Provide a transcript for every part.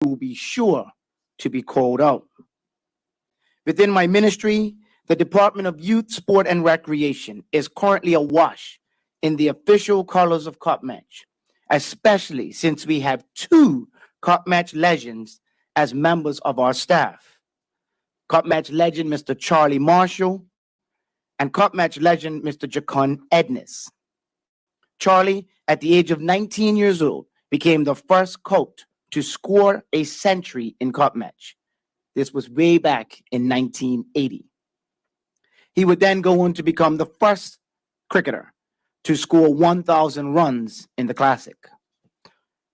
will be sure to be called out. Within my ministry, the Department of Youth, Sport, and Recreation is currently awash in the official colors of Cup Match, especially since we have two Cup Match legends as members of our staff. Cup Match legend Mr. Charlie Marshall and Cup Match legend Mr. Jacon Edness. Charlie, at the age of 19 years old, became the first coach to score a century in Cup Match. This was way back in 1980. He would then go on to become the first cricketer to score 1,000 runs in the Classic.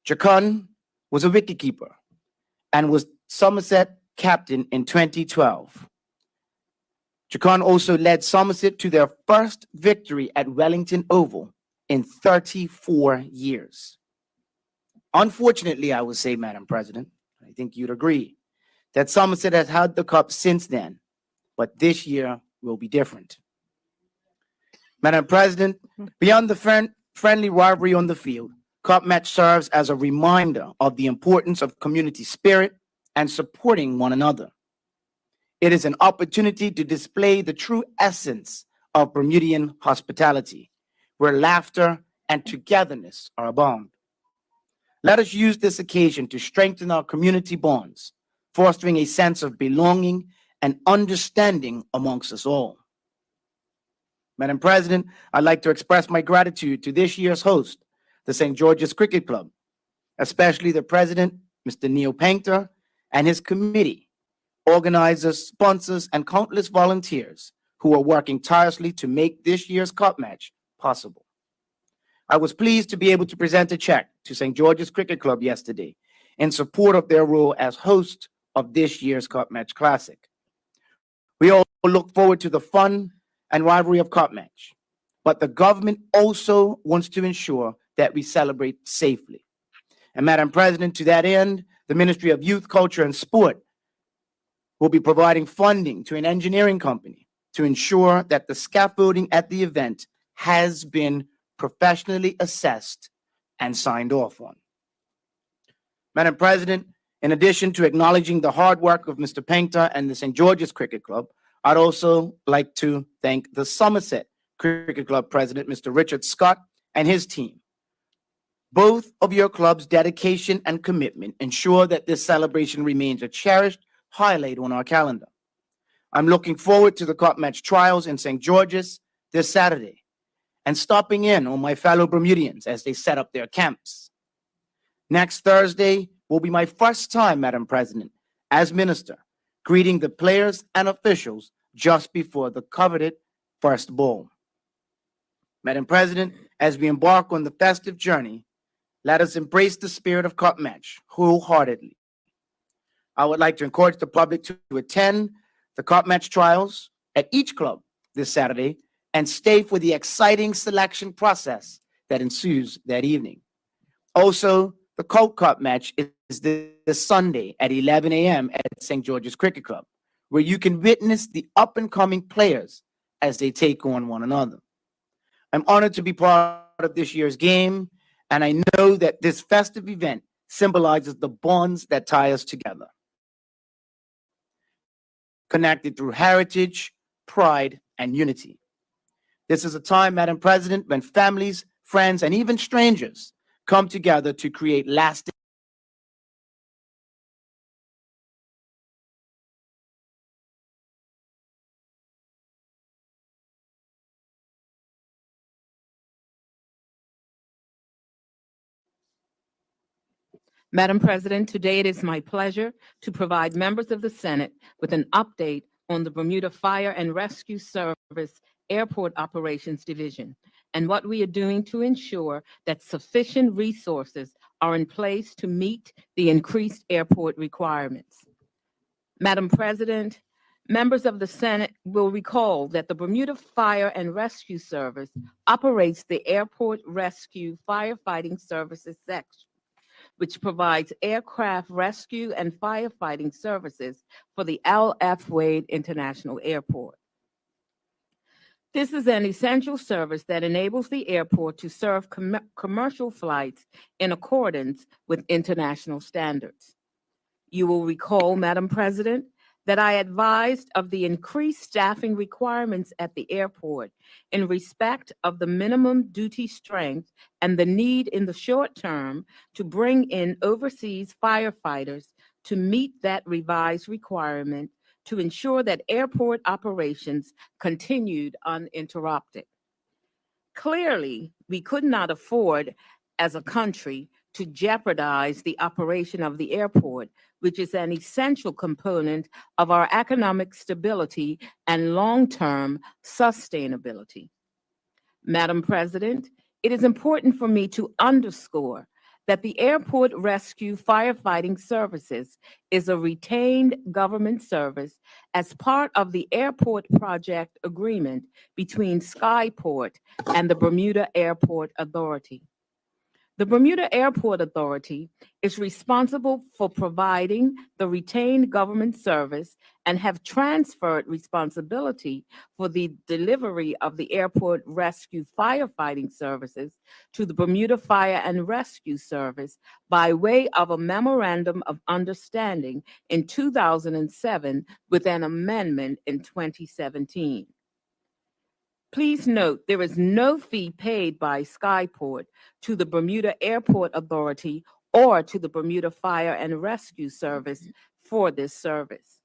Jacon was a wicketkeeper and was Somerset captain in 2012. Jacon also led Somerset to their first victory at Wellington Oval in 34 years. Unfortunately, I would say, Madam President, I think you'd agree, that Somerset has had the cup since then, but this year will be different. Madam President, beyond the friendly rivalry on the field, Cup Match serves as a reminder of the importance of community spirit and supporting one another. It is an opportunity to display the true essence of Bermudian hospitality, where laughter and togetherness are abound. Let us use this occasion to strengthen our community bonds, fostering a sense of belonging and understanding amongst us all. Madam President, I'd like to express my gratitude to this year's host, the St. George's Cricket Club, especially the president, Mr. Neil Painter, and his committee, organizers, sponsors, and countless volunteers who are working tirelessly to make this year's Cup Match possible. I was pleased to be able to present a check to St. George's Cricket Club yesterday in support of their role as host of this year's Cup Match Classic. We all look forward to the fun and rivalry of Cup Match, but the government also wants to ensure that we celebrate safely. And Madam President, to that end, the Ministry of Youth, Culture, and Sport will be providing funding to an engineering company to ensure that the scaffolding at the event has been professionally assessed and signed off on. Madam President, in addition to acknowledging the hard work of Mr. Painter and the St. George's Cricket Club, I'd also like to thank the Somerset Cricket Club President, Mr. Richard Scott, and his team. Both of your club's dedication and commitment ensure that this celebration remains a cherished highlight on our calendar. I'm looking forward to the Cup Match trials in St. George's this Saturday and stopping in on my fellow Bermudians as they set up their camps. Next Thursday will be my first time, Madam President, as minister, greeting the players and officials just before the coveted first ball. Madam President, as we embark on the festive journey, let us embrace the spirit of Cup Match wholeheartedly. I would like to encourage the public to attend the Cup Match trials at each club this Saturday and stay for the exciting selection process that ensues that evening. Also, the Colt Cup Match is this Sunday at 11 a.m. at St. George's Cricket Club, where you can witness the up-and-coming players as they take on one another. I'm honored to be part of this year's game, and I know that this festive event symbolizes the bonds that tie us together, connected through heritage, pride, and unity. This is a time, Madam President, when families, friends, and even strangers come together to create lasting. Madam President, today it is my pleasure to provide members of the Senate with an update on the Bermuda Fire and Rescue Service Airport Operations Division and what we are doing to ensure that sufficient resources are in place to meet the increased airport requirements. Madam President, members of the Senate will recall that the Bermuda Fire and Rescue Service operates the Airport Rescue Firefighting Services section, which provides aircraft rescue and firefighting services for the L.F. Wade International Airport. This is an essential service that enables the airport to serve commercial flights in accordance with international standards. You will recall, Madam President, that I advised of the increased staffing requirements at the airport in respect of the minimum duty strength and the need in the short term to bring in overseas firefighters to meet that revised requirement to ensure that airport operations continued uninterrupted. Clearly, we could not afford as a country to jeopardize the operation of the airport, which is an essential component of our economic stability and long-term sustainability. Madam President, it is important for me to underscore that the Airport Rescue Firefighting Services is a retained government service as part of the Airport Project Agreement between Skyport and the Bermuda Airport Authority. The Bermuda Airport Authority is responsible for providing the retained government service and have transferred responsibility for the delivery of the airport rescue firefighting services to the Bermuda Fire and Rescue Service by way of a memorandum of understanding in 2007 with an amendment in 2017. Please note there is no fee paid by Skyport to the Bermuda Airport Authority or to the Bermuda Fire and Rescue Service for this service.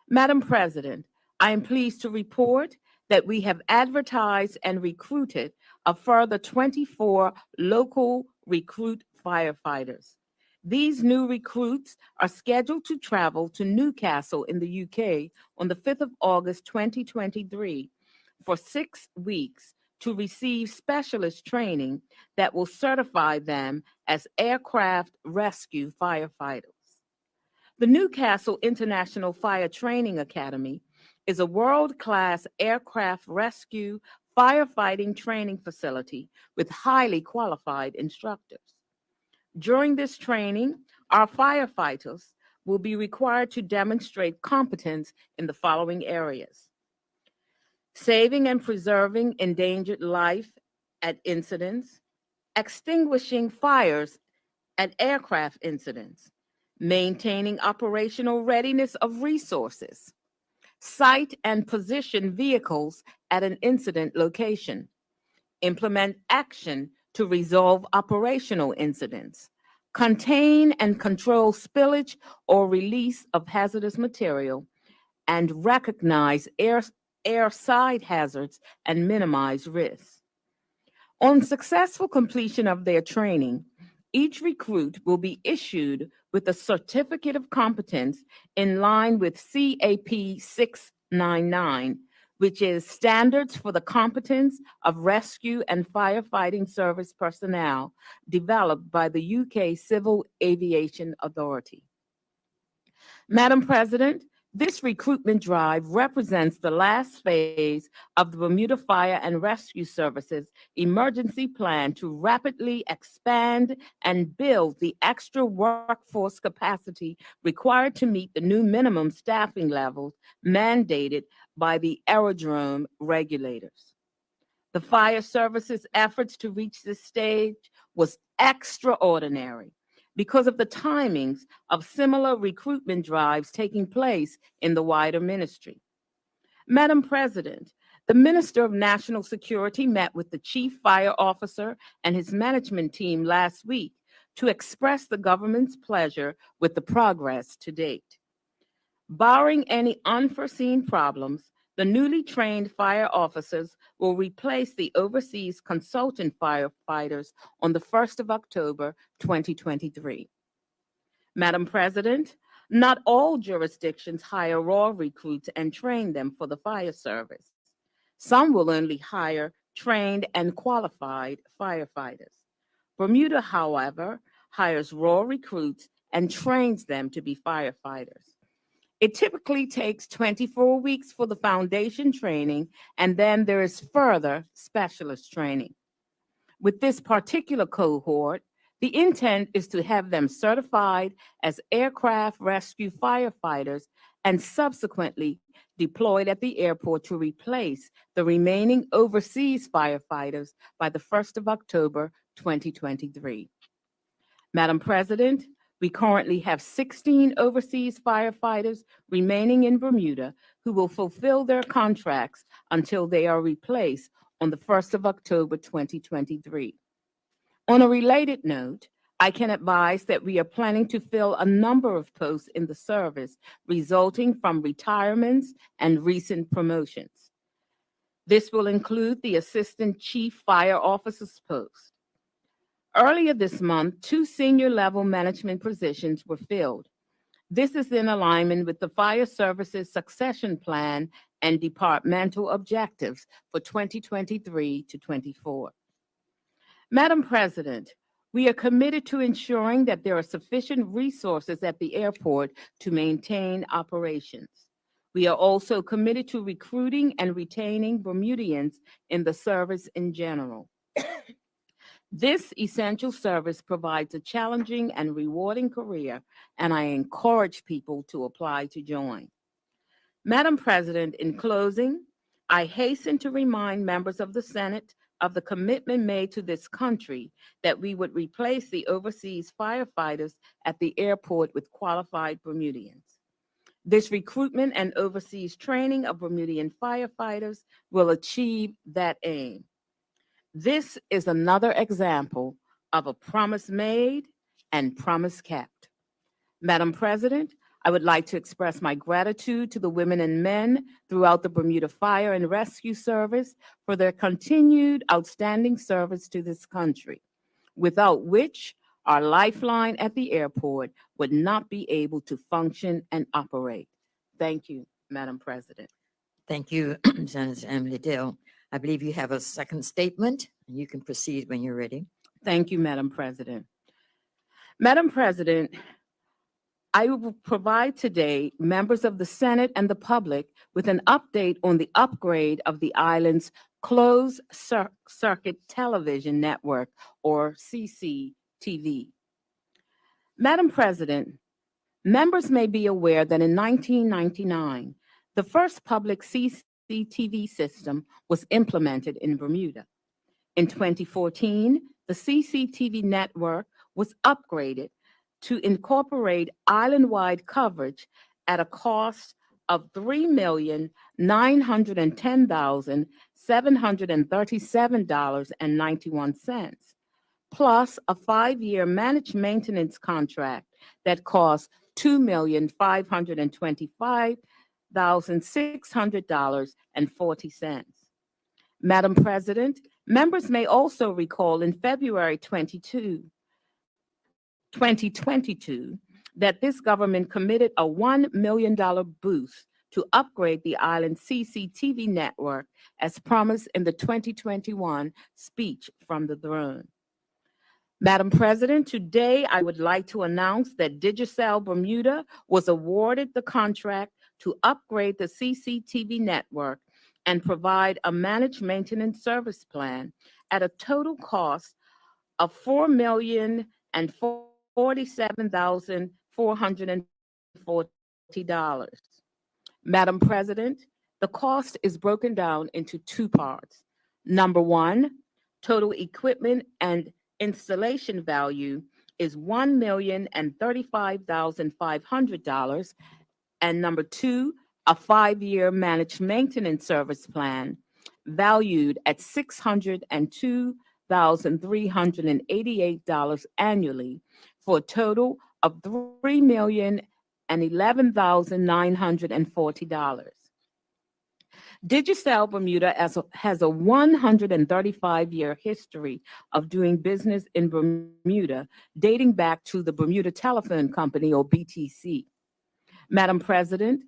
Madam President, I am pleased to report that we have advertised and recruited a further 24 local recruit firefighters. These new recruits are scheduled to travel to Newcastle in the UK on the 5th of August 2023 for 6 weeks to receive specialist training that will certify them as aircraft rescue firefighters. The Newcastle International Fire Training Academy is a world-class aircraft rescue firefighting training facility with highly qualified instructors. During this training, our firefighters will be required to demonstrate competence in the following areas: saving and preserving endangered life at incidents, extinguishing fires at aircraft incidents, maintaining operational readiness of resources, site and position vehicles at an incident location, implement action to resolve operational incidents, contain and control spillage or release of hazardous material, and recognize airside hazards and minimize risks. On successful completion of their training, each recruit will be issued with a certificate of competence in line with CAP 699, which is Standards for the Competence of Rescue and Firefighting Service Personnel, developed by the UK Civil Aviation Authority. Madam President, this recruitment drive represents the last phase of the Bermuda Fire and Rescue Services emergency plan to rapidly expand and build the extra workforce capacity required to meet the new minimum staffing levels mandated by the aerodrome regulators. The fire service's efforts to reach this stage was extraordinary because of the timings of similar recruitment drives taking place in the wider ministry. Madam President, the Minister of National Security met with the Chief Fire Officer and his management team last week to express the government's pleasure with the progress to date. Barring any unforeseen problems, the newly trained fire officers will replace the overseas consultant firefighters on the 1st of October, 2023. Madam President, not all jurisdictions hire raw recruits and train them for the fire service. Some will only hire trained and qualified firefighters. Bermuda, however, hires raw recruits and trains them to be firefighters. It typically takes 24 weeks for the foundation training, and then there is further specialist training. With this particular cohort, the intent is to have them certified as aircraft rescue firefighters and subsequently deployed at the airport to replace the remaining overseas firefighters by the 1st of October, 2023. Madam President, We currently have 16 overseas firefighters remaining in Bermuda who will fulfill their contracts until they are replaced on the 1st of October 2023. On a related note, I can advise that we are planning to fill a number of posts in the service resulting from retirements and recent promotions. This will include the Assistant Chief Fire Officer's post. Earlier this month, 2 senior-level management positions were filled. This is in alignment with the Fire Service's succession plan and departmental objectives for 2023 to 24. Madam President, we are committed to ensuring that there are sufficient resources at the airport to maintain operations. We are also committed to recruiting and retaining Bermudians in the service in general. This essential service provides a challenging and rewarding career, and I encourage people to apply to join. Madam President, in closing, I hasten to remind members of the Senate of the commitment made to this country that we would replace the overseas firefighters at the airport with qualified Bermudians. This recruitment and overseas training of Bermudian firefighters will achieve that aim. This is another example of a promise made and promise kept. Madam President, I would like to express my gratitude to the women and men throughout the Bermuda Fire and Rescue Service for their continued outstanding service to this country, without which our lifeline at the airport would not be able to function and operate. Thank you, Madam President. Thank you, Senator Emily Dill. I believe you have a second statement. You can proceed when you're ready. Thank you, Madam President. Madam President, I will provide today members of the Senate and the public with an update on the upgrade of the island's closed circuit television network, or CCTV. Madam President, members may be aware that in 1999, the first public CCTV system was implemented in Bermuda. In 2014, the CCTV network was upgraded to incorporate island-wide coverage at a cost of $3,910,737.91, plus a 5-year managed maintenance contract that cost $2,525,600.40. Madam President, members may also recall in February 2022, that this government committed a $1 million boost to upgrade the island's CCTV network as promised in the 2021 speech from the throne. Madam President, today I would like to announce that Digicel Bermuda was awarded the contract to upgrade the CCTV network and provide a managed maintenance service plan at a total cost of $4,047,440. Madam President, the cost is broken down into 2 parts. Number 1, total equipment and installation value is $1,035,500, and number 2, a 5-year managed maintenance service plan valued at $602,388 annually, for a total of $3,011,940. Digicel Bermuda has a 135-year history of doing business in Bermuda, dating back to the Bermuda Telephone Company, or BTC. Madam President,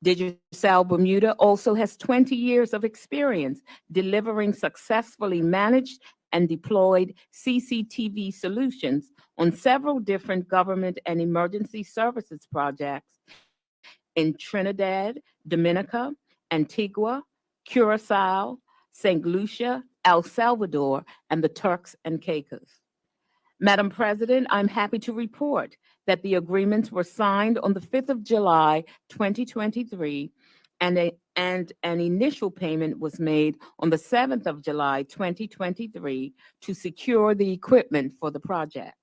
Digicel Bermuda also has 20 years of experience delivering successfully managed and deployed CCTV solutions on several different government and emergency services projects in Trinidad, Dominica, Antigua, Curacao, St. Lucia, El Salvador, and the Turks and Caicos. Madam President, I'm happy to report that the agreements were signed on the 5th of July, 2023, and an initial payment was made on the 7th of July, 2023, to secure the equipment for the project.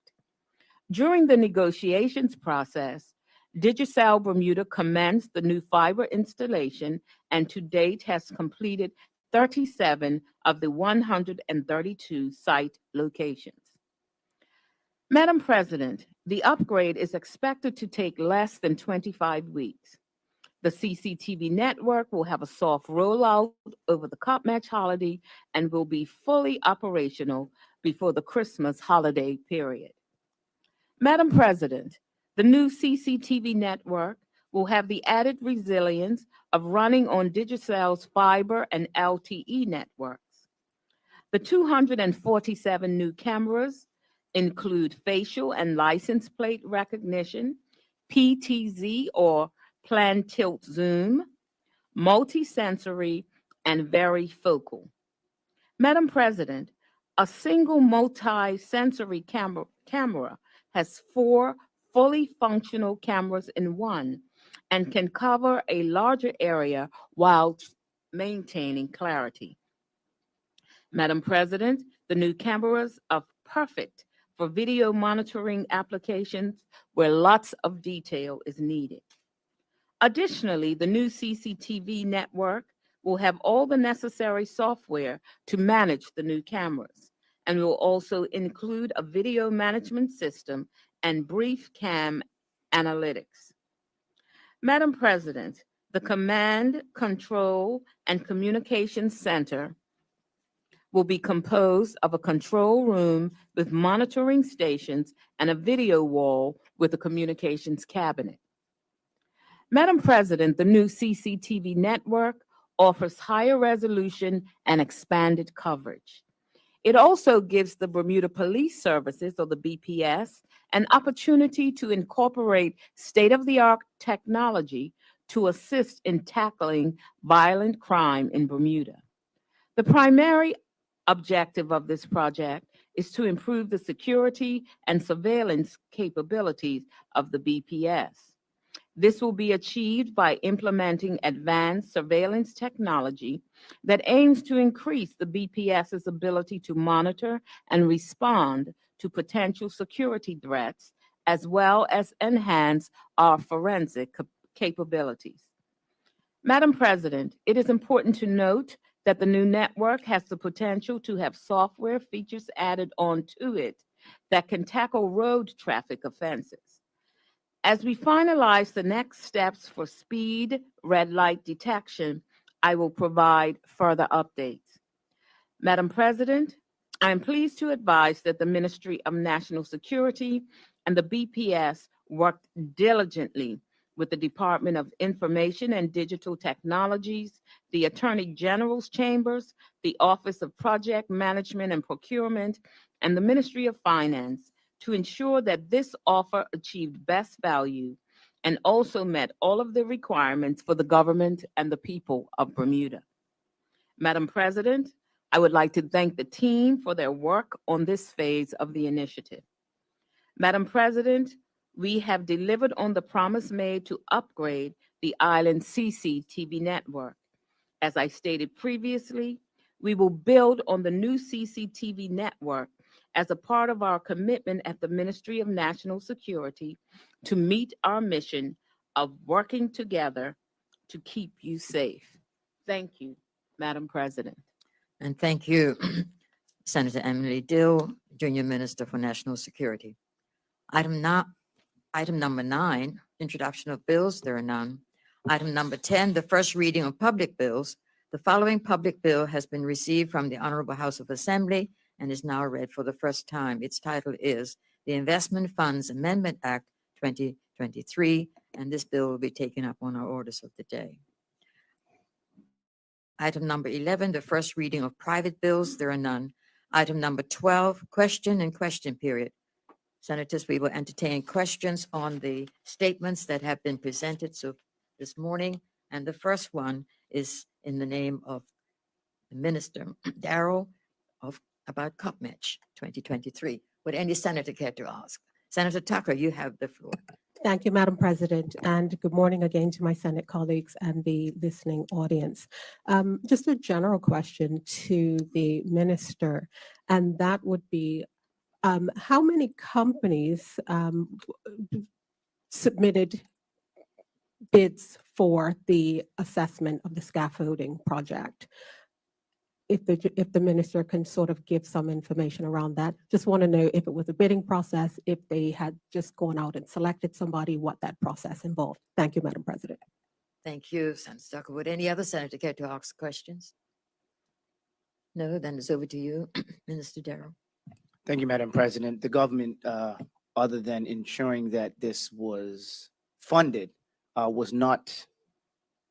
During the negotiations process, Digicel Bermuda commenced the new fiber installation and to date has completed 37 of the 132 site locations. Madam President, the upgrade is expected to take less than 25 weeks. The CCTV network will have a soft rollout over the Cup Match holiday and will be fully operational before the Christmas holiday period. Madam President, the new CCTV network will have the added resilience of running on Digicel's fiber and LTE networks. The 247 new cameras include facial and license plate recognition, PTZ or plan tilt zoom, multisensory, and varifocal. Madam President, a single multi-sensory camera has 4 fully functional cameras in one and can cover a larger area while maintaining clarity. Madam President, the new cameras are perfect for video monitoring applications where lots of detail is needed. Additionally, the new CCTV network will have all the necessary software to manage the new cameras and will also include a video management system and brief cam analytics. Madam President, the Command, Control, and Communications Center will be composed of a control room with monitoring stations and a video wall with a communications cabinet. Madam President, the new CCTV network offers higher resolution and expanded coverage. It also gives the Bermuda Police Services, or the BPS, an opportunity to incorporate state-of-the-art technology to assist in tackling violent crime in Bermuda. The primary objective of this project is to improve the security and surveillance capabilities of the BPS. This will be achieved by implementing advanced surveillance technology that aims to increase the BPS's ability to monitor and respond to potential security threats, as well as enhance our forensic capabilities. Madam President, it is important to note that the new network has the potential to have software features added onto it that can tackle road traffic offenses. As we finalize the next steps for speed red light detection, I will provide further updates. Madam President, I am pleased to advise that the Ministry of National Security and the BPS worked diligently with the Department of Information and Digital Technologies, the Attorney General's Chambers, the Office of Project Management and Procurement, and the Ministry of Finance to ensure that this offer achieved best value and also met all of the requirements for the government and the people of Bermuda. Madam President, I would like to thank the team for their work on this phase of the initiative. Madam President, we have delivered on the promise made to upgrade the island CCTV network. As I stated previously, we will build on the new CCTV network as a part of our commitment at the Ministry of National Security to meet our mission of working together to keep you safe. Thank you, Madam President. And thank you, Senator Emily Dill, Junior Minister for National Security. Item number 9, introduction of bills, there are none. Item number 10, the first reading of public bills. The following public bill has been received from the Honorable House of Assembly and is now read for the first time. Its title is the Investment Funds Amendment Act 2023, and this bill will be taken up on our orders of the day. Item number 11, the first reading of private bills, there are none. Item number 12, question and question period. Senators, we will entertain questions on the statements that have been presented this morning, and the first one is in the name of the Minister Darrell about Cup Match 2023. Would any senator care to ask? Senator Tucker, you have the floor. Thank you, Madam President, and good morning again to my Senate colleagues and the listening audience. Just a general question to the minister, and that would be How many companies submitted bids for the assessment of the scaffolding project? If the minister can sort of give some information around that. Just want to know if it was a bidding process, if they had just gone out and selected somebody, what that process involved. Thank you, Madam President. Thank you, Senator Tucker. Would any other senator care to ask questions? No, then it's over to you, Minister Darrell. Thank you, Madam President. The government, other than ensuring that this was funded, was not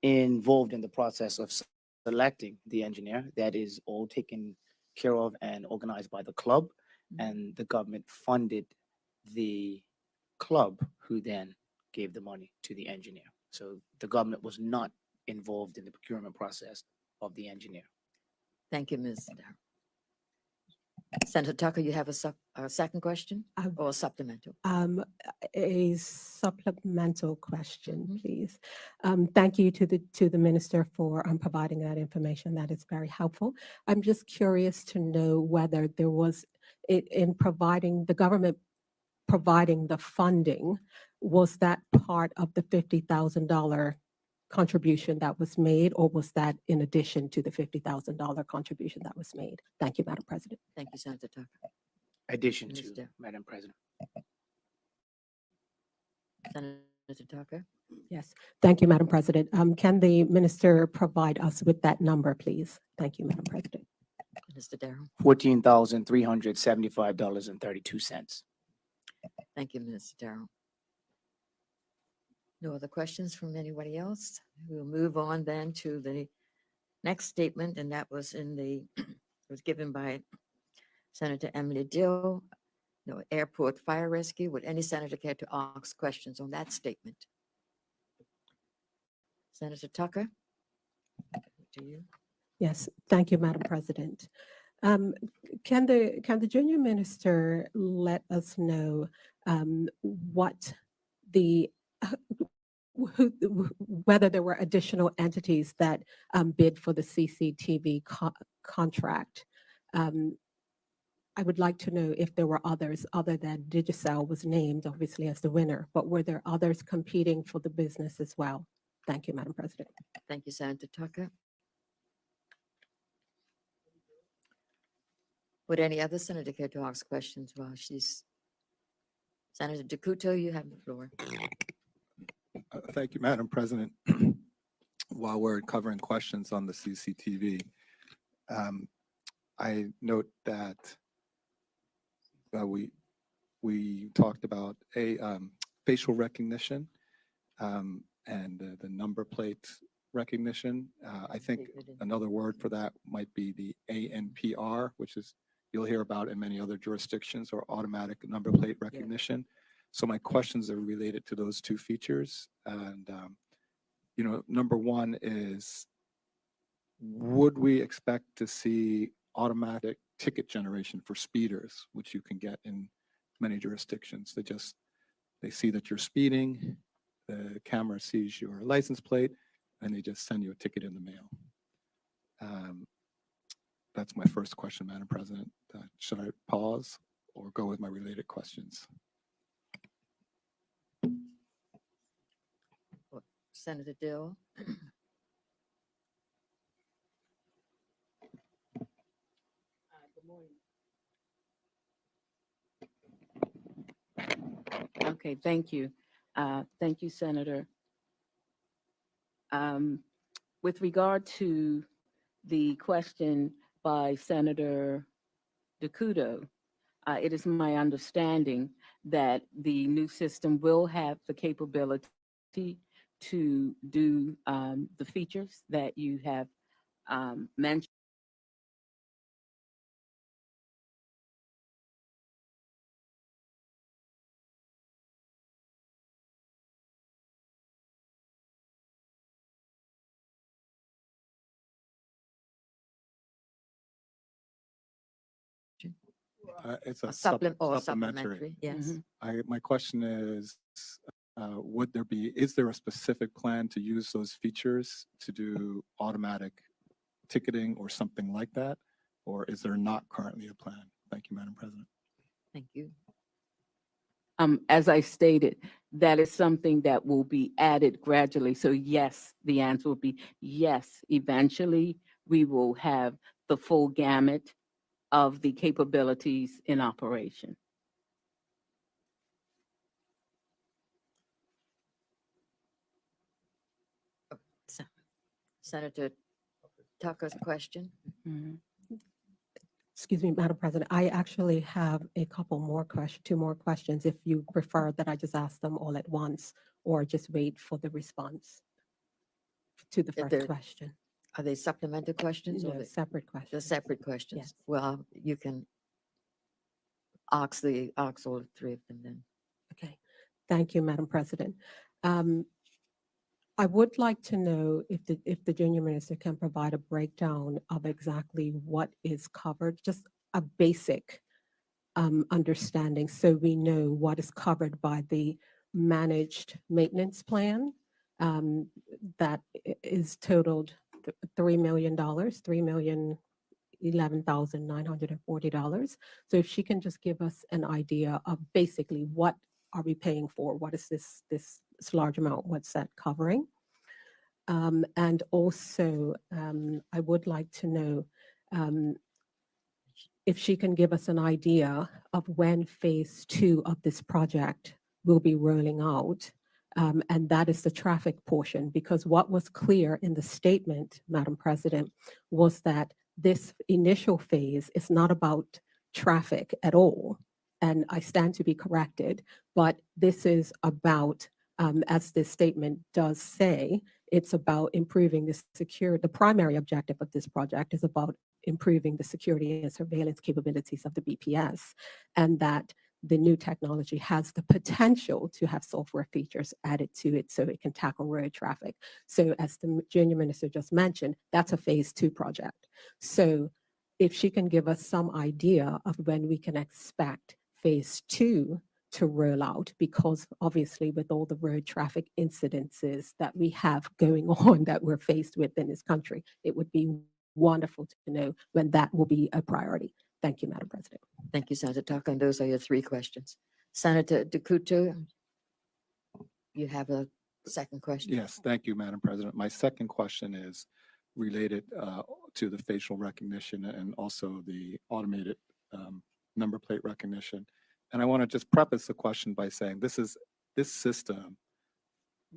involved in the process of selecting the engineer. That is all taken care of and organized by the club, and the government funded the club, who then gave the money to the engineer. So the government was not involved in the procurement process of the engineer. Thank you, Ms. Darrell. Senator Tucker, you have a second question or supplemental? A supplemental question, Mhm. please. Thank you to the minister for providing that information. That is very helpful. I'm just curious to know whether there was in providing the government providing the funding, was that part of the $50,000 contribution that was made, or was that in addition to the $50,000 contribution that was made? Thank you, Madam President. Thank you, Senator Tucker. Addition to, Minister. Madam President. Senator Tucker. Yes, thank you, Madam President. Can the minister provide us with that number, please? Thank you, Madam President. Mr. Darrell. $14,375.32. Thank you, Mr. Darrell. No other questions from anybody else? We'll move on then to the next statement, and that was was given by Senator Emily Dill, airport fire rescue. Would any senator care to ask questions on that statement? Senator Tucker? To you. Yes, thank you, Madam President. Can the junior minister let us know what the whether there were additional entities that bid for the CCTV contract? I would like to know if there were others other than Digicel was named obviously as the winner, but were there others competing for the business as well? Thank you, Madam President. Thank you, Senator Tucker. Would any other senator care to ask questions while she's? Senator DeCuto, you have the floor. Thank you, Madam President. While we're covering questions on the CCTV, I note that we talked about facial recognition and the number plate recognition. I think another word for that might be the ANPR, which is you'll hear about in many other jurisdictions, or automatic number plate recognition. So my questions are related to those two features. And, number one is, would we expect to see automatic ticket generation for speeders, which you can get in many jurisdictions? They see that you're speeding, the camera sees your license plate, and they just send you a ticket in the mail. That's my first question, Madam President. Should I pause or go with my related questions? Senator Dill. Okay, thank you. Thank you, Senator. With regard to the question by Senator DeCuto, it is my understanding that the new system will have the capability to do the features that you have mentioned. It's A a supplementary, yes. Mhm. My question is, is there a specific plan to use those features to do automatic ticketing or something like that? Or is there not currently a plan? Thank you, Madam President. Thank you. As I stated, that is something that will be added gradually. So yes, the answer will be yes. Eventually, we will have the full gamut of the capabilities in operation. Se- Senator Tucker's question. Mhm. Excuse me, Madam President, I actually have a couple more questions, two more questions, if you prefer that I just ask them all at once or just wait for the response to the If first they're- question. Are they supplemental questions or No, the separate questions. separate questions? Yes. Well, you can ask all three of them then. Okay, thank you, Madam President. I would like to know if the junior minister can provide a breakdown of exactly what is covered, just a basic understanding, so we know what is covered by the managed maintenance plan that is totaled $3 million, $3,011,940. So if she can just give us an idea of basically what are we paying for? What is this large amount? What's that covering? And also, I would like to know if she can give us an idea of when phase 2 of this project will be rolling out. And that is the traffic portion, because what was clear in the statement, Madam President, was that this initial phase is not about traffic at all. And I stand to be corrected, but this is about, as this statement does say, it's about improving the security. The primary objective of this project is about improving the security and surveillance capabilities of the BPS, and that the new technology has the potential to have software features added to it so it can tackle road traffic. So as the junior minister just mentioned, that's a phase 2 project. So if she can give us some idea of when we can expect phase 2 to roll out, because obviously with all the road traffic incidences that we have going on that we're faced with in this country, it would be wonderful to know when that will be a priority. Thank you, Madam President. Thank you, Senator Tucker. And those are your 3 questions. Senator DeCouto, you have a second question? Yes, thank you, Madam President. My second question is related to the facial recognition and also the automated number plate recognition. And I want to just preface the question by saying this system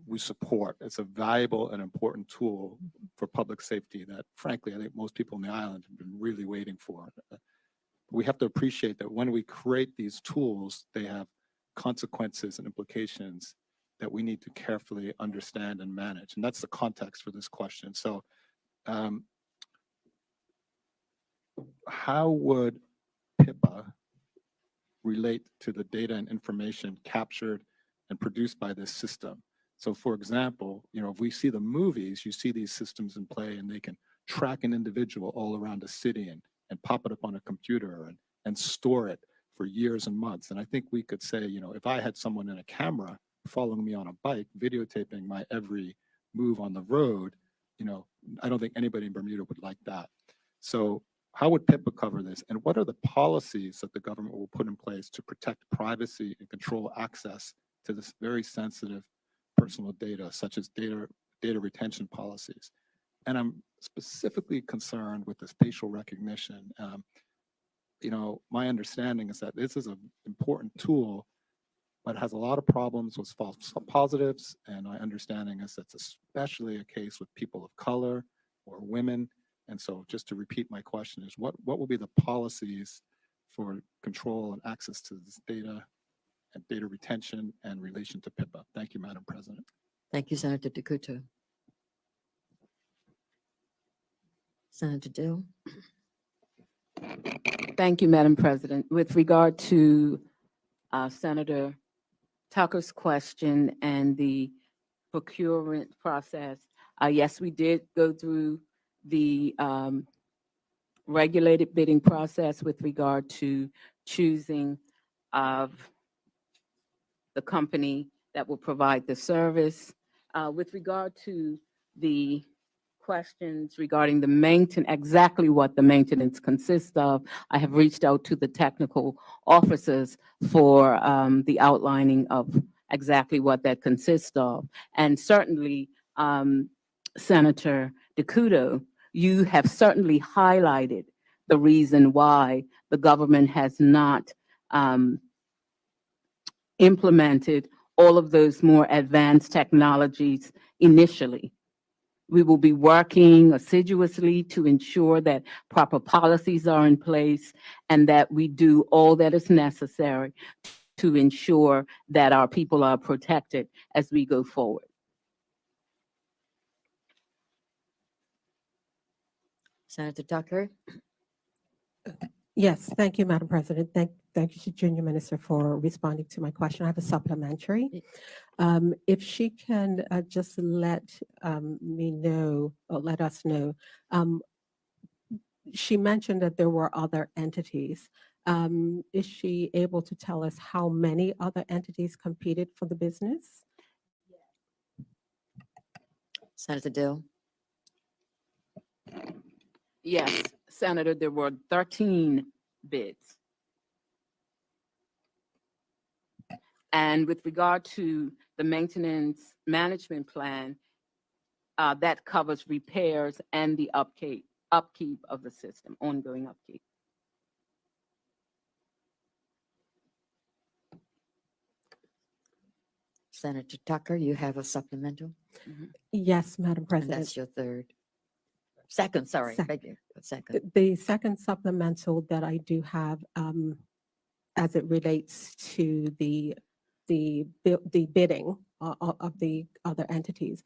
we support. It's a valuable and important tool for public safety that, frankly, I think most people on the island have been really waiting for. We have to appreciate that when we create these tools, they have consequences and implications that we need to carefully understand and manage. And that's the context for this question. So how would PIPA relate to the data and information captured and produced by this system? So for example, if we see the movies, you see these systems in play and they can track an individual all around a city and pop it up on a computer and store it for years and months. And I think we could say, if I had someone in a camera following me on a bike, videotaping my every move on the road, I don't think anybody in Bermuda would like that. So how would PIPA cover this? And what are the policies that the government will put in place to protect privacy and control access to this very sensitive personal data, such as data retention policies? And I'm specifically concerned with this facial recognition. My understanding is that this is an important tool, but has a lot of problems with false positives. And my understanding is that's especially a case with people of color or women. And so just to repeat my question is what will be the policies for control and access to this data and data retention and relation to PIPA? Thank you, Madam President. Thank you, Senator DeCouto. Senator Dill? Thank you, Madam President. With regard to Senator Tucker's question and the procurement process, yes, we did go through the regulated bidding process with regard to choosing of the company that will provide the service. With regard to the questions regarding the maintenance, exactly what the maintenance consists of, I have reached out to the technical officers for the outlining of exactly what that consists of. And certainly, Senator DeCuto, you have certainly highlighted the reason why the government has not implemented all of those more advanced technologies initially. We will be working assiduously to ensure that proper policies are in place and that we do all that is necessary to ensure that our people are protected as we go forward. Senator Tucker? Yes, thank you, Madam President. Thank you to Junior Minister for responding to my question. I have a supplementary. If she can just let me know, or let us know, she mentioned that there were other entities. Is she able to tell us how many other entities competed for the business? Senator Dill? Yes, Senator, there were 13 bids. And with regard to the maintenance management plan, that covers repairs and the upkeep of the system, ongoing upkeep. Senator Tucker, you have a supplemental? Yes, Madam And President. that's your second, sorry, Second. beg your second. The second supplemental that I do have, as it relates to the bidding of the other entities.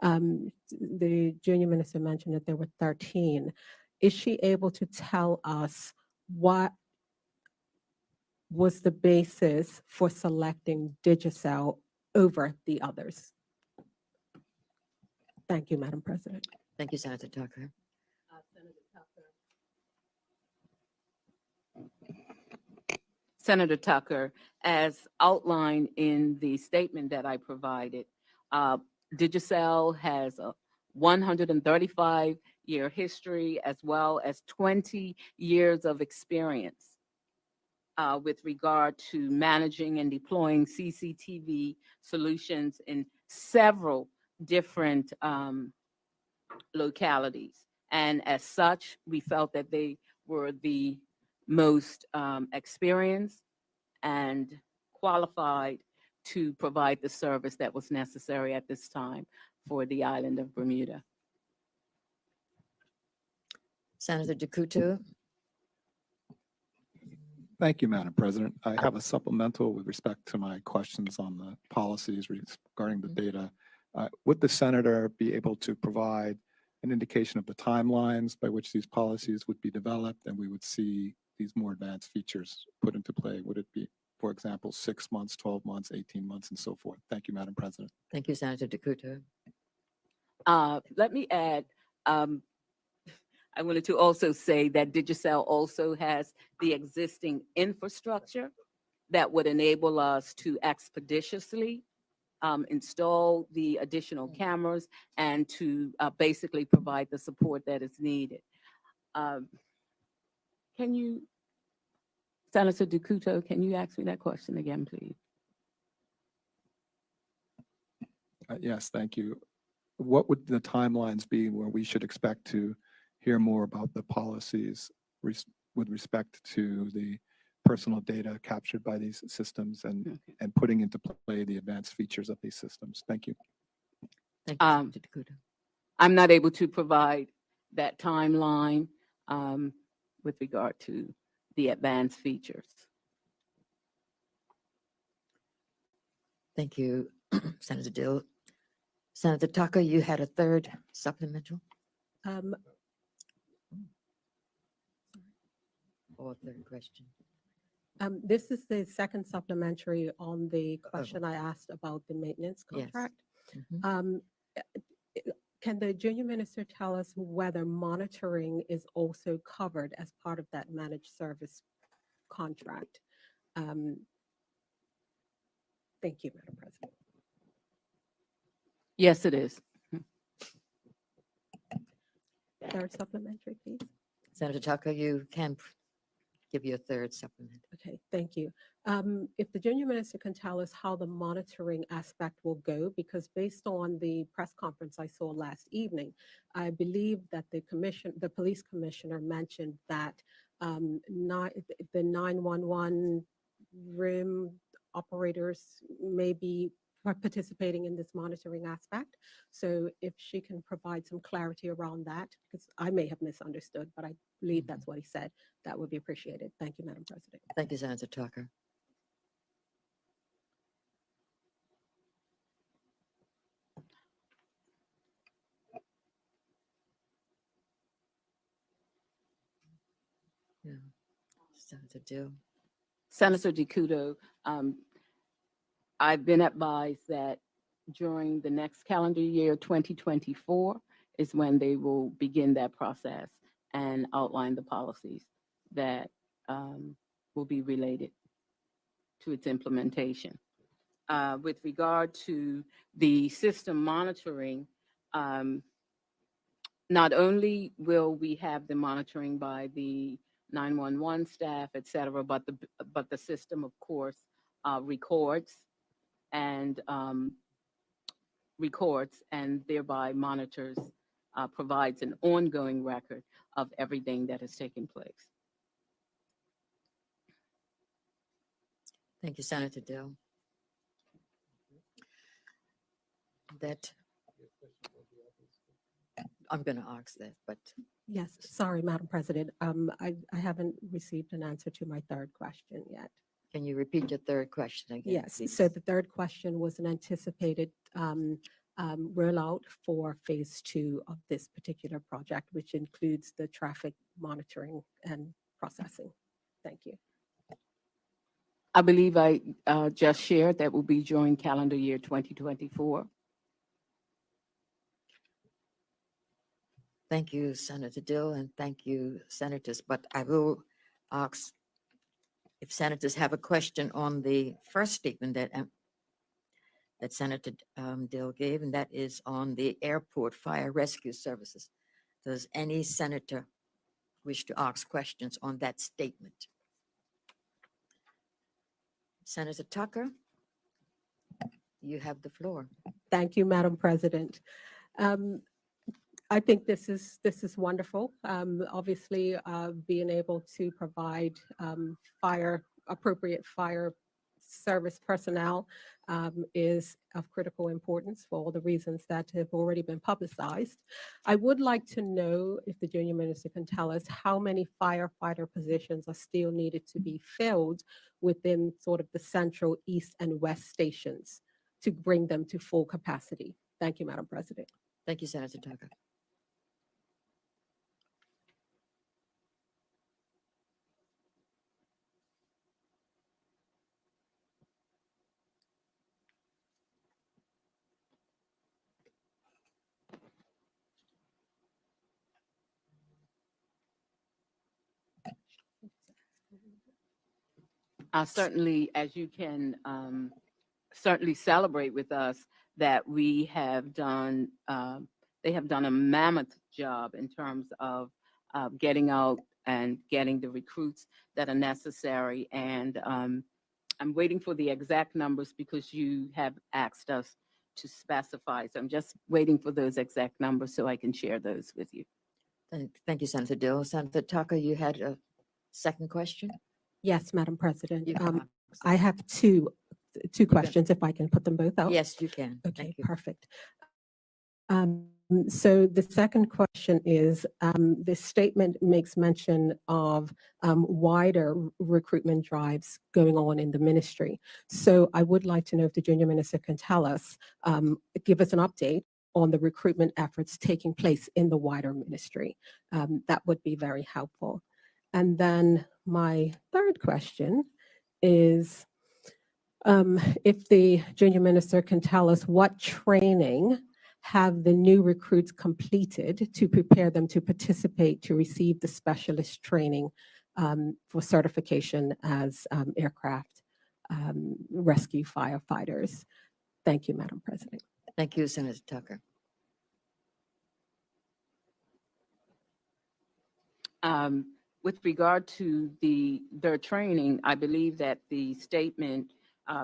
The junior minister mentioned that there were 13. Is she able to tell us what was the basis for selecting Digicel over the others? Thank you, Madam President. Thank you, Senator Tucker. Senator Tucker, as outlined in the statement that I provided, Digicel has a 135-year history as well as 20 years of experience with regard to managing and deploying CCTV solutions in several different localities. And as such, we felt that they were the most experienced and qualified to provide the service that was necessary at this time for the island of Bermuda. Senator DeCuto? Thank you, Madam President. I have a supplemental with respect to my questions on the policies regarding the data. Would the senator be able to provide an indication of the timelines by which these policies would be developed and we would see these more advanced features put into play? Would it be, for example, 6 months, 12 months, 18 months, and so forth? Thank you, Madam President. Thank you, Senator DeCuto. Let me add, I wanted to also say that Digicel also has the existing infrastructure that would enable us to expeditiously install the additional cameras and to basically provide the support that is needed. Can you, Senator DeCuto, can you ask me that question again, please? Yes, thank you. What would the timelines be where we should expect to hear more about the policies with respect to the personal data captured by these systems and putting into play the advanced features of these systems? Thank you. Thank you, Senator DeCuto. I'm not able to provide that timeline with regard to the advanced features. Thank you, Senator Dill. Senator Tucker, you had a third supplemental or third question? This is the second supplementary on the question I asked about the maintenance Yes. contract. Mhm. Can the junior minister tell us whether monitoring is also covered as part of that managed service contract? Thank you, Madam President. Yes, it is. third supplementary, please. Senator Tucker, you can give your third supplement. Okay, thank you. If the junior minister can tell us how the monitoring aspect will go, because based on the press conference I saw last evening, I believe that the police commissioner mentioned that the 911 room operators may be participating in this monitoring aspect. So if she can provide some clarity around that, because I may have misunderstood, but I believe that's what he said, that would be appreciated. Thank you, Madam President. Thank you, Senator Tucker. Yeah. Senator Dill. Senator DeCuto, I've been advised that during the next calendar year, 2024, is when they will begin that process and outline the policies that will be related to its implementation. With regard to the system monitoring, not only will we have the monitoring by the 911 staff, et cetera, but the system, of course, records and thereby monitors, provides an ongoing record of everything that has taken place. Thank you, Senator Dill. That I'm going to ask that, but Yes, sorry, Madam President. I haven't received an answer to my third question yet. can you repeat your third question again? Yes, please? so the third question was an anticipated rollout for phase 2 of this particular project, which includes the traffic monitoring and processing. Thank you. I believe I just shared that will be during calendar year 2024. Thank you, Senator Dill, and thank you, senators. But I will ask if senators have a question on the first statement that Senator Dill gave, and that is on the airport fire rescue services. Does any senator wish to ask questions on that statement? Senator Tucker, you have the floor. Thank you, Madam President. I think this is wonderful. Obviously, being able to provide appropriate fire service personnel is of critical importance for all the reasons that have already been publicized. I would like to know if the junior minister can tell us how many firefighter positions are still needed to be filled within sort of the central, east, and west stations to bring them to full capacity. Thank you, Madam President. Thank you, Senator Tucker. Certainly, as you can certainly celebrate with us, that we have done, they have done a mammoth job in terms of getting out and getting the recruits that are necessary. And I'm waiting for the exact numbers because you have asked us to specify. So I'm just waiting for those exact numbers so I can share those with you. Thank you, Senator Dill. Senator Tucker, you had a second question? Yes, Madam President. You can ask. I have two questions, if I can put them both out. Yes, you can. Okay, Thank you. perfect. So the second question is, this statement makes mention of wider recruitment drives going on in the ministry. So I would like to know if the junior minister can tell us, give us an update on the recruitment efforts taking place in the wider ministry. That would be very helpful. And then my third question is, if the junior minister can tell us what training have the new recruits completed to prepare them to participate to receive the specialist training for certification as aircraft rescue firefighters. Thank you, Madam President. Thank you, Senator Tucker. With regard to their training, I believe that the statement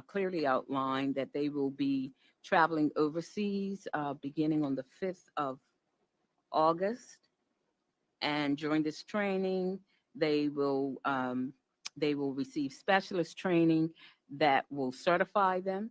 clearly outlined that they will be traveling overseas beginning on the 5th of August. And during this training, they will receive specialist training that will certify them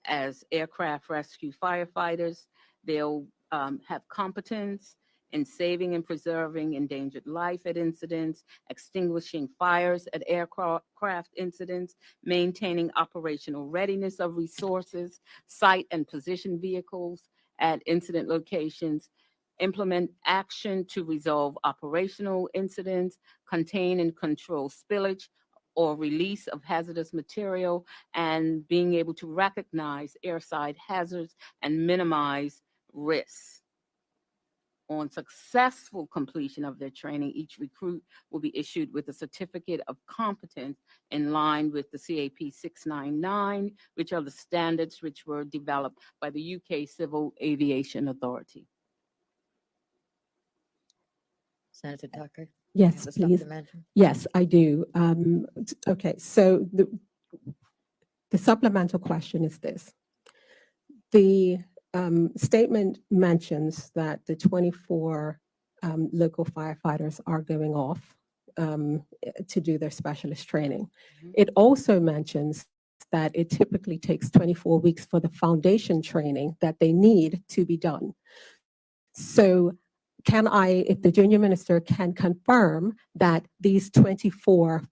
as aircraft rescue firefighters. They'll have competence in saving and preserving endangered life at incidents, extinguishing fires at aircraft incidents, maintaining operational readiness of resources, site and position vehicles at incident locations, implement action to resolve operational incidents, contain and control spillage or release of hazardous material, and being able to recognize airside hazards and minimize risks. On successful completion of their training, each recruit will be issued with a certificate of competence in line with the CAP 699, which are the standards which were developed by the UK Civil Aviation Authority. Senator Tucker? Yes, have a please. supplemental? Yes, I do. Okay, so the supplemental question is this. The statement mentions that the 24 local firefighters are going off to do their specialist training. Mhm. It also mentions that it typically takes 24 weeks for the foundation training that they need to be done. So can I, if the junior minister can confirm that these 24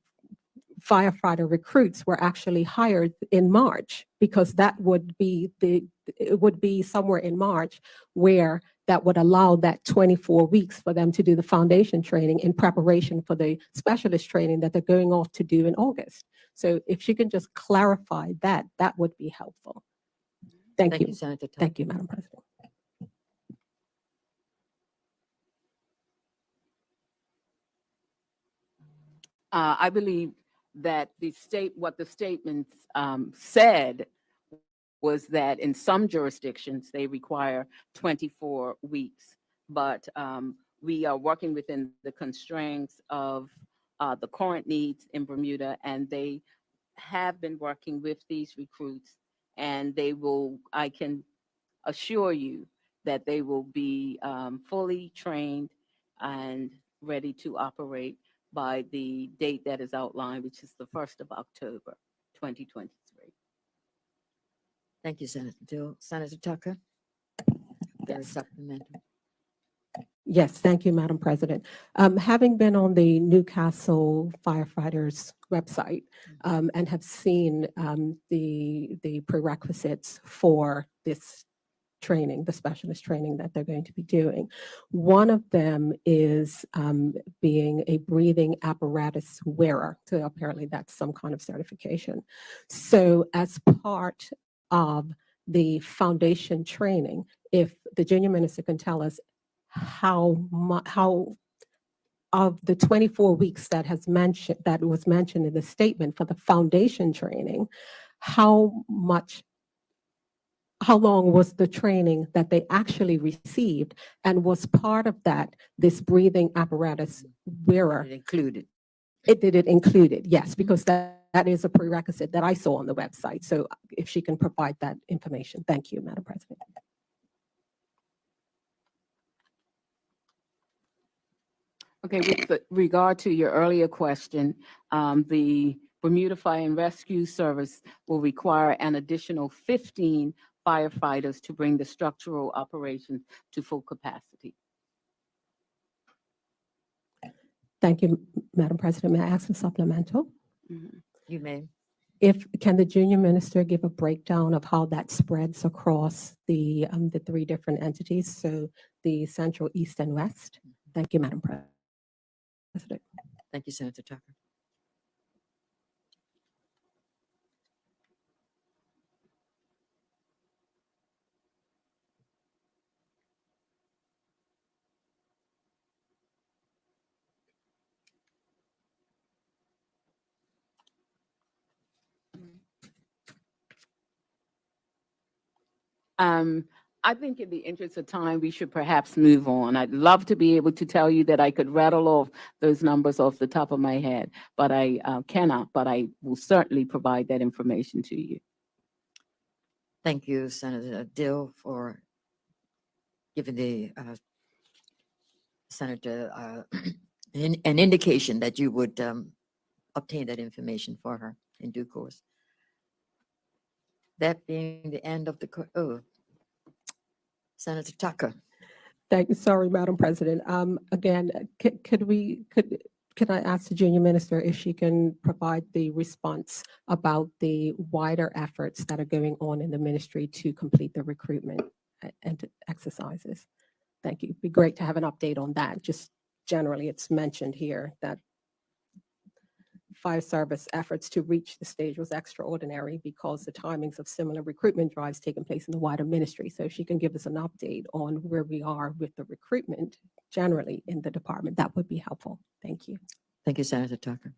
firefighter recruits were actually hired in March, because that would be it would be somewhere in March where that would allow that 24 weeks for them to do the foundation training in preparation for the specialist training that they're going off to do in August. So if she can just clarify that, that would be helpful. Thank Thank you, you. Senator Tucker. Thank you, Madam President. I believe that what the statements said was that in some jurisdictions, they require 24 weeks. But we are working within the constraints of the current needs in Bermuda, and they have been working with these recruits, and I can assure you that they will be fully trained and ready to operate by the date that is outlined, which is the 1st of October, 2023. Thank you, Senator Dill. Senator Tucker? Very Yes. supplemental. Yes, thank you, Madam President. Having been on the Newcastle firefighters website and have seen the prerequisites for this training, the specialist training that they're going to be doing, one of them is being a breathing apparatus wearer. So apparently that's some kind of certification. So as part of the foundation training, if the junior minister can tell us how of the 24 weeks that was mentioned in the statement for the foundation training, how long was the training that they actually received, and was part of that this breathing apparatus wearer? It included. Did it include it? Yes, because that is a prerequisite that I saw on the website. So if she can provide that information. Thank you, Madam President. Okay, with regard to your earlier question, the Bermuda Fire and Rescue Service will require an additional 15 firefighters to bring the structural operations to full capacity. Thank you, Madam President. May I ask a supplemental? Mhm. You may. Can the junior minister give a breakdown of how that spreads across the 3 different entities, so the Central, East, and West? Thank you, Madam President. Thank you, Senator Tucker. I think in the interest of time, we should perhaps move on. I'd love to be able to tell you that I could rattle off those numbers off the top of my head, but I cannot, but I will certainly provide that information to you. Thank you, Senator Dill, for giving the Senator an indication that you would obtain that information for her in due course. That being the end of the, Senator Tucker. Thank you. Sorry, Madam President. Again, could I ask the junior minister if she can provide the response about the wider efforts that are going on in the ministry to complete the recruitment and exercises? Thank you. It'd be great to have an update on that. Just generally, it's mentioned here that fire service efforts to reach the stage was extraordinary because the timings of similar recruitment drives taking place in the wider ministry. So if she can give us an update on where we are with the recruitment generally in the department, that would be helpful. Thank you. Thank you, Senator Tucker.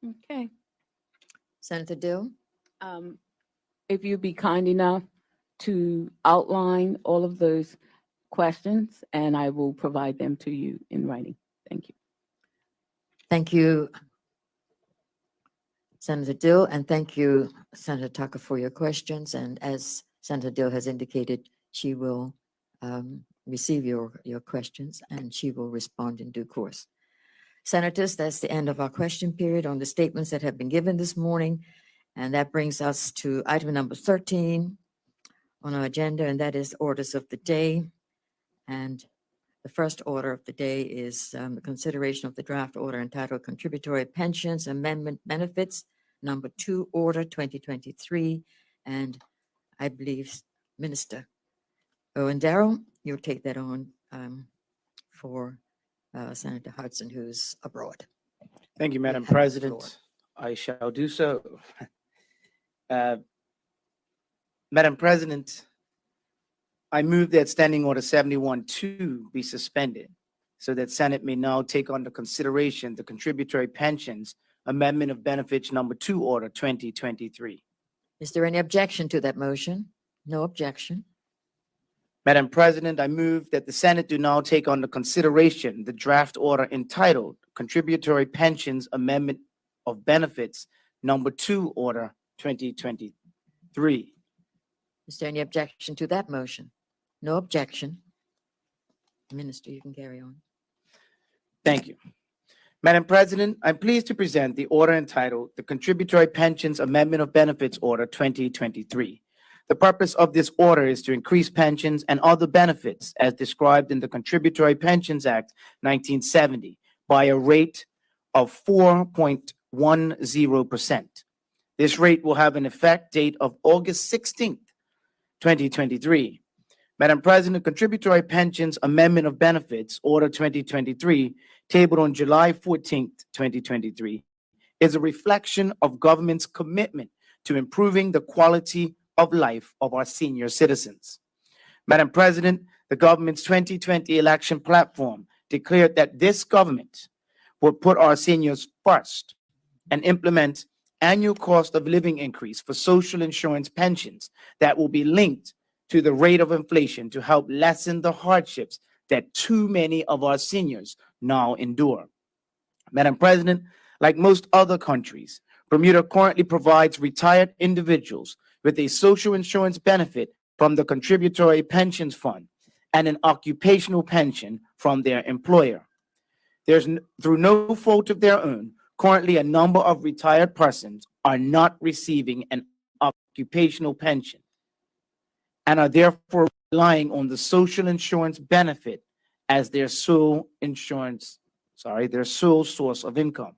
Okay. Senator Dill. If you'd be kind enough to outline all of those questions, and I will provide them to you in writing. Thank you. Thank you, Senator Dill, and thank you, Senator Tucker, for your questions. And as Senator Dill has indicated, she will receive your questions and she will respond in due course. Senators, that's the end of our question period on the statements that have been given this morning. And that brings us to item number 13 on our agenda, and that is orders of the day. And the first order of the day is the consideration of the draft order entitled Contributory Pensions Amendment Benefits, number 2, Order 2023. And I believe Minister Owen Darrell, you'll take that on for Senator Hudson, who's abroad. Thank you, Madam have the floor. President. I shall do so. Madam President, I move that Standing Order 71-2 be suspended so that Senate may now take under consideration the Contributory Pensions Amendment of Benefits Number 2, Order 2023. Is there any objection to that motion? No objection. Madam President, I move that the Senate do now take under consideration the draft order entitled Contributory Pensions Amendment of Benefits Number 2, Order 2023. Is there any objection to that motion? No objection. Minister, you can carry on. Thank you. Madam President, I'm pleased to present the order entitled the Contributory Pensions Amendment of Benefits Order 2023. The purpose of this order is to increase pensions and other benefits as described in the Contributory Pensions Act 1970 by a rate of 4.10%. This rate will have an effect date of August 16th, 2023. Madam President, Contributory Pensions Amendment of Benefits Order 2023, tabled on July 14th, 2023, is a reflection of government's commitment to improving the quality of life of our senior citizens. Madam President, the government's 2020 election platform declared that this government will put our seniors first and implement annual cost of living increase for social insurance pensions that will be linked to the rate of inflation to help lessen the hardships that too many of our seniors now endure. Madam President, like most other countries, Bermuda currently provides retired individuals with a social insurance benefit from the Contributory Pensions Fund and an occupational pension from their employer. Through no fault of their own, currently a number of retired persons are not receiving an occupational pension and are therefore relying on the social insurance benefit as their sole source of income.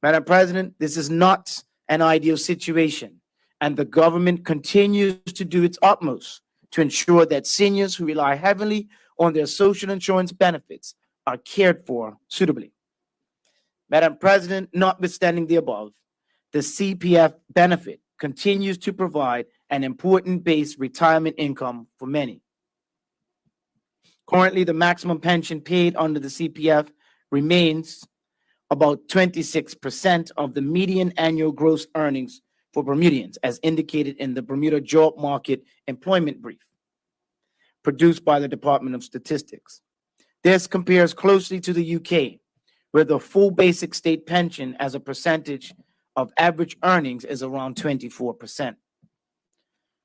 Madam President, this is not an ideal situation, and the government continues to do its utmost to ensure that seniors who rely heavily on their social insurance benefits are cared for suitably. Madam President, notwithstanding the above, the CPF benefit continues to provide an important base retirement income for many. Currently, the maximum pension paid under the CPF remains about 26% of the median annual gross earnings for Bermudians, as indicated in the Bermuda Job Market Employment Brief produced by the Department of Statistics. This compares closely to the UK, where the full basic state pension as a percentage of average earnings is around 24%.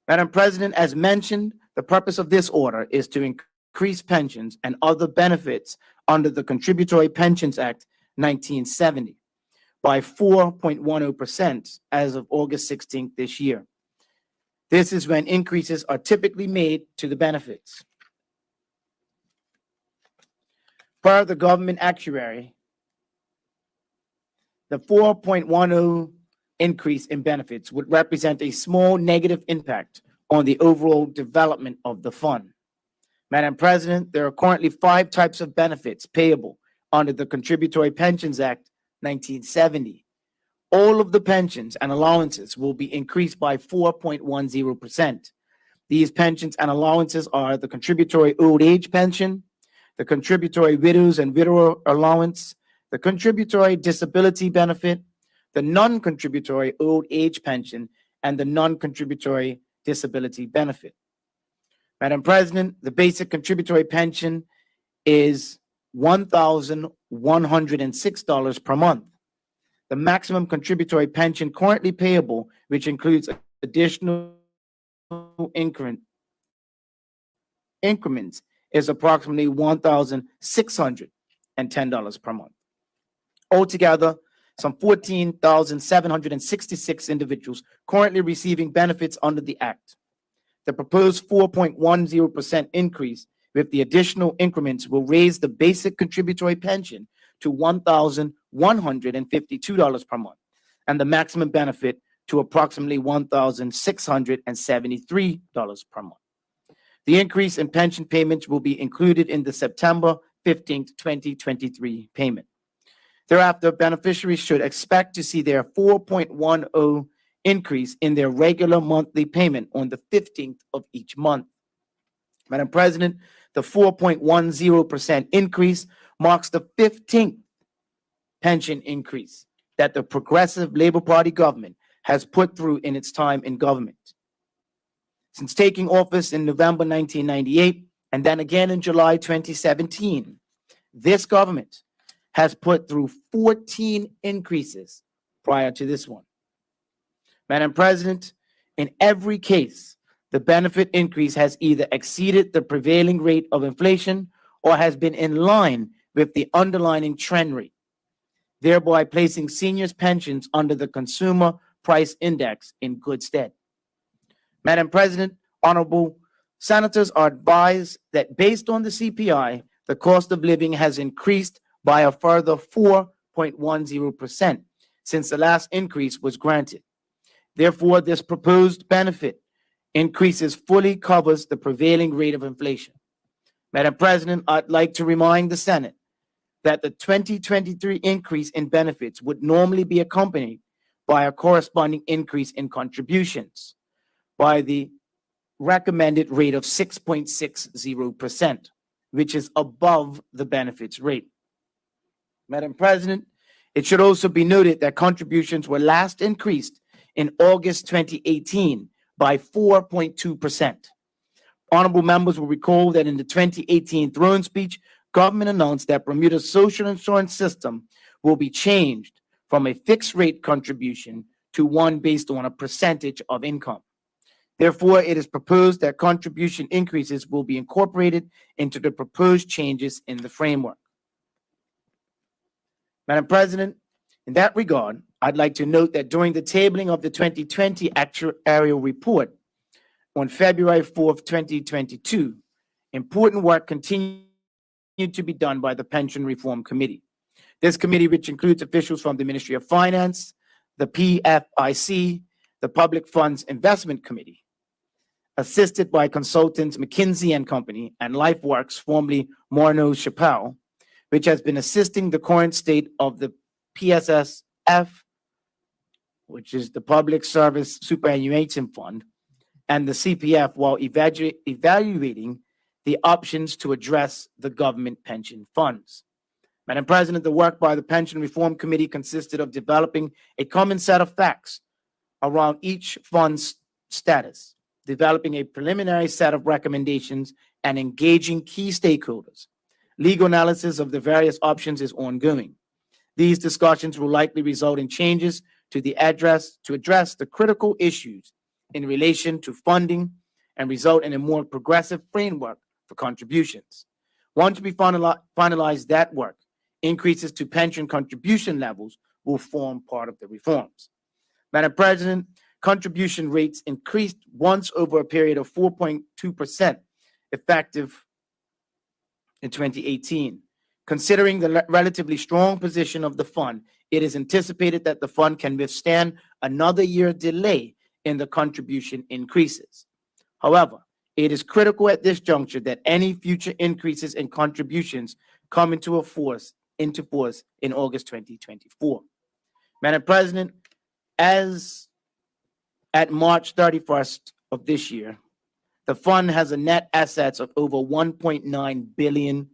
Madam President, as mentioned, the purpose of this order is to increase pensions and other benefits under the Contributory Pensions Act 1970 by 4.10% as of August 16th this year. This is when increases are typically made to the benefits. Per the government actuary, the 4.10 increase in benefits would represent a small negative impact on the overall development of the fund. Madam President, there are currently 5 types of benefits payable under the Contributory Pensions Act 1970. All of the pensions and allowances will be increased by 4.10%. These pensions and allowances are the Contributory Old Age Pension, the Contributory Widows and Widower Allowance, the Contributory Disability Benefit, the Non-Contributory Old Age Pension, and the Non-Contributory Disability Benefit. Madam President, the basic contributory pension is $1,106 per month. The maximum contributory pension currently payable, which includes additional increments, is approximately $1,610 per month. Altogether, some 14,766 individuals currently receiving benefits under the Act. The proposed 4.10% increase with the additional increments will raise the basic contributory pension to $1,152 per month, and the maximum benefit to approximately $1,673 per month. The increase in pension payments will be included in the September 15th, 2023 payment. Thereafter, beneficiaries should expect to see their 4.10 increase in their regular monthly payment on the 15th of each month. Madam President, the 4.10% increase marks the 15th pension increase that the Progressive Labor Party government has put through in its time in government. Since taking office in November 1998 and then again in July 2017, this government has put through 14 increases prior to this one. Madam President, in every case, the benefit increase has either exceeded the prevailing rate of inflation or has been in line with the underlying trend rate, thereby placing seniors' pensions under the Consumer Price Index in good stead. Madam President, honorable senators are advised that based on the CPI, the cost of living has increased by a further 4.10% since the last increase was granted. Therefore, this proposed benefit increases fully covers the prevailing rate of inflation. Madam President, I'd like to remind the Senate that the 2023 increase in benefits would normally be accompanied by a corresponding increase in contributions by the recommended rate of 6.60%, which is above the benefits rate. Madam President, it should also be noted that contributions were last increased in August 2018 by 4.2%. Honorable members will recall that in the 2018 throne speech, government announced that Bermuda's social insurance system will be changed from a fixed rate contribution to one based on a percentage of income. Therefore, it is proposed that contribution increases will be incorporated into the proposed changes in the framework. Madam President, in that regard, I'd like to note that during the tabling of the 2020 actuarial report on February 4th, 2022, important work continued to be done by the Pension Reform Committee. This committee, which includes officials from the Ministry of Finance, the PFIC, the Public Funds Investment Committee, assisted by consultants McKinsey and Company and LifeWorks, formerly Morneau Chappelle, which has been assisting the current state of the PSSF which is the Public Service Superannuation Fund, and the CPF while evaluating the options to address the government pension funds. Madam President, the work by the Pension Reform Committee consisted of developing a common set of facts around each fund's status, developing a preliminary set of recommendations, and engaging key stakeholders. Legal analysis of the various options is ongoing. These discussions will likely result in changes to address the critical issues in relation to funding and result in a more progressive framework for contributions. Once we finalize that work, increases to pension contribution levels will form part of the reforms. Madam President, contribution rates increased once over a period of 4.2% effective in 2018. Considering the relatively strong position of the fund, it is anticipated that the fund can withstand another year delay in the contribution increases. However, it is critical at this juncture that any future increases in contributions come into force in August 2024. Madam President, as at March 31st of this year, the fund has a net assets of over $1.9 billion,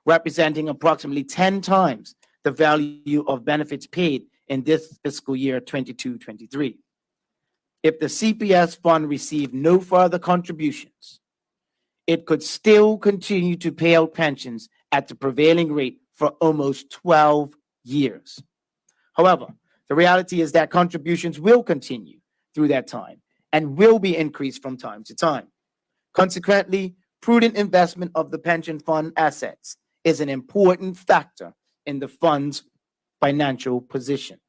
representing approximately 10 times the value of benefits paid in this fiscal year 22-23. If the CPS fund received no further contributions, it could still continue to pay out pensions at the prevailing rate for almost 12 years. However, the reality is that contributions will continue through that time and will be increased from time to time. Consequently, prudent investment of the pension fund assets is an important factor in the fund's financial position.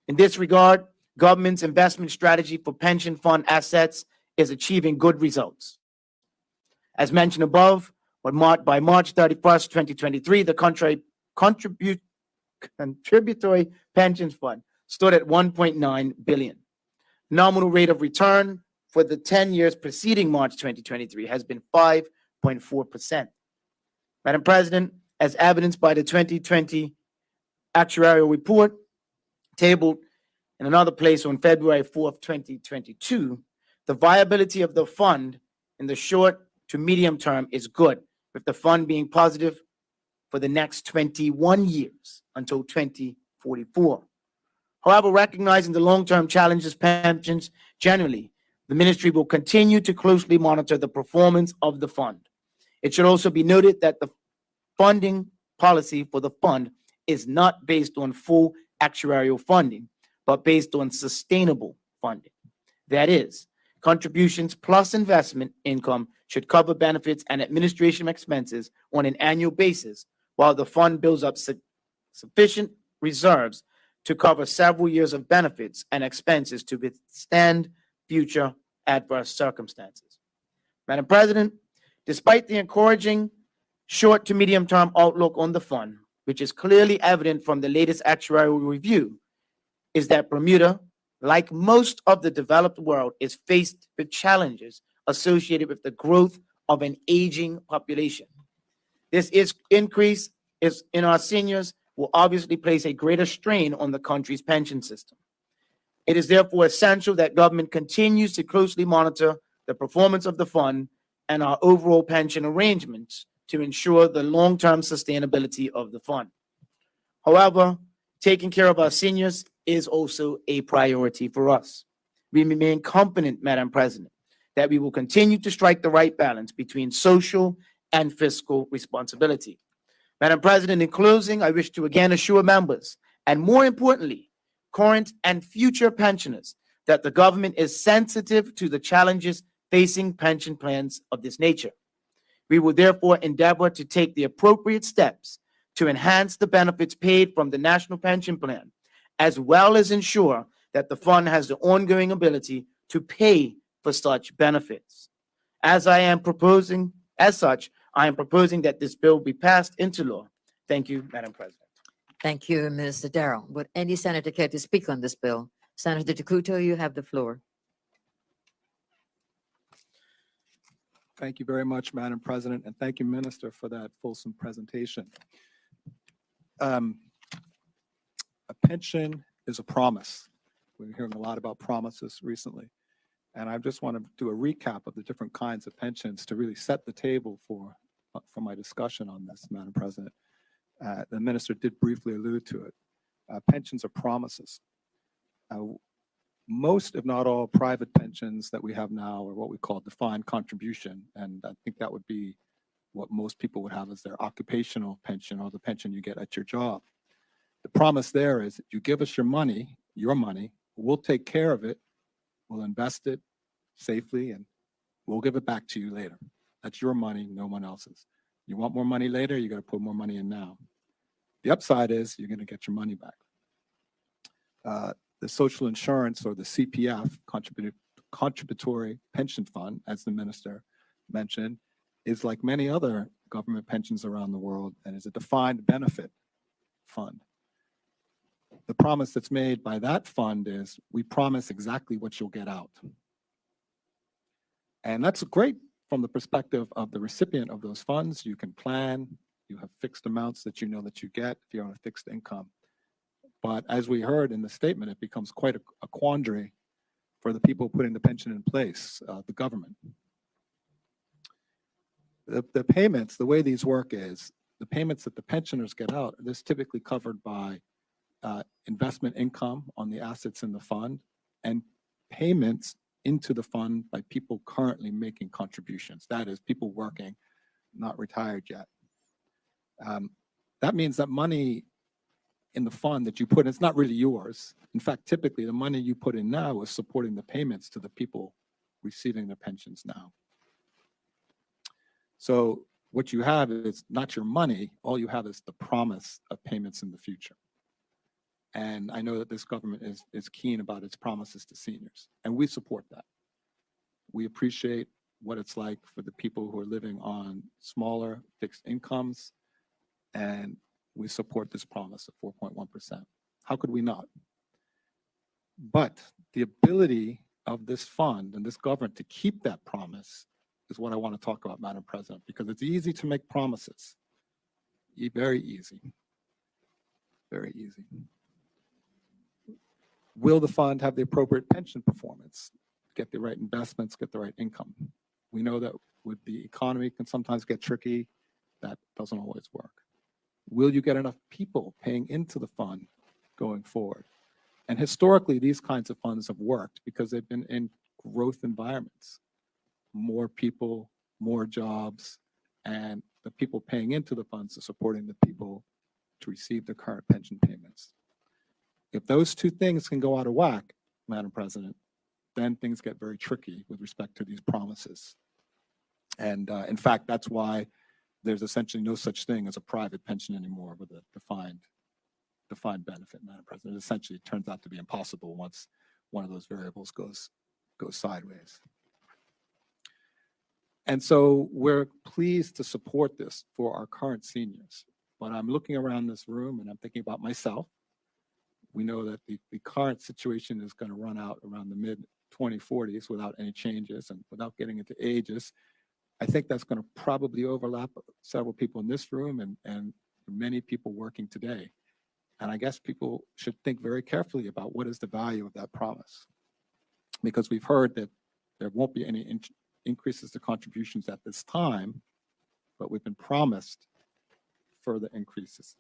In this regard, government's investment strategy for pension fund assets is achieving good results. As mentioned above, by March 31st, 2023, the contributory pensions fund stood at $1.9 billion. Nominal rate of return for the 10 years preceding March 2023 has been 5.4%. Madam President, as evidenced by the 2020 actuarial report tabled in another place on February 4th, 2022, the viability of the fund in the short to medium term is good, with the fund being positive for the next 21 years until 2044. However, recognizing the long-term challenges pensions generally, the ministry will continue to closely monitor the performance of the fund. It should also be noted that the funding policy for the fund is not based on full actuarial funding, but based on sustainable funding. That is, contributions plus investment income should cover benefits and administration expenses on an annual basis, while the fund builds up sufficient reserves to cover several years of benefits and expenses to withstand future adverse circumstances. Madam President, despite the encouraging short to medium term outlook on the fund, which is clearly evident from the latest actuarial review, is that Bermuda, like most of the developed world, is faced with challenges associated with the growth of an aging population. This increase in our seniors will obviously place a greater strain on the country's pension system. It is therefore essential that government continues to closely monitor the performance of the fund and our overall pension arrangements to ensure the long-term sustainability of the fund. However, taking care of our seniors is also a priority for us. We remain confident, Madam President, that we will continue to strike the right balance between social and fiscal responsibility. Madam President, in closing, I wish to again assure members, and more importantly, current and future pensioners, that the government is sensitive to the challenges facing pension plans of this nature. We will therefore endeavor to take the appropriate steps to enhance the benefits paid from the National Pension Plan, as well as ensure that the fund has the ongoing ability to pay for such benefits. As such, I am proposing that this bill be passed into law. Thank you, Madam President. Thank you, Minister Darrell. Would any senator care to speak on this bill? Senator DeCuto, you have the floor. Thank you very much, Madam President, and thank you, Minister, for that fulsome presentation. A pension is a promise. We've been hearing a lot about promises recently. And I just want to do a recap of the different kinds of pensions to really set the table for my discussion on this, Madam President. The minister did briefly allude to it. Pensions are promises. Most, if not all, private pensions that we have now are what we call defined contribution. And I think that would be what most people would have as their occupational pension or the pension you get at your job. The promise there is you give us your money, we'll take care of it, we'll invest it safely, and we'll give it back to you later. That's your money, no one else's. You want more money later, you got to put more money in now. The upside is you're going to get your money back. The social insurance, or the CPF, contributory pension fund, as the minister mentioned, is like many other government pensions around the world and is a defined benefit fund. The promise that's made by that fund is we promise exactly what you'll get out. And that's great from the perspective of the recipient of those funds. You can plan, you have fixed amounts that you know that you get if you're on a fixed income. But as we heard in the statement, it becomes quite a quandary for the people putting the pension in place, the government. The payments, the way these work is, the payments that the pensioners get out, this typically covered by investment income on the assets in the fund and payments into the fund by people currently making contributions. That is, people working, not retired yet. That means that money in the fund that you put in, it's not really yours. In fact, typically the money you put in now is supporting the payments to the people receiving their pensions now. So what you have is not your money, all you have is the promise of payments in the future. And I know that this government is keen about its promises to seniors, and we support that. We appreciate what it's like for the people who are living on smaller fixed incomes, and we support this promise of 4.1%. How could we not? But the ability of this fund and this government to keep that promise is what I want to talk about, Madam President, because it's easy to make promises. Very easy. Very easy. Will the fund have the appropriate pension performance? Get the right investments, get the right income. We know that with the economy can sometimes get tricky. That doesn't always work. Will you get enough people paying into the fund going forward? And historically, these kinds of funds have worked because they've been in growth environments. More people, more jobs, and the people paying into the funds are supporting the people to receive their current pension payments. If those two things can go out of whack, Madam President, then things get very tricky with respect to these promises. And in fact, that's why there's essentially no such thing as a private pension anymore with a defined benefit, Madam President. It essentially turns out to be impossible once one of those variables goes sideways. And so we're pleased to support this for our current seniors. But I'm looking around this room and I'm thinking about myself. We know that the current situation is going to run out around the mid-2040s without any changes and without getting into ages. I think that's going to probably overlap several people in this room and many people working today. And I guess people should think very carefully about what is the value of that promise. Because we've heard that there won't be any increases to contributions at this time, but we've been promised further increases.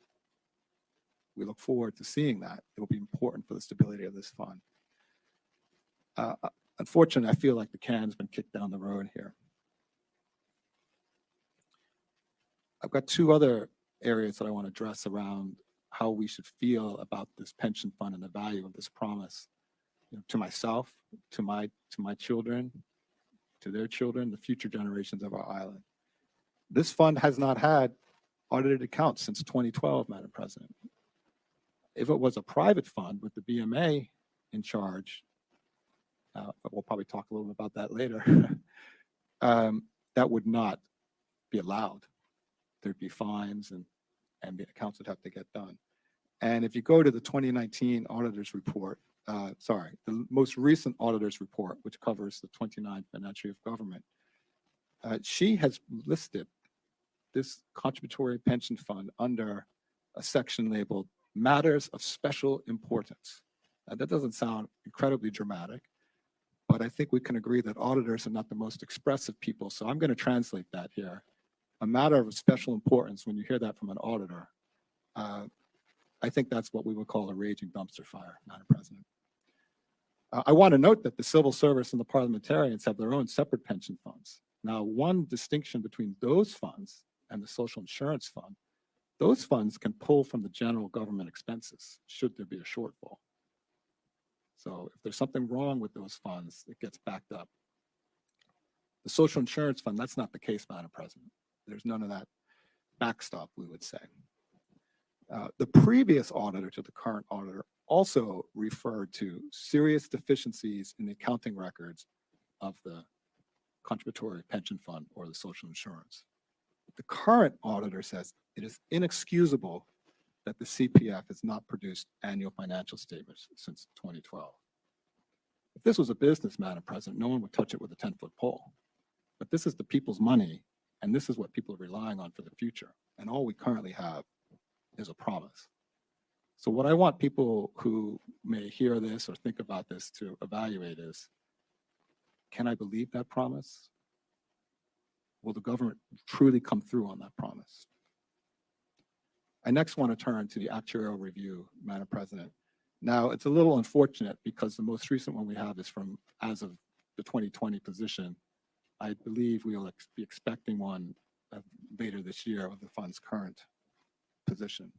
We look forward to seeing that. It will be important for the stability of this fund. Unfortunately, I feel like the can's been kicked down the road here. I've got two other areas that I want to address around how we should feel about this pension fund and the value of this promise, to myself, to my children, to their children, the future generations of our island. This fund has not had audited accounts since 2012, Madam President. If it was a private fund with the BMA in charge, we'll probably talk a little bit about that later, that would not be allowed. There'd be fines and the accounts would have to get done. And if you go to the 2019 auditor's report, the most recent auditor's report, which covers the 29th financial year of government, she has listed this contributory pension fund under a section labeled Matters of Special Importance. That doesn't sound incredibly dramatic, but I think we can agree that auditors are not the most expressive people. So I'm going to translate that here. A matter of special importance, when you hear that from an auditor, I think that's what we would call a raging dumpster fire, Madam President. I want to note that the civil service and the parliamentarians have their own separate pension funds. Now, one distinction between those funds and the social insurance fund, those funds can pull from the general government expenses should there be a shortfall. So if there's something wrong with those funds, it gets backed up. The social insurance fund, that's not the case, Madam President. There's none of that backstop, we would say. The previous auditor to the current auditor also referred to serious deficiencies in the accounting records of the contributory pension fund or the social insurance. The current auditor says it is inexcusable that the CPF has not produced annual financial statements since 2012. If this was a business, Madam President, no one would touch it with a 10-foot pole. But this is the people's money, and this is what people are relying on for the future. And all we currently have is a promise. So what I want people who may hear this or think about this to evaluate is, can I believe that promise? Will the government truly come through on that promise? I next want to turn to the actuarial review, Madam President. Now, it's a little unfortunate because the most recent one we have is from as of the 2020 position. I believe we'll be expecting one later this year of the fund's current position.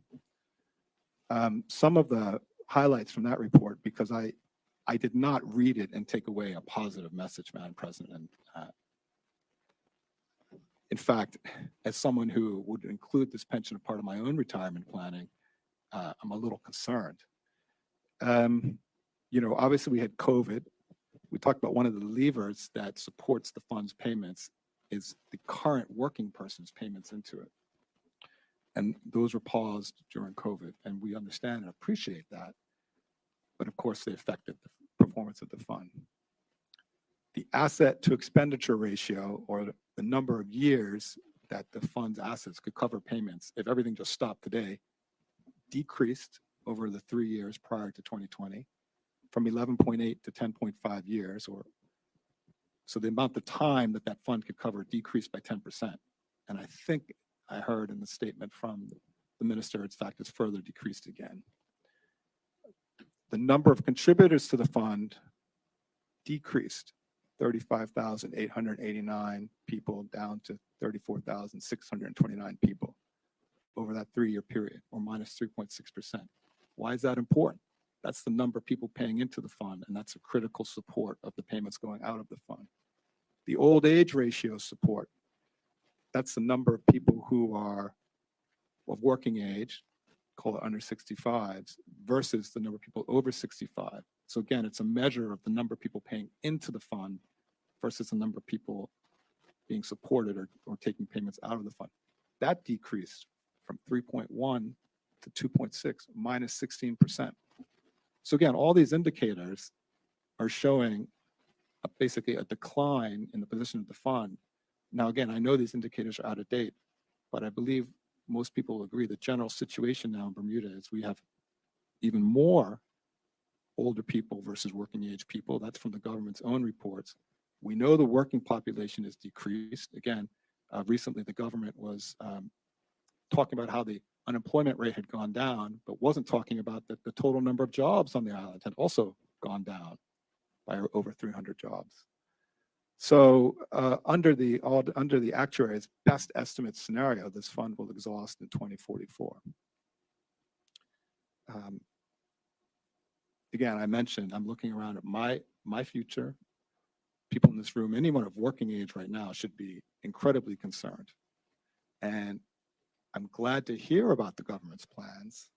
Some of the highlights from that report, because I did not read it and take away a positive message, Madam President. In fact, as someone who would include this pension as part of my own retirement planning, I'm a little concerned. Obviously we had COVID. We talked about one of the levers that supports the fund's payments is the current working person's payments into it. And those were paused during COVID, and we understand and appreciate that. But of course, they affected the performance of the fund. The asset to expenditure ratio, or the number of years that the fund's assets could cover payments, if everything just stopped today, decreased over the 3 years prior to 2020 from 11.8 to 10.5 years, so the amount of time that fund could cover decreased by 10%. And I think I heard in the statement from the minister, in fact, it's further decreased again. The number of contributors to the fund decreased 35,889 people down to 34,629 people over that 3-year period, or minus 3.6%. Why is that important? That's the number of people paying into the fund, and that's a critical support of the payments going out of the fund. The old age ratio support, that's the number of people who are of working age, call it under 65s, versus the number of people over 65. So again, it's a measure of the number of people paying into the fund versus the number of people being supported or taking payments out of the fund. That decreased from 3.1 to 2.6, minus 16%. So again, all these indicators are showing basically a decline in the position of the fund. Now, again, I know these indicators are out of date, but I believe most people will agree the general situation now in Bermuda is we have even more older people versus working age people. That's from the government's own reports. We know the working population is decreased. Again, recently the government was talking about how the unemployment rate had gone down, but wasn't talking about that the total number of jobs on the island had also gone down by over 300 jobs. So under the actuary's best estimate scenario, this fund will exhaust in 2044. Again, I mentioned I'm looking around at my future. People in this room, anyone of working age right now should be incredibly concerned. And I'm glad to hear about the government's plans.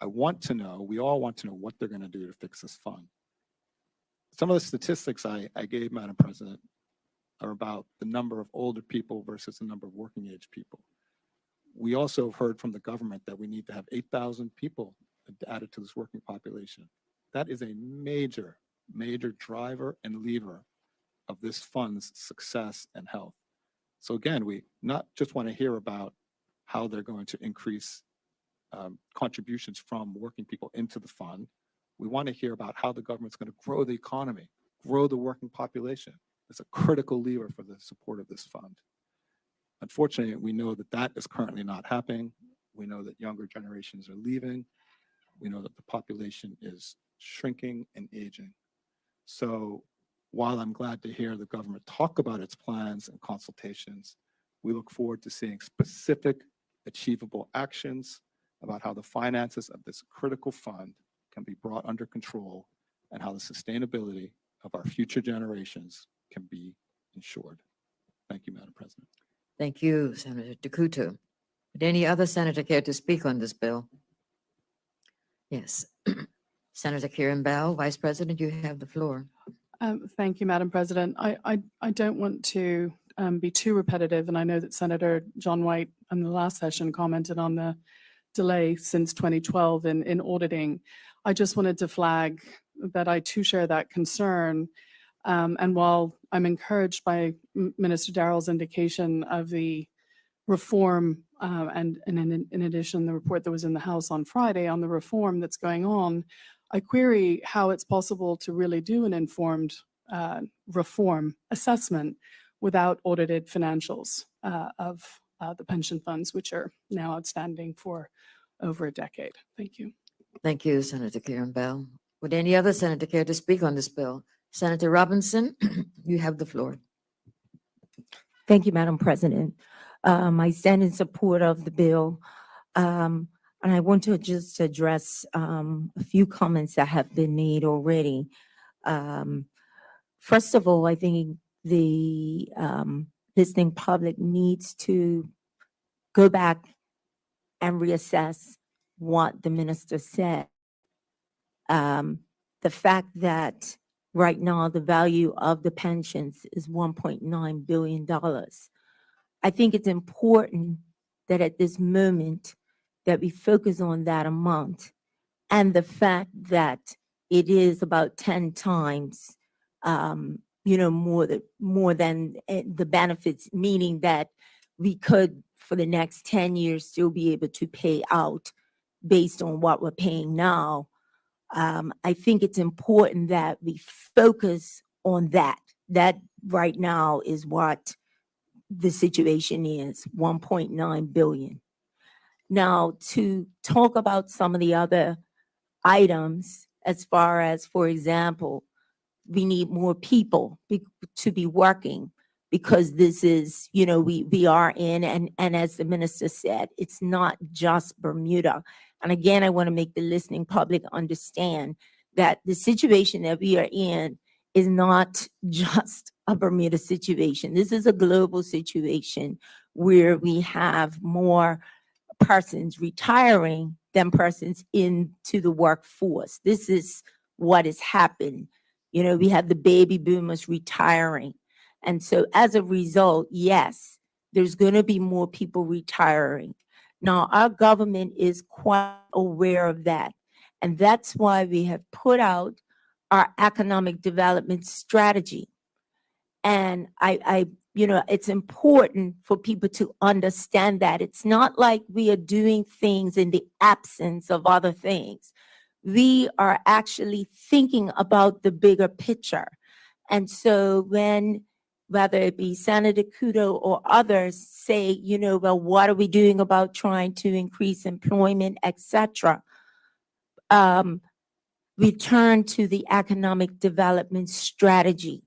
I want to know, we all want to know what they're going to do to fix this fund. Some of the statistics I gave, Madam President, are about the number of older people versus the number of working age people. We also have heard from the government that we need to have 8,000 people added to this working population. That is a major, major driver and lever of this fund's success and health. So again, we not just want to hear about how they're going to increase contributions from working people into the fund. We want to hear about how the government's going to grow the economy, grow the working population. It's a critical lever for the support of this fund. Unfortunately, we know that that is currently not happening. We know that younger generations are leaving. We know that the population is shrinking and aging. So while I'm glad to hear the government talk about its plans and consultations, we look forward to seeing specific, achievable actions about how the finances of this critical fund can be brought under control and how the sustainability of our future generations can be ensured. Thank you, Madam President. Thank you, Senator Takuto. Would any other senator care to speak on this bill? Yes. Senator Kieran Bell, Vice President, you have the floor. Thank you, Madam President. I don't want to be too repetitive, and I know that Senator John White in the last session commented on the delay since 2012 in auditing. I just wanted to flag that I too share that concern. And while I'm encouraged by Minister Darrell's indication of the reform, and in addition, the report that was in the House on Friday on the reform that's going on, I query how it's possible to really do an informed reform assessment without audited financials of the pension funds, which are now outstanding for over a decade. Thank you. Thank you, Senator Kieran Bell. Would any other senator care to speak on this bill? Senator Robinson, you have the floor. Thank you, Madam President. I stand in support of the bill. And I want to just address a few comments that have been made already. First of all, I think the listening public needs to go back and reassess what the minister said. The fact that right now the value of the pensions is $1.9 billion. I think it's important that at this moment that we focus on that amount and the fact that it is about 10 times, more than the benefits, meaning that we could, for the next 10 years, still be able to pay out based on what we're paying now. I think it's important that we focus on that. That right now is what the situation is, 1.9 billion. Now, to talk about some of the other items, as far as, for example, we need more people to be working because this is, we are in, and as the minister said, it's not just Bermuda. And again, I want to make the listening public understand that the situation that we are in is not just a Bermuda situation. This is a global situation where we have more persons retiring than persons into the workforce. This is what has happened. We have the baby boomers retiring. And so as a result, yes, there's going to be more people retiring. Now, our government is quite aware of that. And that's why we have put out our economic development strategy. And it's important for people to understand that it's not like we are doing things in the absence of other things. We are actually thinking about the bigger picture. And so when, whether it be Senator Kudo or others say, well, what are we doing about trying to increase employment, etc., we turn to the economic development strategy.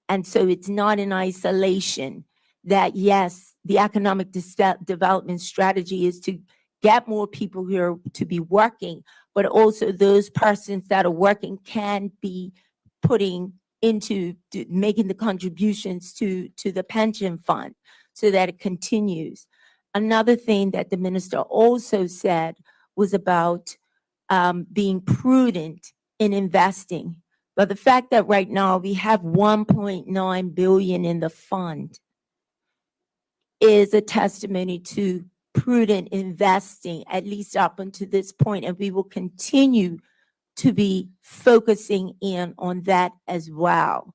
And so it's not in isolation that, yes, the economic development strategy is to get more people here to be working, but also those persons that are working can be putting into making the contributions to the pension fund so that it continues. Another thing that the minister also said was about being prudent in investing. But the fact that right now we have 1.9 billion in the fund is a testimony to prudent investing, at least up until this point, and we will continue to be focusing in on that as well.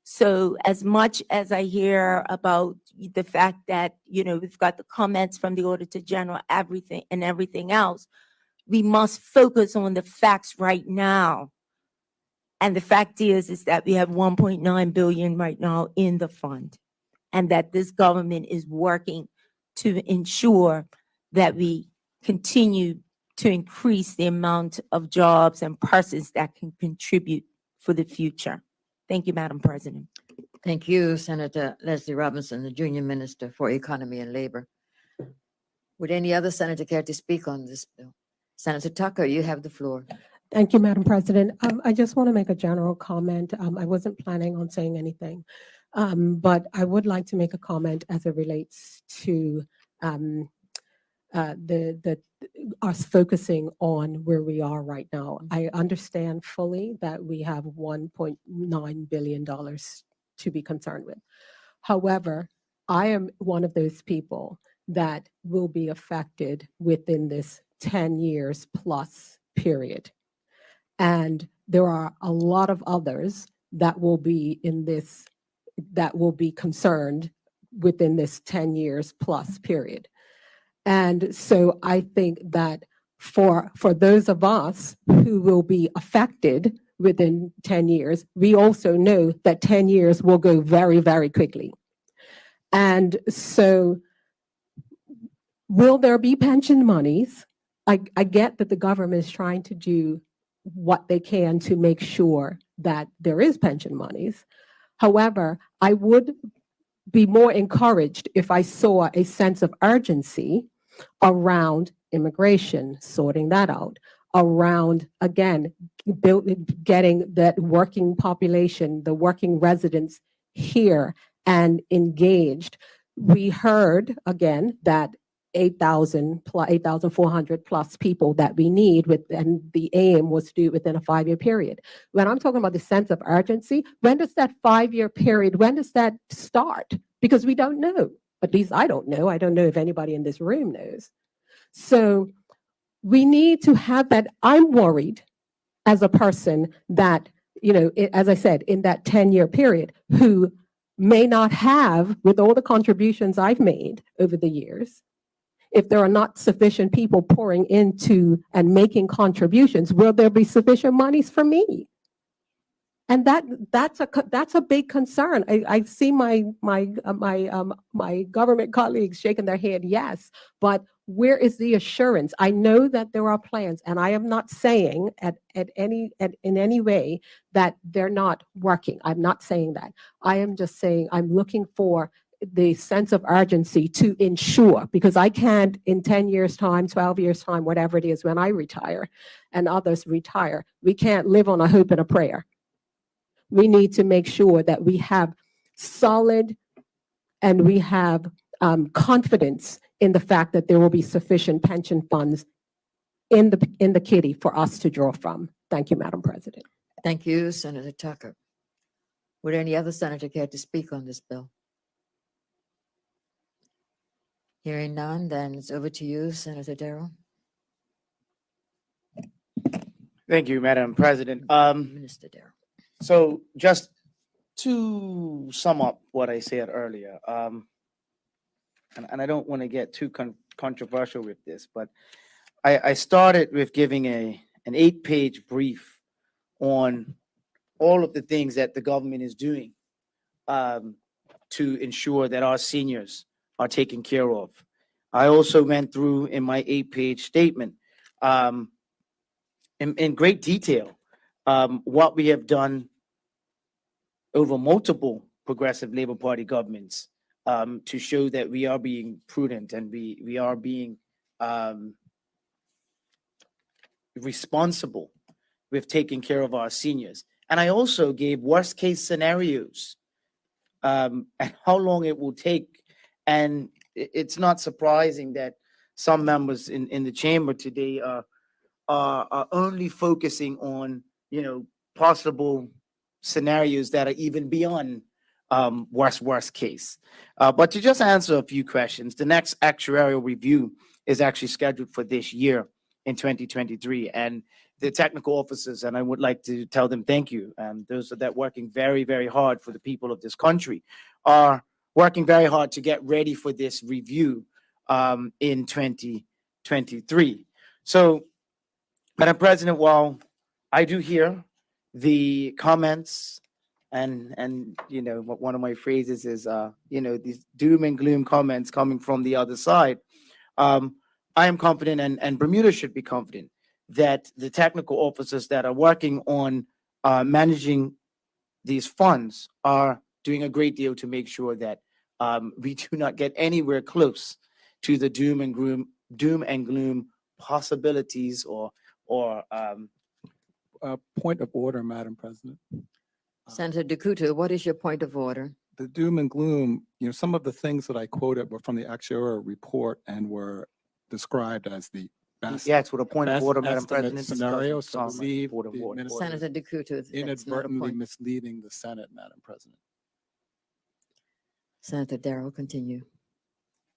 So as much as I hear about the fact that, we've got the comments from the Auditor General, everything else, we must focus on the facts right now. And the fact is that we have 1.9 billion right now in the fund, and that this government is working to ensure that we continue to increase the amount of jobs and persons that can contribute for the future. Thank you, Madam President. Thank you, Senator Leslie Robinson, the Junior Minister for Economy and Labor. Would any other senator care to speak on this bill? Senator Tucker, you have the floor. Thank you, Madam President. I just want to make a general comment. I wasn't planning on saying anything, but I would like to make a comment as it relates to us focusing on where we are right now. I understand fully that we have $1.9 billion to be concerned with. However, I am one of those people that will be affected within this 10 years plus period. And there are a lot of others that will be concerned within this 10 years plus period. And so I think that for those of us who will be affected within 10 years, we also know that 10 years will go very, very quickly. And so will there be pension monies? I get that the government is trying to do what they can to make sure that there is pension monies. However, I would be more encouraged if I saw a sense of urgency around immigration, sorting that out, around, again, getting that working population, the working residents here and engaged. We heard, again, that 8,400 plus people that we need and the aim was to do it within a 5-year period. When I'm talking about the sense of urgency, when does that 5-year period, when does that start? Because we don't know. At least I don't know. I don't know if anybody in this room knows. So we need to have that. I'm worried as a person that, as I said, in that 10-year period, who may not have, with all the contributions I've made over the years, if there are not sufficient people pouring into and making contributions, will there be sufficient monies for me? And that's a big concern. I see my government colleagues shaking their head, yes, but where is the assurance? I know that there are plans, and I am not saying in any way that they're not working. I'm not saying that. I am just saying I'm looking for the sense of urgency to ensure, because I can't in 10 years time, 12 years time, whatever it is when I retire and others retire, we can't live on a hope and a prayer. We need to make sure that we have solid and we have confidence in the fact that there will be sufficient pension funds in the kitty for us to draw from. Thank you, Madam President. Thank you, Senator Tucker. Would any other senator care to speak on this bill? Hearing none, then it's over to you, Senator Darrell. Thank you, Madam President. Minister Darrell. So just to sum up what I said earlier, and I don't want to get too controversial with this, but I started with giving an 8-page brief on all of the things that the government is doing to ensure that our seniors are taken care of. I also went through in my 8-page statement in great detail what we have done over multiple progressive Labour Party governments to show that we are being prudent and we are being responsible with taking care of our seniors. And I also gave worst case scenarios and how long it will take. And it's not surprising that some members in the chamber today are only focusing on, possible scenarios that are even beyond worst case. But to just answer a few questions, the next actuarial review is actually scheduled for this year in 2023. And the technical officers, and I would like to tell them thank you. Those that are working very, very hard for the people of this country are working very hard to get ready for this review in 2023. So, Madam President, while I do hear the comments and one of my phrases is these doom and gloom comments coming from the other side, I am confident, and Bermuda should be confident, that the technical officers that are working on managing these funds are doing a great deal to make sure that we do not get anywhere close to the doom and gloom possibilities or Point of order, Madam President. Senator Decuto, what is your point of order? The doom and gloom, some of the things that I quoted were from the actuarial report and were described as the best. yes, with a point of best order, Madam estimate President. this scenarios doesn't to sound like leave Board of the Order. administration Senator Decuto, that's not a inadvertently point. misleading the Senate, Madam President. Senator Darrow, continue.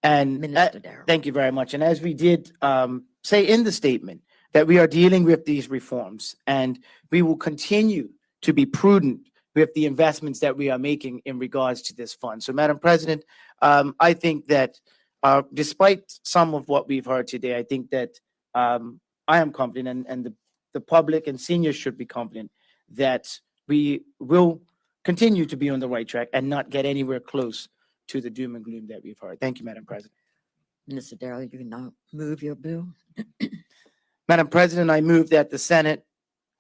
And Minister Darrow. thank you very much. And as we did say in the statement, that we are dealing with these reforms and we will continue to be prudent with the investments that we are making in regards to this fund. So, Madam President, I think that despite some of what we've heard today, I think that I am confident, and the public and seniors should be confident that we will continue to be on the right track and not get anywhere close to the doom and gloom that we've heard. Thank you, Madam President. Minister Darrow, you can now move your bill. Madam President, I move that the Senate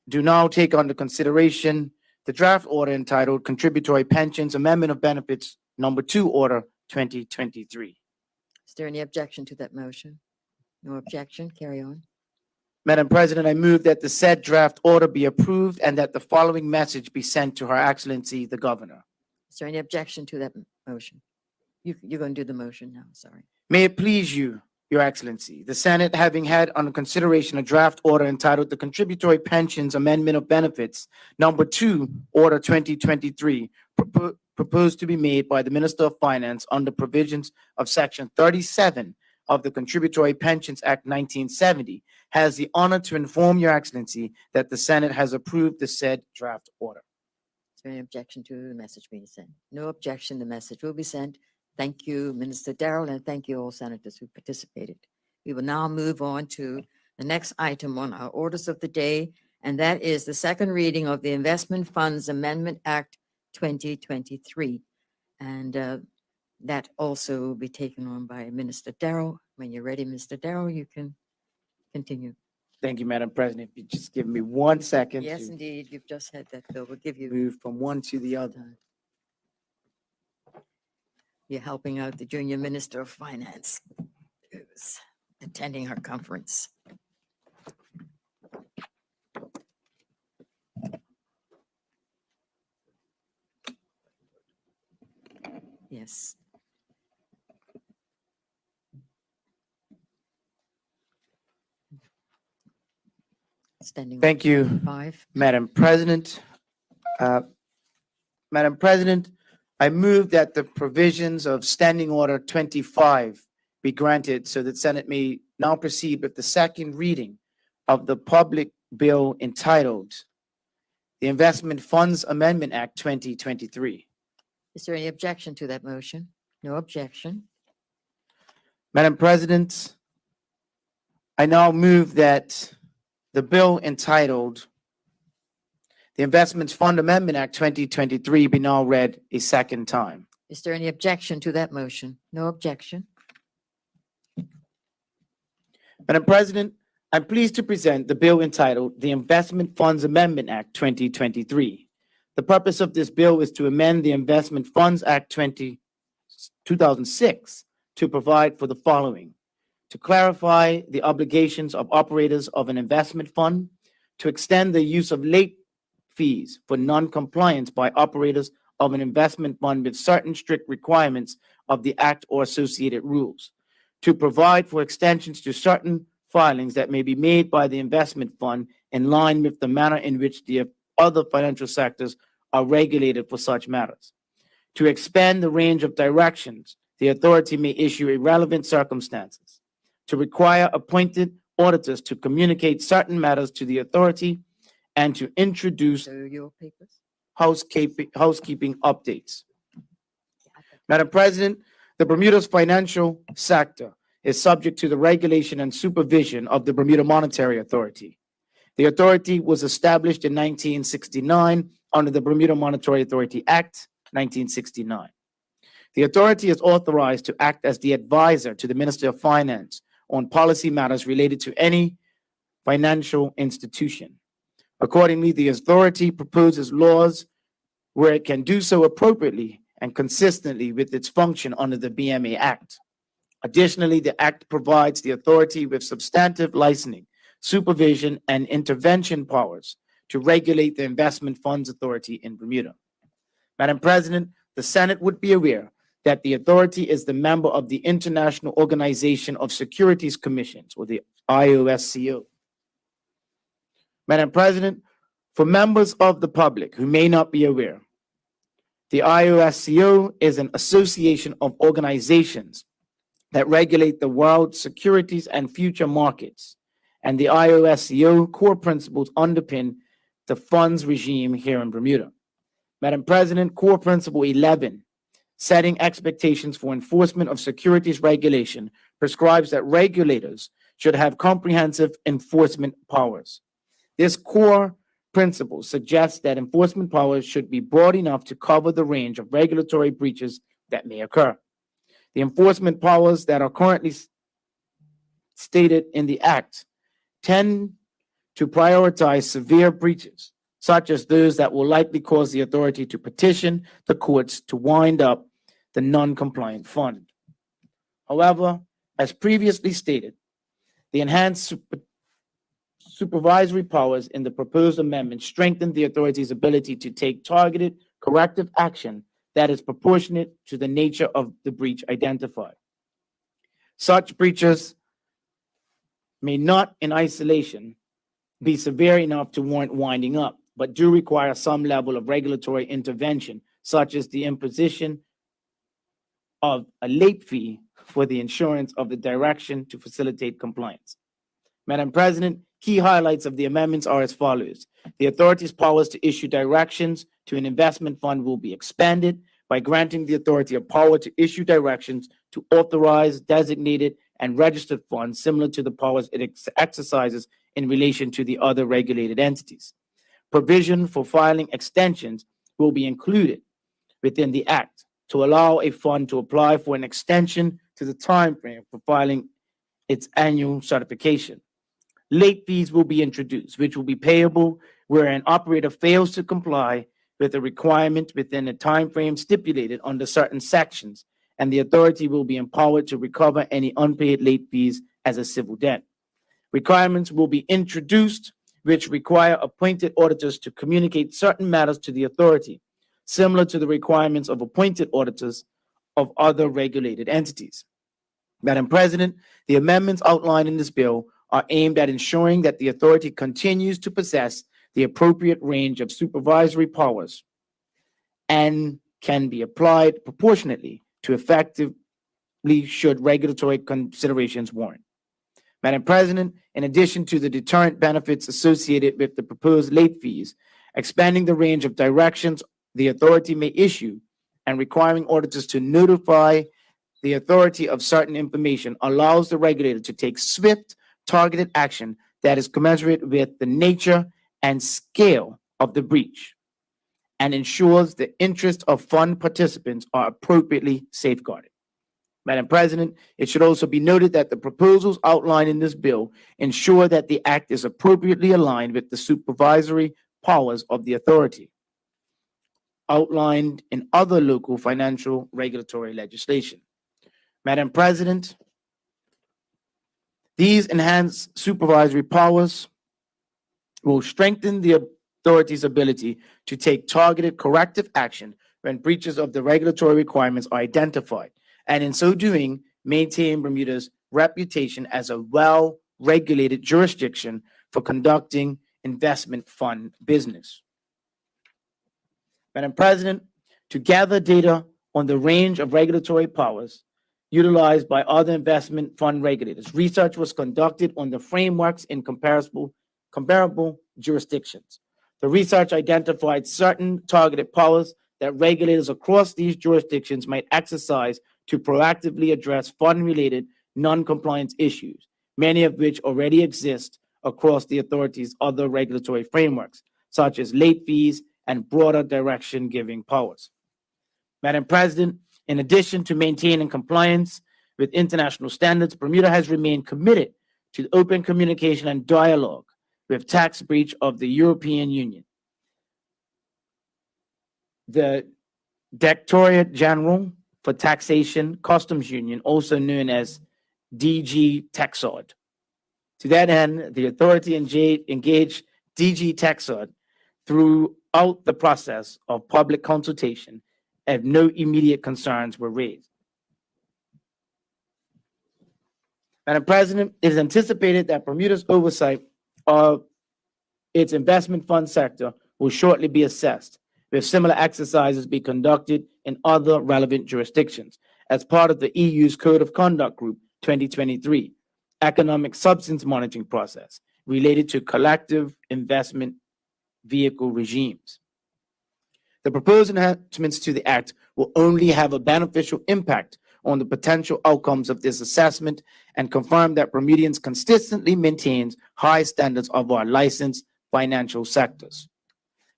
do now take under consideration the draft order entitled Contributory Pensions Amendment of Benefits Number 2 Order 2023. Is there any objection to that motion? No objection, carry on. Madam President, I move that the said draft order be approved and that the following message be sent to Her Excellency the Governor. Is there any objection to that motion? You're going to do the motion now, sorry. May it please you, Your Excellency, the Senate, having had under consideration a draft order entitled the Contributory Pensions Amendment of Benefits Number 2 Order 2023, proposed to be made by the Minister of Finance under provisions of Section 37 of the Contributory Pensions Act 1970, has the honor to inform Your Excellency that the Senate has approved the said draft order. Is there any objection to the message being sent? No objection, the message will be sent. Thank you, Minister Darrell, and thank you all senators who participated. We will now move on to the next item on our orders of the day, and that is the second reading of the Investment Funds Amendment Act 2023. And that also will be taken on by Minister Darrell. When you're ready, Mr. Darrell, you can continue. Thank you, Madam President. If you just give me 1 second Yes, to indeed, you've just had that bill. We'll give you move from one to the other. time. You're helping out the Junior Minister of Finance, who's attending her conference. Yes. Standing. Thank you, 5. Madam President. Madam President, I move that the provisions of Standing Order 25 be granted so that Senate may now proceed with the second reading of the public bill entitled the Investment Funds Amendment Act 2023. Is there any objection to that motion? No objection. Madam President, I now move that the bill entitled the Investments Fund Amendment Act 2023 be now read a second time. Is there any objection to that motion? No objection. Madam President, I'm pleased to present the bill entitled the Investment Funds Amendment Act 2023. The purpose of this bill is to amend the Investment Funds Act 2006 to provide for the following: to clarify the obligations of operators of an investment fund, to extend the use of late fees for non-compliance by operators of an investment fund with certain strict requirements of the Act or associated rules, to provide for extensions to certain filings that may be made by the investment fund in line with the manner in which the other financial sectors are regulated for such matters, to expand the range of directions the authority may issue in relevant circumstances, to require appointed auditors to communicate certain matters to the authority and to introduce So your papers? housekeeping updates. Madam President, the Bermuda's financial sector is subject to the regulation and supervision of the Bermuda Monetary Authority. The authority was established in 1969 under the Bermuda Monetary Authority Act, 1969. The authority is authorized to act as the advisor to the Minister of Finance on policy matters related to any financial institution. Accordingly, the authority proposes laws where it can do so appropriately and consistently with its function under the BMA Act. Additionally, the Act provides the authority with substantive licensing, supervision, and intervention powers to regulate the Investment Funds Authority in Bermuda. Madam President, the Senate would be aware that the authority is the member of the International Organization of Securities Commissions, or the IOSCO. Madam President, for members of the public who may not be aware, the IOSCO is an association of organizations that regulate the world's securities and future markets, and the IOSCO core principles underpin the funds regime here in Bermuda. Madam President, core principle 11, setting expectations for enforcement of securities regulation, prescribes that regulators should have comprehensive enforcement powers. This core principle suggests that enforcement powers should be broad enough to cover the range of regulatory breaches that may occur. The enforcement powers that are currently stated in the Act tend to prioritize severe breaches, such as those that will likely cause the authority to petition the courts to wind up the non-compliant fund. However, as previously stated, the enhanced supervisory powers in the proposed amendment strengthen the authority's ability to take targeted corrective action that is proportionate to the nature of the breach identified. Such breaches may not in isolation be severe enough to warrant winding up, but do require some level of regulatory intervention, such as the imposition of a late fee for the insurance of the direction to facilitate compliance. Madam President, key highlights of the amendments are as follows. The authority's powers to issue directions to an investment fund will be expanded by granting the authority a power to issue directions to authorize, designated, and registered funds similar to the powers it exercises in relation to the other regulated entities. Provision for filing extensions will be included within the Act to allow a fund to apply for an extension to the time frame for filing its annual certification. Late fees will be introduced, which will be payable where an operator fails to comply with a requirement within a time frame stipulated under certain sections, and the authority will be empowered to recover any unpaid late fees as a civil debt. Requirements will be introduced which require appointed auditors to communicate certain matters to the authority, similar to the requirements of appointed auditors of other regulated entities. Madam President, the amendments outlined in this bill are aimed at ensuring that the authority continues to possess the appropriate range of supervisory powers and can be applied proportionately to effectively should regulatory considerations warrant. Madam President, in addition to the deterrent benefits associated with the proposed late fees, expanding the range of directions the authority may issue and requiring auditors to notify the authority of certain information allows the regulator to take swift, targeted action that is commensurate with the nature and scale of the breach and ensures the interests of fund participants are appropriately safeguarded. Madam President, it should also be noted that the proposals outlined in this bill ensure that the Act is appropriately aligned with the supervisory powers of the authority outlined in other local financial regulatory legislation. Madam President, these enhanced supervisory powers will strengthen the authority's ability to take targeted corrective action when breaches of the regulatory requirements are identified, and in so doing, maintain Bermuda's reputation as a well-regulated jurisdiction for conducting investment fund business. Madam President, to gather data on the range of regulatory powers utilized by other investment fund regulators. Research was conducted on the frameworks in comparable jurisdictions. The research identified certain targeted powers that regulators across these jurisdictions might exercise to proactively address fund-related non-compliance issues, many of which already exist across the authority's other regulatory frameworks, such as late fees and broader direction-giving powers. Madam President, in addition to maintaining compliance with international standards, Bermuda has remained committed to open communication and dialogue with tax breach of the European Union. The Directorate General for Taxation Customs Union, also known as DG Taxod. To that end, the authority engaged DG Taxod throughout the process of public consultation, and no immediate concerns were raised. Madam President, it is anticipated that Bermuda's oversight of its investment fund sector will shortly be assessed, with similar exercises be conducted in other relevant jurisdictions as part of the EU's Code of Conduct Group 2023 economic substance monitoring process related to collective investment vehicle regimes. The proposed enhancements to the Act will only have a beneficial impact on the potential outcomes of this assessment and confirm that Bermudians consistently maintains high standards of our licensed financial sectors.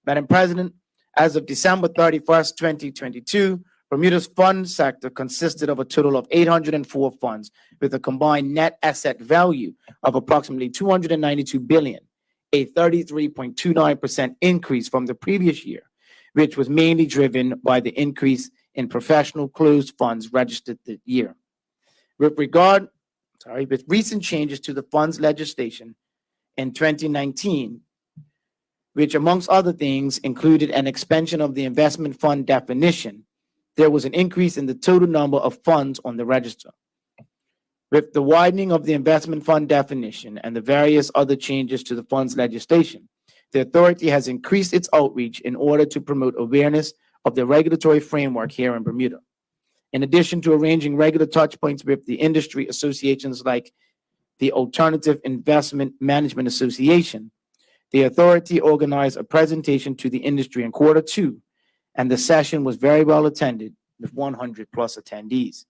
Madam President, as of December 31st, 2022, Bermuda's fund sector consisted of a total of 804 funds with a combined net asset value of approximately $292 billion, a 33.29% increase from the previous year, which was mainly driven by the increase in professional closed funds registered this year. With recent changes to the funds legislation in 2019, which amongst other things included an expansion of the investment fund definition, there was an increase in the total number of funds on the register. With the widening of the investment fund definition and the various other changes to the funds legislation, the authority has increased its outreach in order to promote awareness of the regulatory framework here in Bermuda. In addition to arranging regular touch points with the industry associations like the Alternative Investment Management Association, the authority organized a presentation to the industry in Q2, and the session was very well attended with 100 plus attendees.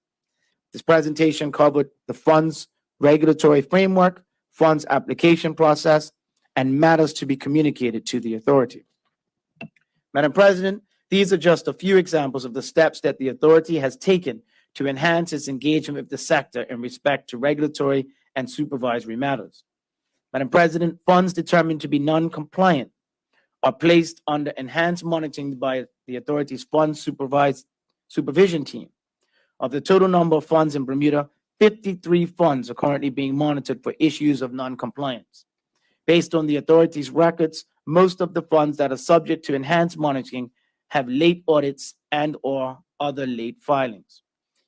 This presentation covered the fund's regulatory framework, funds application process, and matters to be communicated to the authority. Madam President, these are just a few examples of the steps that the authority has taken to enhance its engagement with the sector in respect to regulatory and supervisory matters. Madam President, funds determined to be non-compliant are placed under enhanced monitoring by the authority's fund supervision team. Of the total number of funds in Bermuda, 53 funds are currently being monitored for issues of non-compliance. Based on the authority's records, most of the funds that are subject to enhanced monitoring have late audits and/or other late filings.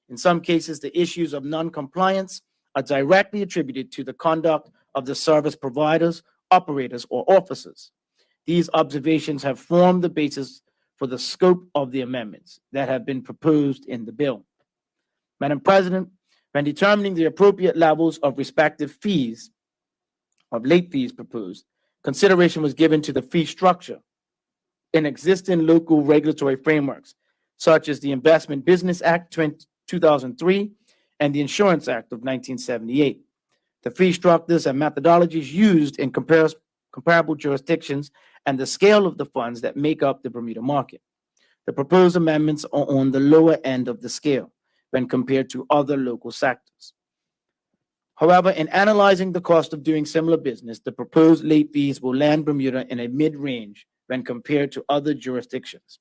In some cases, the issues of non-compliance are directly attributed to the conduct of the service providers, operators, or officers. These observations have formed the basis for the scope of the amendments that have been proposed in the bill. Madam President, when determining the appropriate levels of respective fees, of late fees proposed, consideration was given to the fee structure in existing local regulatory frameworks, such as the Investment Business Act 2003 and the Insurance Act of 1978. The fee structures and methodologies used in comparable jurisdictions and the scale of the funds that make up the Bermuda market. The proposed amendments are on the lower end of the scale when compared to other local sectors. However, in analyzing the cost of doing similar business, the proposed late fees will land Bermuda in a mid-range when compared to other jurisdictions.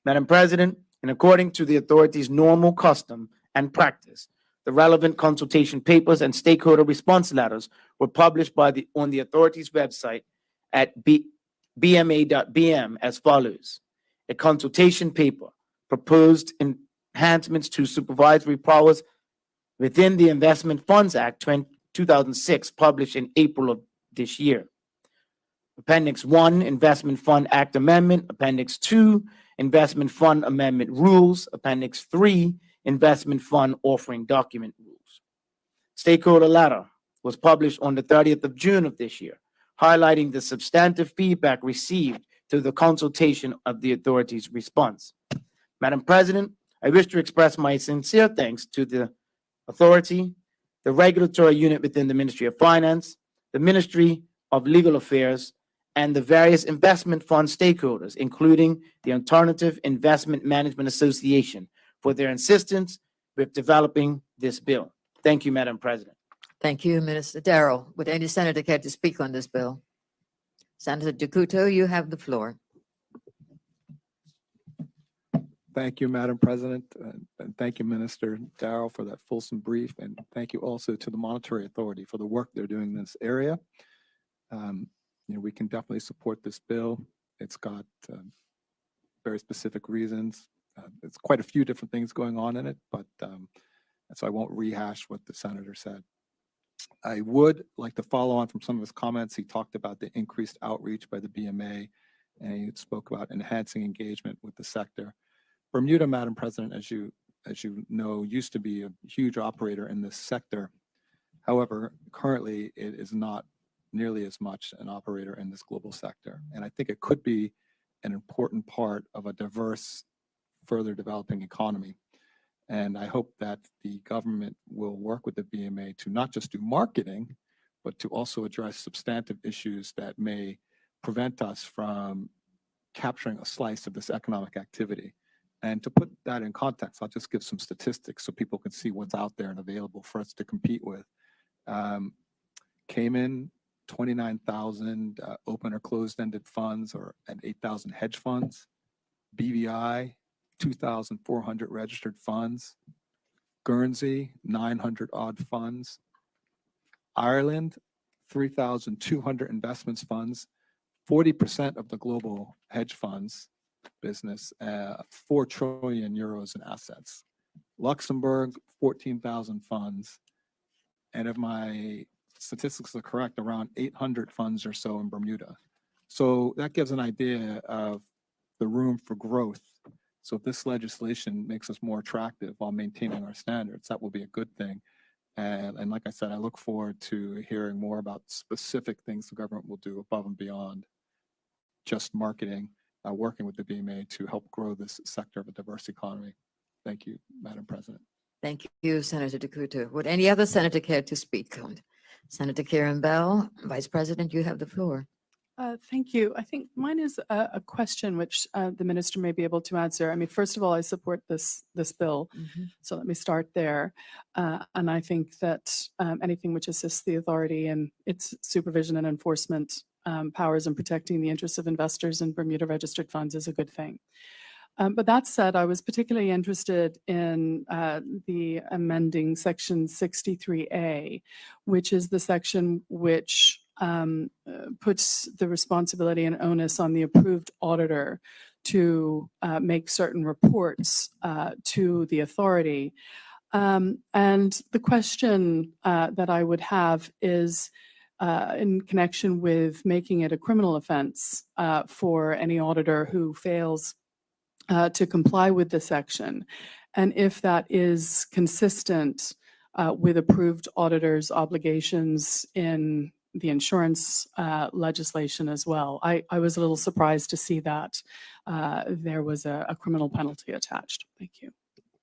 Madam President, and according to the authority's normal custom and practice, the relevant consultation papers and stakeholder response letters were published on the authority's website at bma.bm as follows. A consultation paper, proposed enhancements to supervisory powers within the Investment Funds Act 2006, published in April of this year. Appendix 1, Investment Fund Act Amendment. Appendix 2, Investment Fund Amendment Rules. Appendix 3, investment fund offering document rules. Stakeholder letter was published on the 30th of June of this year, highlighting the substantive feedback received through the consultation of the authority's response. Madam President, I wish to express my sincere thanks to the authority, the regulatory unit within the Ministry of Finance, the Ministry of Legal Affairs, and the various investment fund stakeholders, including the Alternative Investment Management Association, for their insistence with developing this bill. Thank you, Madam President. Thank you, Minister Darrell. Would any senator care to speak on this bill? Senator DeCuto, you have the floor. Thank you, Madam President, and thank you, Minister Darrell, for that fulsome brief, and thank you also to the Monetary Authority for the work they're doing in this area. We can definitely support this bill. It's got very specific reasons. It's quite a few different things going on in it, but so I won't rehash what the senator said. I would like to follow on from some of his comments. He talked about the increased outreach by the BMA, and he spoke about enhancing engagement with the sector. Bermuda, Madam President, as you know, used to be a huge operator in this sector. However, currently it is not nearly as much an operator in this global sector. And I think it could be an important part of a diverse, further developing economy. And I hope that the government will work with the BMA to not just do marketing, but to also address substantive issues that may prevent us from capturing a slice of this economic activity. And to put that in context, I'll just give some statistics so people can see what's out there and available for us to compete with. Cayman, 29,000 open or closed-ended funds, and 8,000 hedge funds. BVI, 2,400 registered funds. Guernsey, 900 odd funds. Ireland, 3,200 investments funds, 40% of the global hedge funds business, 4 trillion euros in assets. Luxembourg, 14,000 funds. And if my statistics are correct, around 800 funds or so in Bermuda. So that gives an idea of the room for growth. So if this legislation makes us more attractive while maintaining our standards, that will be a good thing. And like I said, I look forward to hearing more about specific things the government will do above and beyond just marketing, working with the BMA to help grow this sector of a diverse economy. Thank you, Madam President. Thank you, Senator DeCuto. Would any other senator care to speak? Senator Karen Bell, Vice President, you have the floor. Thank you. I think mine is a question which the minister may be able to answer. I mean, first of all, I support this bill, so let me start there. And I think that anything which assists the authority in its supervision and enforcement powers in protecting the interests of investors in Bermuda registered funds is a good thing. But that said, I was particularly interested in the amending section 63A, which is the section which puts the responsibility and onus on the approved auditor to make certain reports to the authority. And the question that I would have is in connection with making it a criminal offense for any auditor who fails to comply with the section, and if that is consistent with approved auditors' obligations in the insurance legislation as well. I was a little surprised to see that there was a criminal penalty attached. Thank you.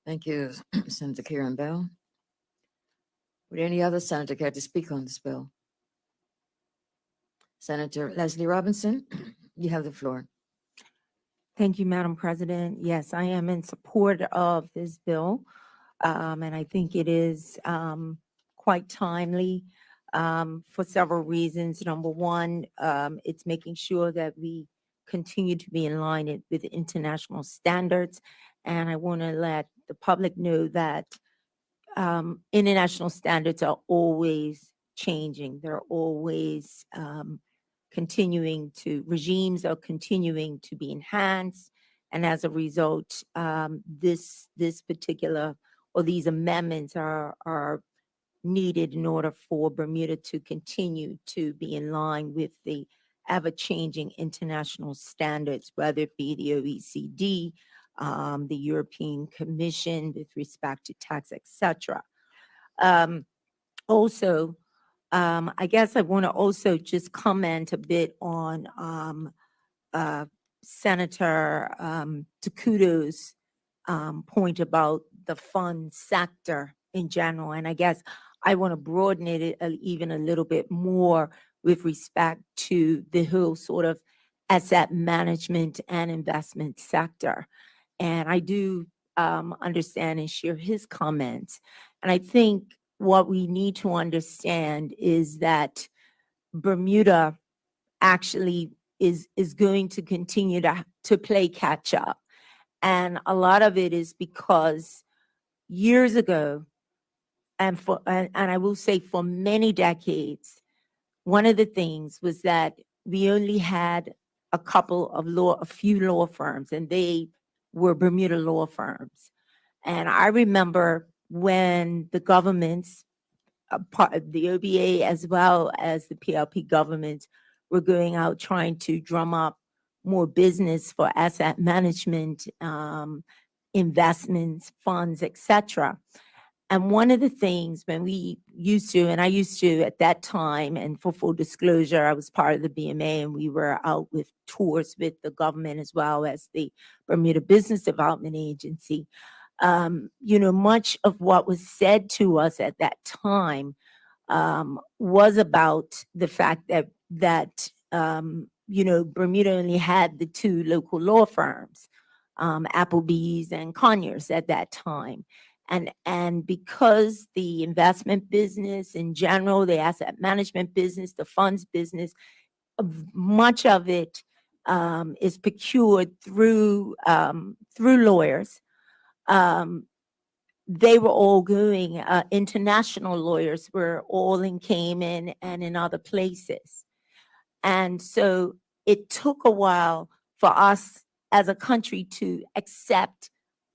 Thank you, Senator Karen Bell. Would any other senator care to speak on this bill? Senator Leslie Robinson, you have the floor. Thank you, Madam President. Yes, I am in support of this bill, and I think it is quite timely for several reasons. Number one, it's making sure that we continue to be in line with international standards, and I want to let the public know that international standards are always changing. They're always regimes are continuing to be enhanced. And as a result, this particular, or these amendments are needed in order for Bermuda to continue to be in line with the ever-changing international standards, whether it be the OECD, the European Commission with respect to tax, etc. Also, I guess I want to also just comment a bit on Senator Takuto's point about the fund sector in general. And I guess I want to broaden it even a little bit more with respect to the whole sort of asset management and investment sector. And I do understand and share his comments. And I think what we need to understand is that Bermuda actually is going to continue to play catch up. And a lot of it is because years ago, and I will say for many decades, one of the things was that we only had a few law firms, and they were Bermuda law firms. And I remember when the governments, part of the OBA as well as the PLP governments, were going out trying to drum up more business for asset management, investments, funds, etc. And one of the things when we used to, and I used to at that time, and for full disclosure, I was part of the BMA, and we were out with tours with the government as well as the Bermuda Business Development Agency. Much of what was said to us at that time was about the fact that Bermuda only had the two local law firms, Applebee's and Conyers at that time. And because the investment business in general, the asset management business, the funds business, much of it is procured through lawyers. They were all going, international lawyers were all in Cayman and in other places. And so it took a while for us as a country to accept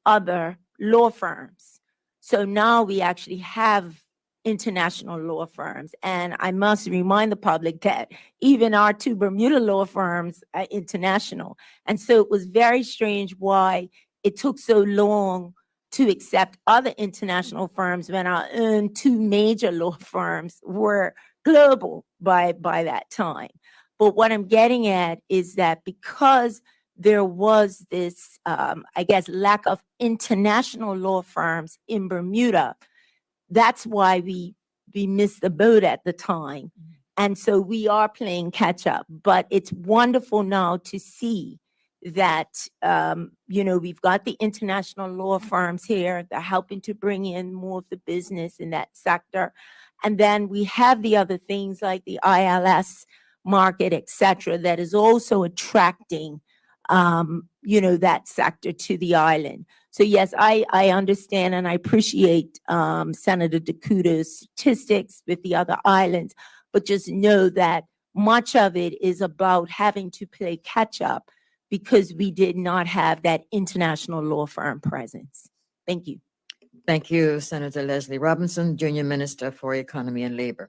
other law firms. So now we actually have international law firms. And I must remind the public that even our two Bermuda law firms are international. And so it was very strange why it took so long to accept other international firms when our own two major law firms were global by that time. But what I'm getting at is that because there was this, I guess, lack of international law firms in Bermuda, that's why we missed the boat at the time. And so we are playing catch up. But it's wonderful now to see that, we've got the international law firms here. They're helping to bring in more of the business in that sector. And then we have the other things like the ILS market, et cetera, that is also attracting, that sector to the island. So yes, I understand and I appreciate Senator Takuto's statistics with the other islands, but just know that much of it is about having to play catch up because we did not have that international law firm presence. Thank you. Thank you, Senator Leslie Robinson, Junior Minister for Economy and Labor.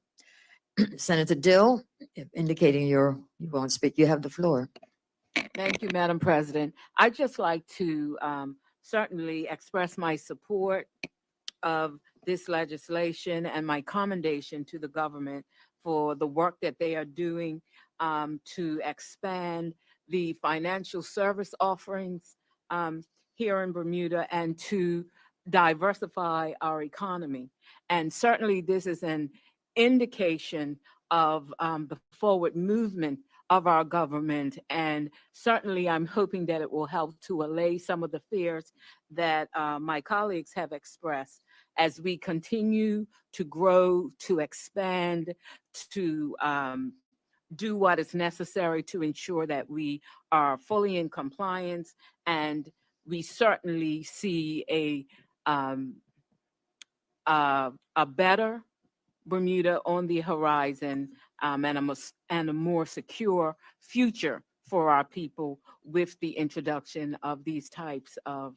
Senator Dill, indicating you won't speak, you have the floor. Thank you, Madam President. I'd just like to certainly express my support of this legislation and my commendation to the government for the work that they are doing to expand the financial service offerings here in Bermuda and to diversify our economy. And certainly this is an indication of the forward movement of our government. And certainly I'm hoping that it will help to allay some of the fears that my colleagues have expressed as we continue to grow, to expand, to do what is necessary to ensure that we are fully in compliance. And we certainly see a better Bermuda on the horizon, and a more secure future for our people with the introduction of these types of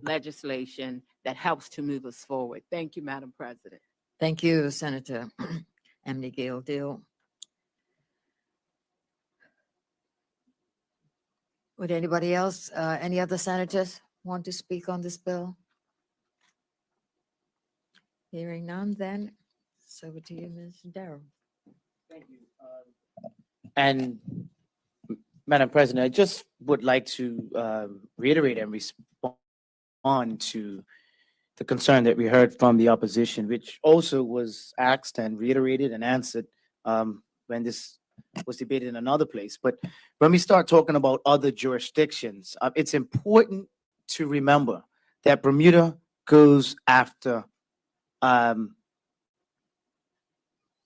legislation that helps to move us forward. Thank you, Madam President. Thank you, Senator Emily Gale Dill. Would anybody else, any other senators want to speak on this bill? Hearing none, then it's over to you, Ms. Darrow. Thank you. And Madam President, I just would like to reiterate and respond to the concern that we heard from the opposition, which also was asked and reiterated and answered when this was debated in another place. But when we start talking about other jurisdictions, it's important to remember that Bermuda goes after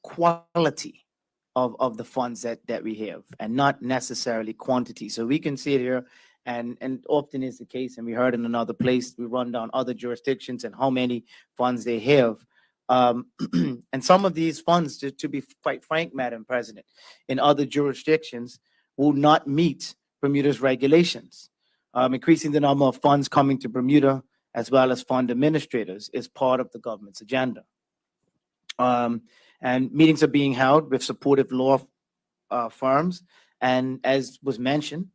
quality of the funds that we have and not necessarily quantity. So we can see it here and often is the case, and we heard in another place, we run down other jurisdictions and how many funds they have. And some of these funds, to be quite frank, Madam President, in other jurisdictions will not meet Bermuda's regulations. Increasing the number of funds coming to Bermuda as well as fund administrators is part of the government's agenda. And meetings are being held with supportive law firms. And as was mentioned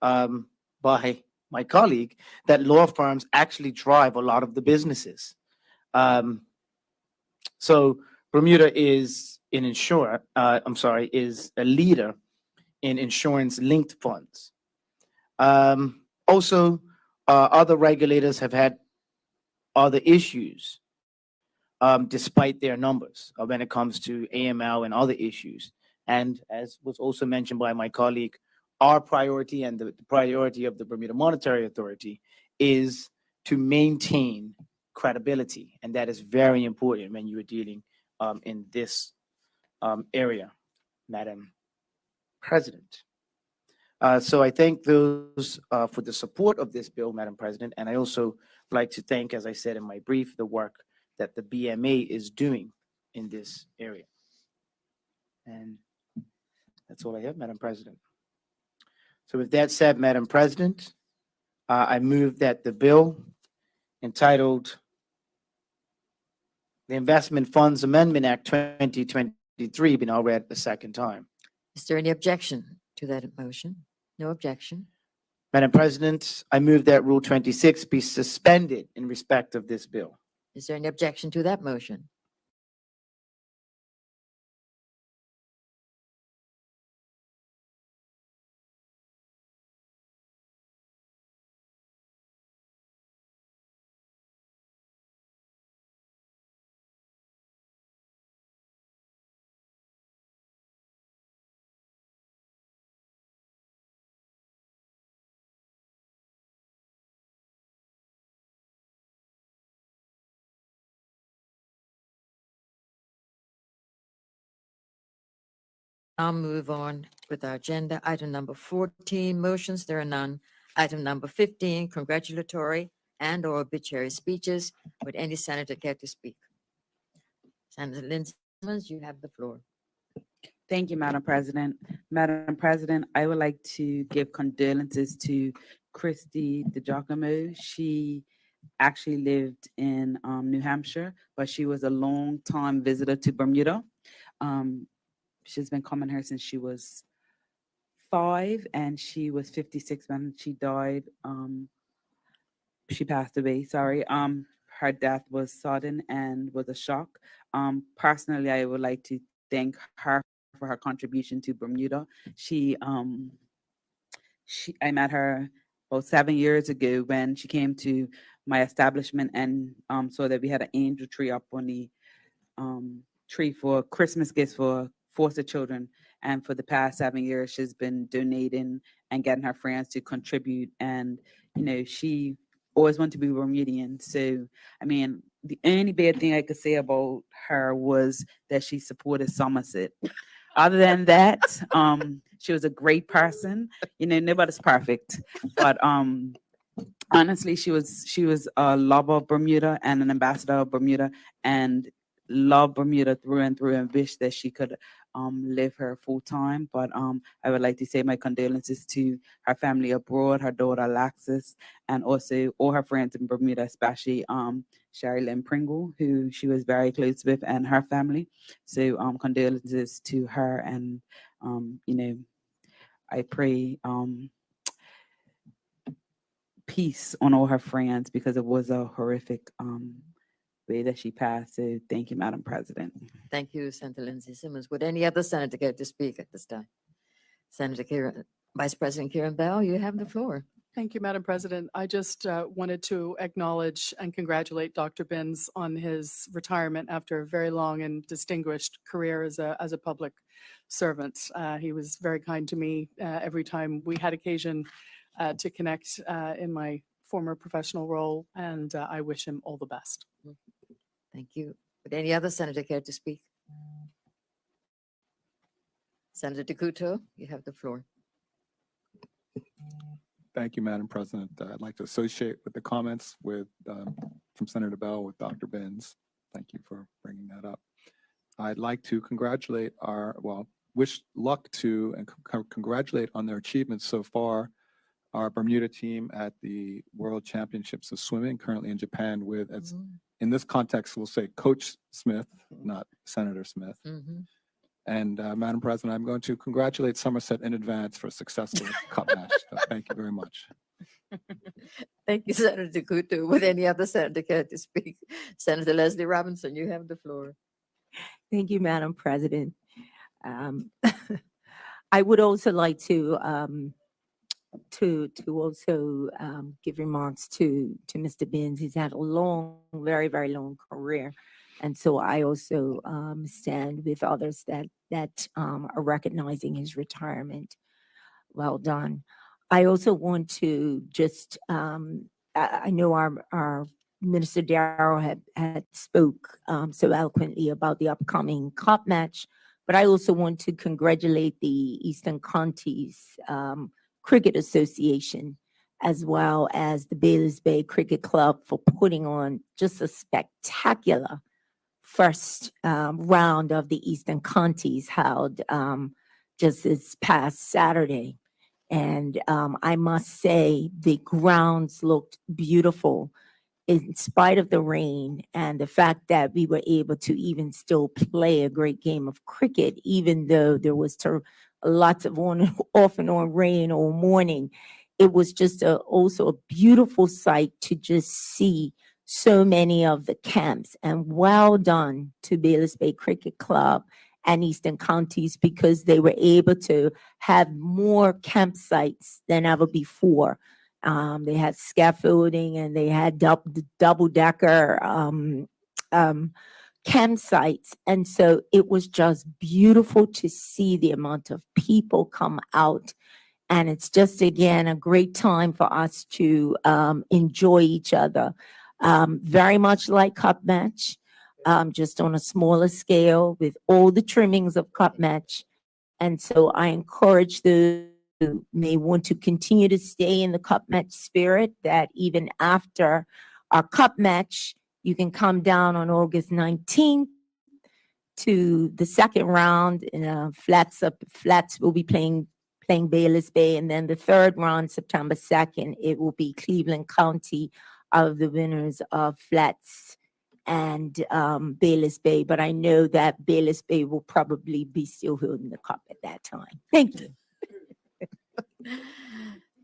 by my colleague, that law firms actually drive a lot of the businesses. So Bermuda is an insurer, is a leader in insurance-linked funds. Also, other regulators have had other issues despite their numbers when it comes to AML and other issues. And as was also mentioned by my colleague, our priority and the priority of the Bermuda Monetary Authority is to maintain credibility. And that is very important when you are dealing in this area, Madam President. So I thank those for the support of this bill, Madam President. And I also like to thank, as I said in my brief, the work that the BMA is doing in this area. And that's all I have, Madam President. So with that said, Madam President, I move that the bill entitled the Investment Funds Amendment Act 2023 be now read a second time. Is there any objection to that motion? No objection. Madam President, I move that Rule 26 be suspended in respect of this bill. Is there any objection to that motion? I'll move on with our agenda. Item number 14, motions, there are none. Item number 15, congratulatory and or obituary speeches. Would any senator care to speak? Senator Lynn Simmons, you have the floor. Thank you, Madam President. Madam President, I would like to give condolences to Christy DiGiacomo. She actually lived in New Hampshire, but she was a long-time visitor to Bermuda. She's been coming here since she was 5, and she was 56 when she died. She passed away, sorry. Her death was sudden and was a shock. Personally, I would like to thank her for her contribution to Bermuda. I met her about 7 years ago when she came to my establishment and saw that we had an angel tree up on the tree for Christmas gifts for foster children. And for the past 7 years, she's been donating and getting her friends to contribute. And, you know, she always wanted to be Bermudian. So, I mean, the only bad thing I could say about her was that she supported Somerset. Other than that, she was a great person. You know, nobody's perfect, but honestly, she was a lover of Bermuda and an ambassador of Bermuda, and loved Bermuda through and through, and wish that she could live here full time. But I would like to say my condolences to her family abroad, her daughter Alexis, and also all her friends in Bermuda, especially Sherry Lynn Pringle, who she was very close with, and her family. So condolences to her, and you know, I pray peace on all her friends because it was a horrific way that she passed. So thank you, Madam President. Thank you, Senator Lindsay Simmons. Would any other senator care to speak at this time? Senator Karen, Vice President Karen Bell, you have the floor. Thank you, Madam President. I just wanted to acknowledge and congratulate Dr. Binns on his retirement after a very long and distinguished career as a public servant. He was very kind to me every time we had occasion to connect in my former professional role, and I wish him all the best. Thank you. Would any other senator care to speak? Senator DeCouto, you have the floor. Thank you, Madam President. I'd like to associate with the comments with from Senator Bell with Dr. Binns. Thank you for bringing that up. I'd like to congratulate wish luck to and congratulate on their achievements so far. Our Bermuda team at the World Championships of Swimming, currently in Japan, with, as in this context, we'll say Coach Smith, not Senator Smith. And Madam President, I'm going to congratulate Somerset in advance for a successful cup match. So thank you very much. Thank you, Senator DeCouto. Would any other senator care to speak? Senator Leslie Robinson, you have the floor. Thank you, Madam President. I would also like to also give remarks to Mr. Binns. He's had a long, very, very long career. And so I also stand with others that are recognizing his retirement. Well done. I also want to just, I know our Minister Darrow had spoke so eloquently about the upcoming cup match, but I also want to congratulate the Eastern Counties Cricket Association, as well as the Bayless Bay Cricket Club, for putting on just a spectacular first round of the Eastern Counties held just this past Saturday. And I must say the grounds looked beautiful in spite of the rain and the fact that we were able to even still play a great game of cricket, even though there was lots of off and on rain all morning. It was just also a beautiful sight to just see so many of the camps, and well done to Bayless Bay Cricket Club and Eastern Counties, because they were able to have more campsites than ever before. They had scaffolding and they had double-decker campsites. And so it was just beautiful to see the amount of people come out. And it's just, again, a great time for us to enjoy each other. Very much like Cup Match, just on a smaller scale with all the trimmings of Cup Match. And so I encourage those who may want to continue to stay in the Cup Match spirit, that even after our Cup Match, you can come down on August 19th to the second round. Flats will be playing Bayless Bay, and then the third round, September 2nd, it will be Cleveland County of the winners of Flats and Bayless Bay. But I know that Bayless Bay will probably be still holding the cup at that time. Thank you.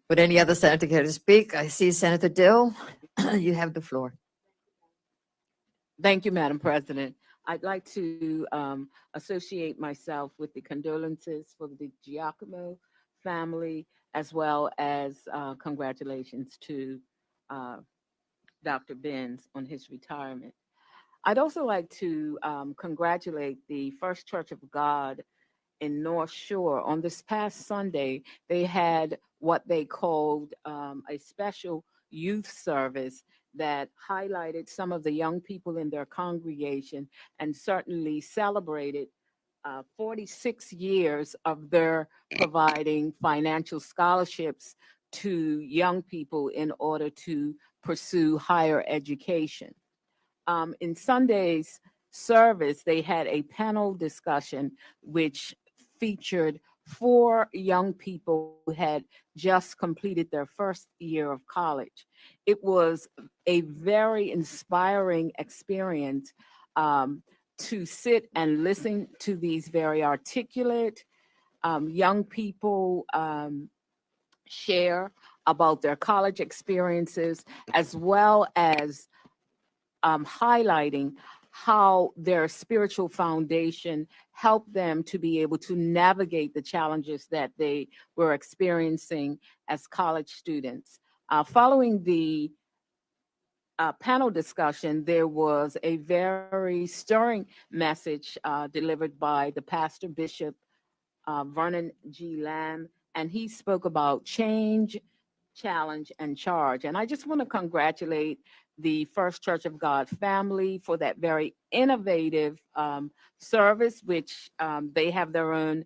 Would any other senator care to speak? I see Senator Dill. You have the floor. Thank you, Madam President. I'd like to associate myself with the condolences for the Giacomo family, as well as congratulations to Dr. Binns on his retirement. I'd also like to congratulate the First Church of God in North Shore. On this past Sunday, they had what they called a special youth service that highlighted some of the young people in their congregation and certainly celebrated 46 years of their providing financial scholarships to young people in order to pursue higher education. In Sunday's service, they had a panel discussion which featured 4 young people who had just completed their first year of college. It was a very inspiring experience to sit and listen to these very articulate young people share about their college experiences, as well as highlighting how their spiritual foundation helped them to be able to navigate the challenges that they were experiencing as college students. Following the panel discussion, there was a very stirring message delivered by the pastor bishop Vernon G. Lamb, and he spoke about change, challenge, and charge. And I just want to congratulate the First Church of God family for that very innovative service, which they have their own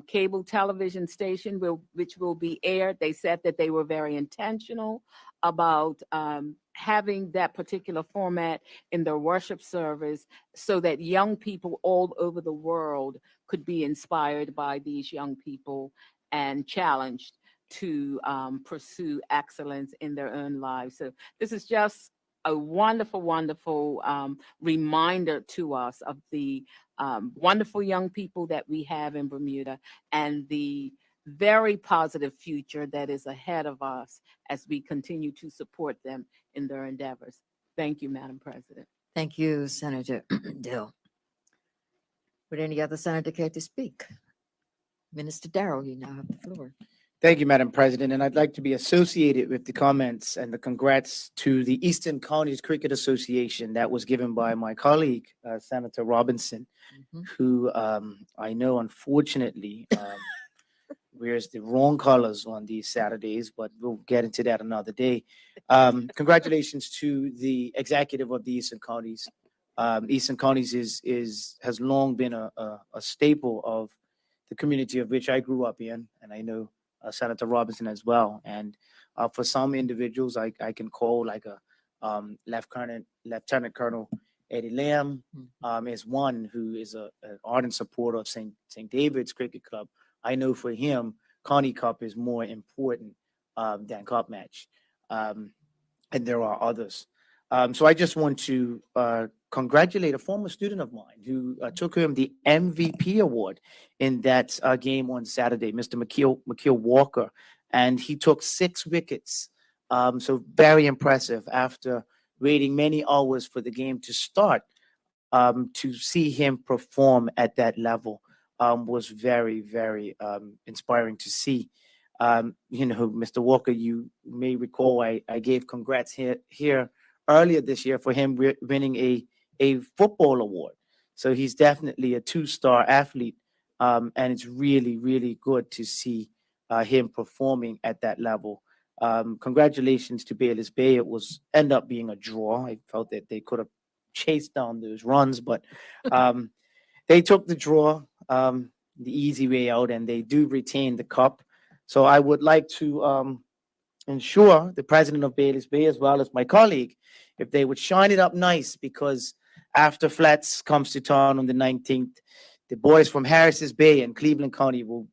cable television station which will be aired. They said that they were very intentional about having that particular format in their worship service so that young people all over the world could be inspired by these young people and challenged to pursue excellence in their own lives. So this is just a wonderful, wonderful reminder to us of the wonderful young people that we have in Bermuda and the very positive future that is ahead of us as we continue to support them in their endeavors. Thank you, Madam President. Thank you, Senator Dill. Would any other senator care to speak? Minister Darrell, you now have the floor. Thank you, Madam President, and I'd like to be associated with the comments and the congrats to the Eastern Counties Cricket Association that was given by my colleague, Senator Robinson, Mhm. who I know unfortunately wears the wrong colors on these Saturdays, but we'll get into that another day. Congratulations to the executive of the Eastern Counties. Eastern Counties has long been a staple of the community of which I grew up in, and I know Senator Robinson as well. And for some individuals, I can call like a Lieutenant Colonel Eddie Lamb is one who is an ardent supporter of St. David's Cricket Club. I know for him, County Cup is more important than Cup Match, and there are others. So I just want to congratulate a former student of mine who took home the MVP award in that game on Saturday, Mr. McKeel Walker, and he took 6 wickets. So very impressive after waiting many hours for the game to start. To see him perform at that level was very, very inspiring to see. Mr. Walker, you may recall I gave congrats here earlier this year for him winning a football award. So he's definitely a 2-star athlete, and it's really, really good to see him performing at that level. Congratulations to Bayless Bay. It was end up being a draw. I felt that they could have chased down those runs, but they took the draw, the easy way out, and they do retain the cup. So I would like to ensure the president of Bayless Bay, as well as my colleague, if they would shine it up nice, because after Flats comes to town on the 19th, the boys from Harris's Bay and Cleveland County will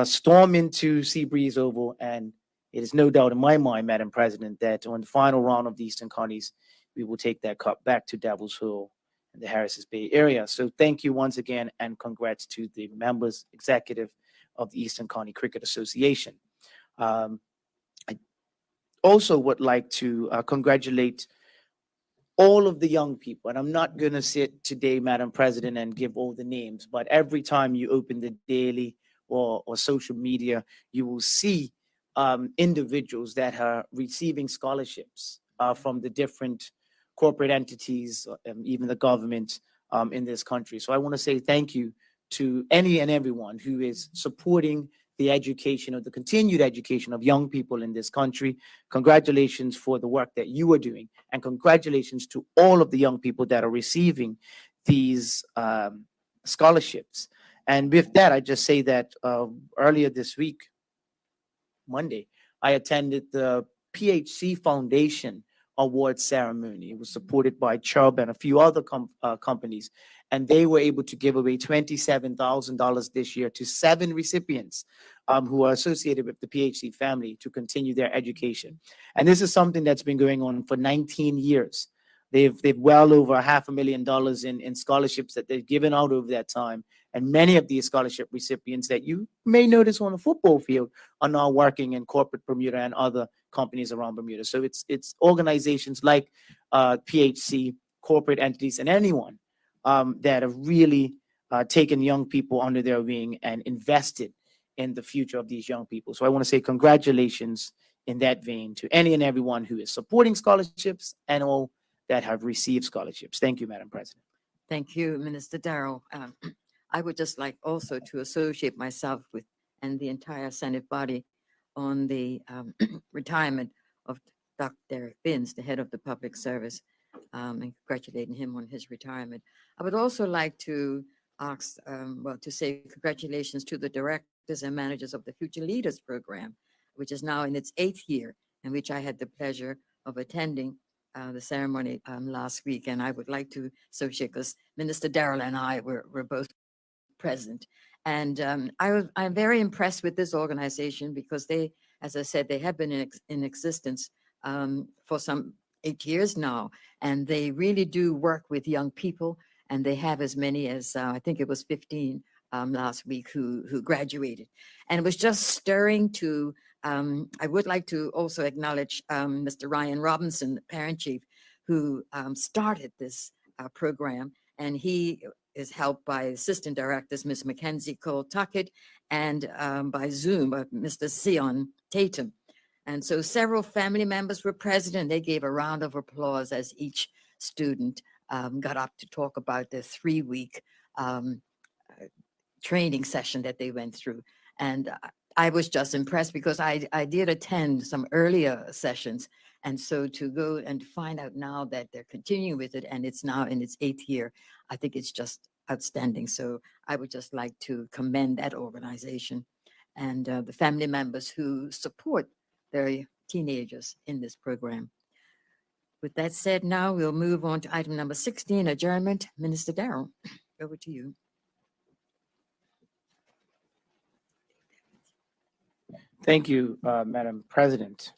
storm into Seabreeze Oval, and it is no doubt in my mind, Madam President, that on the final round of the Eastern Counties, we will take that cup back to Devil's Hill and the Harris's Bay area. So thank you once again, and congrats to the members, executive of the Eastern County Cricket Association. I also would like to congratulate all of the young people, and I'm not going to sit today, Madam President, and give all the names, but every time you open the daily or social media, you will see individuals that are receiving scholarships from the different corporate entities, even the government in this country. So I want to say thank you to any and everyone who is supporting the education, or the continued education of young people in this country. Congratulations for the work that you are doing, and congratulations to all of the young people that are receiving these scholarships. And with that, I just say that earlier this week, Monday, I attended the PHC Foundation award ceremony. It was supported by Chubb and a few other companies, and they were able to give away $27,000 this year to 7 recipients who are associated with the PHC family to continue their education. And this is something that's been going on for 19 years. They've well over $500,000 in scholarships that they've given out over that time, And many of these scholarship recipients that you may notice on the football field are now working in corporate Bermuda and other companies around Bermuda. So it's organizations like PHC, corporate entities, and anyone that have really taken young people under their wing and invested in the future of these young people. So I want to say congratulations in that vein to any and everyone who is supporting scholarships and all that have received scholarships. Thank you, Madam President. Thank you, Minister Darrell. I would just like also to associate myself with, and the entire Senate body, on the retirement of Dr. Derek Binns, the head of the public service, and congratulating him on his retirement. I would also like to ask, to say congratulations to the directors and managers of the Future Leaders Program, which is now in its 8th year, in which I had the pleasure of attending the ceremony last week. And I would like to associate, because Minister Darrell and I were both present. And I'm very impressed with this organization because they, as I said, they have been in existence for some 8 years now, and they really do work with young people. And they have as many as I think it was 15 last week who graduated. And it was just stirring to, I would like to also acknowledge Mr. Ryan Robinson, the parent chief, who started this program. And he is helped by assistant directors, Ms. Mackenzie Cole Tuckett, and by Zoom, by Mr. Sion Tatum. And so several family members were present, and they gave a round of applause as each student got up to talk about the 3-week training session that they went through. And I was just impressed because I did attend some earlier sessions. And so to go and find out now that they're continuing with it and it's now in its 8th year, I think it's just outstanding. So I would just like to commend that organization and the family members who support their teenagers in this program. With that said, now we'll move on to item number 16, adjournment. Minister Darrell, over to you. Thank you, Madam President.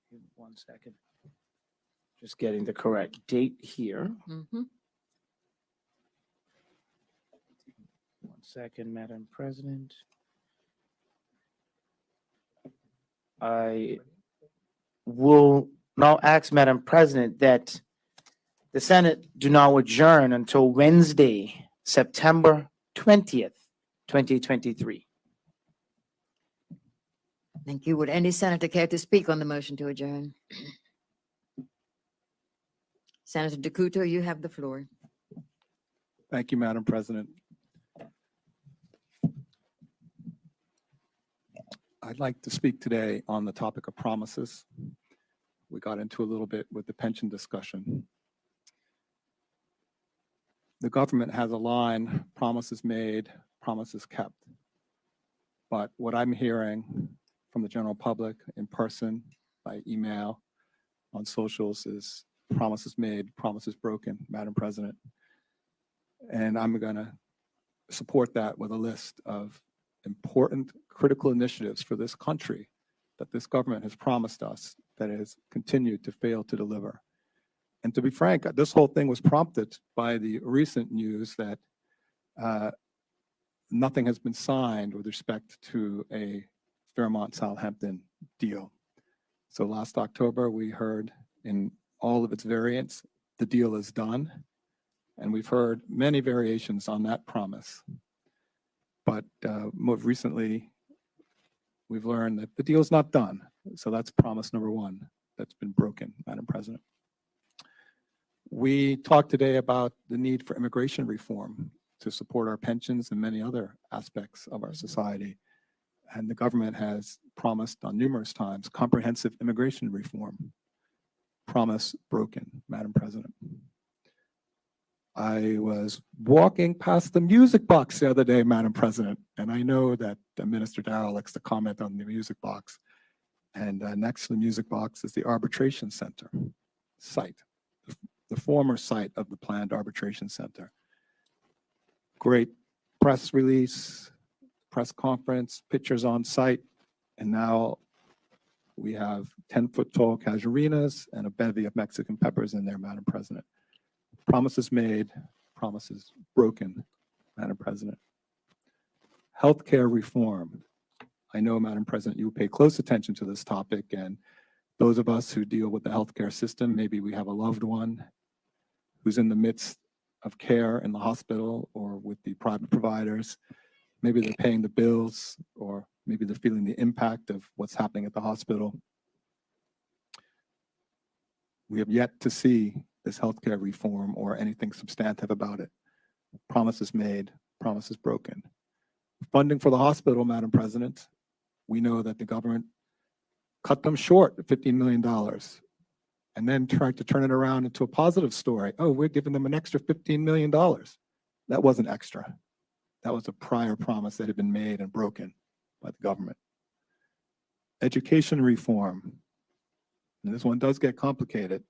Give me 1 second. Just getting the correct date here. Mhm. 1 second, Madam President. I will now ask Madam President that the Senate do now adjourn until Wednesday, September 20th, 2023. Thank you. Would any senator care to speak on the motion to adjourn? Senator DeCouto, you have the floor. Thank you, Madam President. I'd like to speak today on the topic of promises. We got into a little bit with the pension discussion. The government has a line, promises made, promises kept. But what I'm hearing from the general public in person, by email, on socials is promises made, promises broken, Madam President. And I'm going to support that with a list of important critical initiatives for this country that this government has promised us that has continued to fail to deliver. And to be frank, this whole thing was prompted by the recent news that nothing has been signed with respect to a Fairmont Southampton deal. So last October, we heard in all of its variants, the deal is done. And we've heard many variations on that promise. But more recently, we've learned that the deal is not done. So that's promise number one that's been broken, Madam President. We talked today about the need for immigration reform to support our pensions and many other aspects of our society. And the government has promised on numerous times comprehensive immigration reform. Promise broken, Madam President. I was walking past the music box the other day, Madam President, and I know that Minister Darrell likes to comment on the music box. And next to the music box is the arbitration center site, the former site of the planned arbitration center. Great press release, press conference, pictures on site, and now we have 10-foot tall casuarinas and a bevy of Mexican peppers in there, Madam President. Promises made, promises broken, Madam President. Healthcare reform. I know, Madam President, you pay close attention to this topic, and those of us who deal with the healthcare system, maybe we have a loved one who's in the midst of care in the hospital or with the private providers. Maybe they're paying the bills, or maybe they're feeling the impact of what's happening at the hospital. We have yet to see this healthcare reform or anything substantive about it. Promises made, promises broken. Funding for the hospital, Madam President, we know that the government cut them short at $15 million and then tried to turn it around into a positive story. Oh, we're giving them an extra $15 million. That wasn't extra. That was a prior promise that had been made and broken by the government. Education reform. And this one does get complicated,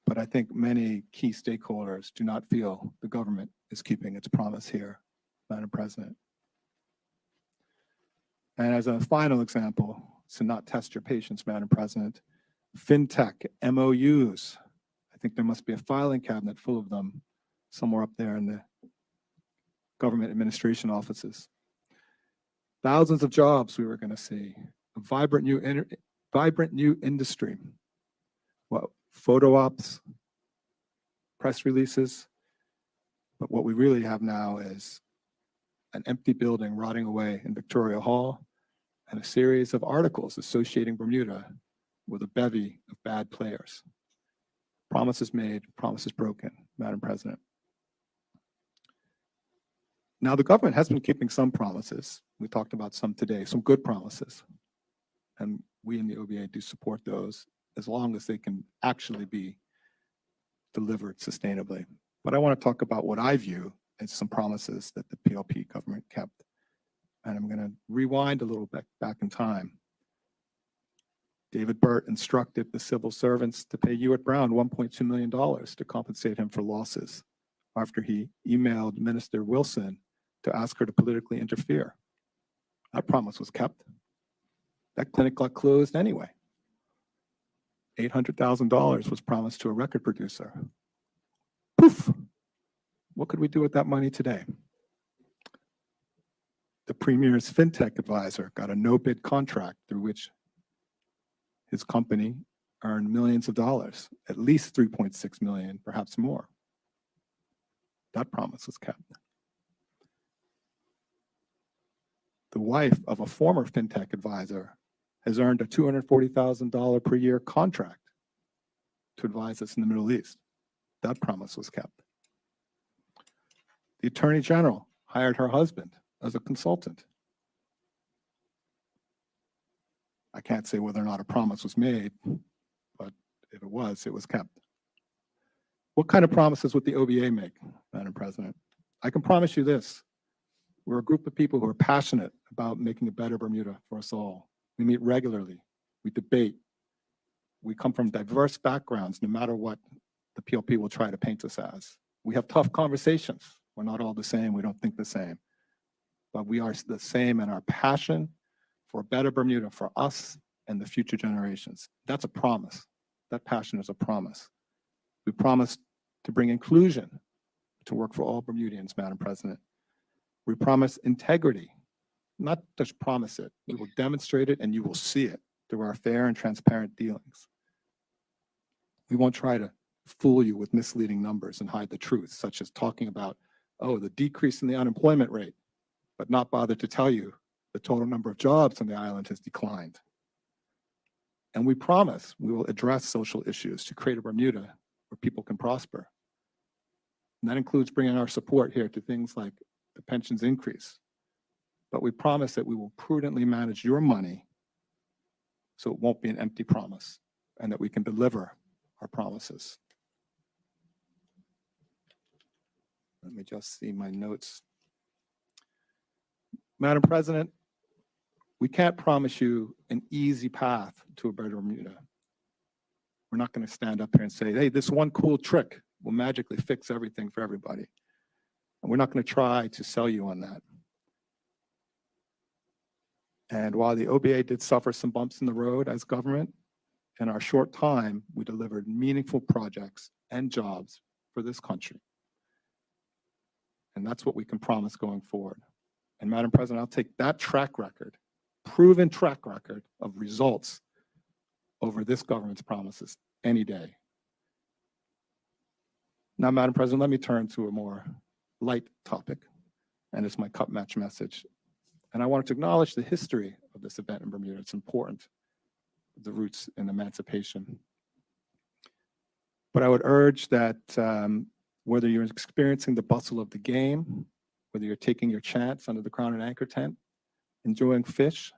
but I think many key stakeholders do not feel the government is keeping its promise here, Madam President. And as a final example, to not test your patience, Madam President, FinTech, MOUs. I think there must be a filing cabinet full of them somewhere up there in the government administration offices. Thousands of jobs we were going to see, a vibrant new industry. Well, photo ops, press releases, but what we really have now is an empty building rotting away in Victoria Hall and a series of articles associating Bermuda with a bevy of bad players. Promises made, promises broken, Madam President. Now, the government has been keeping some promises. We talked about some today, some good promises. And we in the OBA do support those as long as they can actually be delivered sustainably. But I want to talk about what I view as some promises that the PLP government kept. And I'm going to rewind a little bit back in time. David Burt instructed the civil servants to pay Hewitt Brown $1.2 million to compensate him for losses after he emailed Minister Wilson to ask her to politically interfere. That promise was kept. That clinic got closed anyway. $800,000 was promised to a record producer. Poof! What could we do with that money today? The Premier's FinTech advisor got a no-bid contract through which his company earned millions of dollars, at least 3.6 million, perhaps more. That promise was kept. The wife of a former FinTech advisor has earned a $240,000 per year contract to advise us in the Middle East. That promise was kept. The Attorney General hired her husband as a consultant. I can't say whether or not a promise was made, but if it was kept. What kind of promises would the OBA make, Madam President? I can promise you this. We're a group of people who are passionate about making a better Bermuda for us all. We meet regularly. We debate. We come from diverse backgrounds, no matter what the PLP will try to paint us as. We have tough conversations. We're not all the same. We don't think the same. But we are the same in our passion for a better Bermuda for us and the future generations. That's a promise. That passion is a promise. We promise to bring inclusion to work for all Bermudians, Madam President. We promise integrity, not just promise it. We will demonstrate it and you will see it through our fair and transparent dealings. We won't try to fool you with misleading numbers and hide the truth, such as talking about, oh, the decrease in the unemployment rate, but not bother to tell you the total number of jobs on the island has declined. And we promise we will address social issues to create a Bermuda where people can prosper. And that includes bringing our support here to things like the pensions increase. But we promise that we will prudently manage your money so it won't be an empty promise and that we can deliver our promises. Let me just see my notes. Madam President, we can't promise you an easy path to a better Bermuda. We're not going to stand up here and say, hey, this one cool trick will magically fix everything for everybody. And we're not going to try to sell you on that. And while the OBA did suffer some bumps in the road as government, in our short time, we delivered meaningful projects and jobs for this country. And that's what we can promise going forward. And Madam President, I'll take that track record, proven track record of results over this government's promises any day. Now, Madam President, let me turn to a more light topic, and it's my cup match message. And I wanted to acknowledge the history of this event in Bermuda. It's important, the roots in emancipation. But I would urge that whether you're experiencing the bustle of the game, whether you're taking your chance under the Crown and Anchor tent, enjoying fish,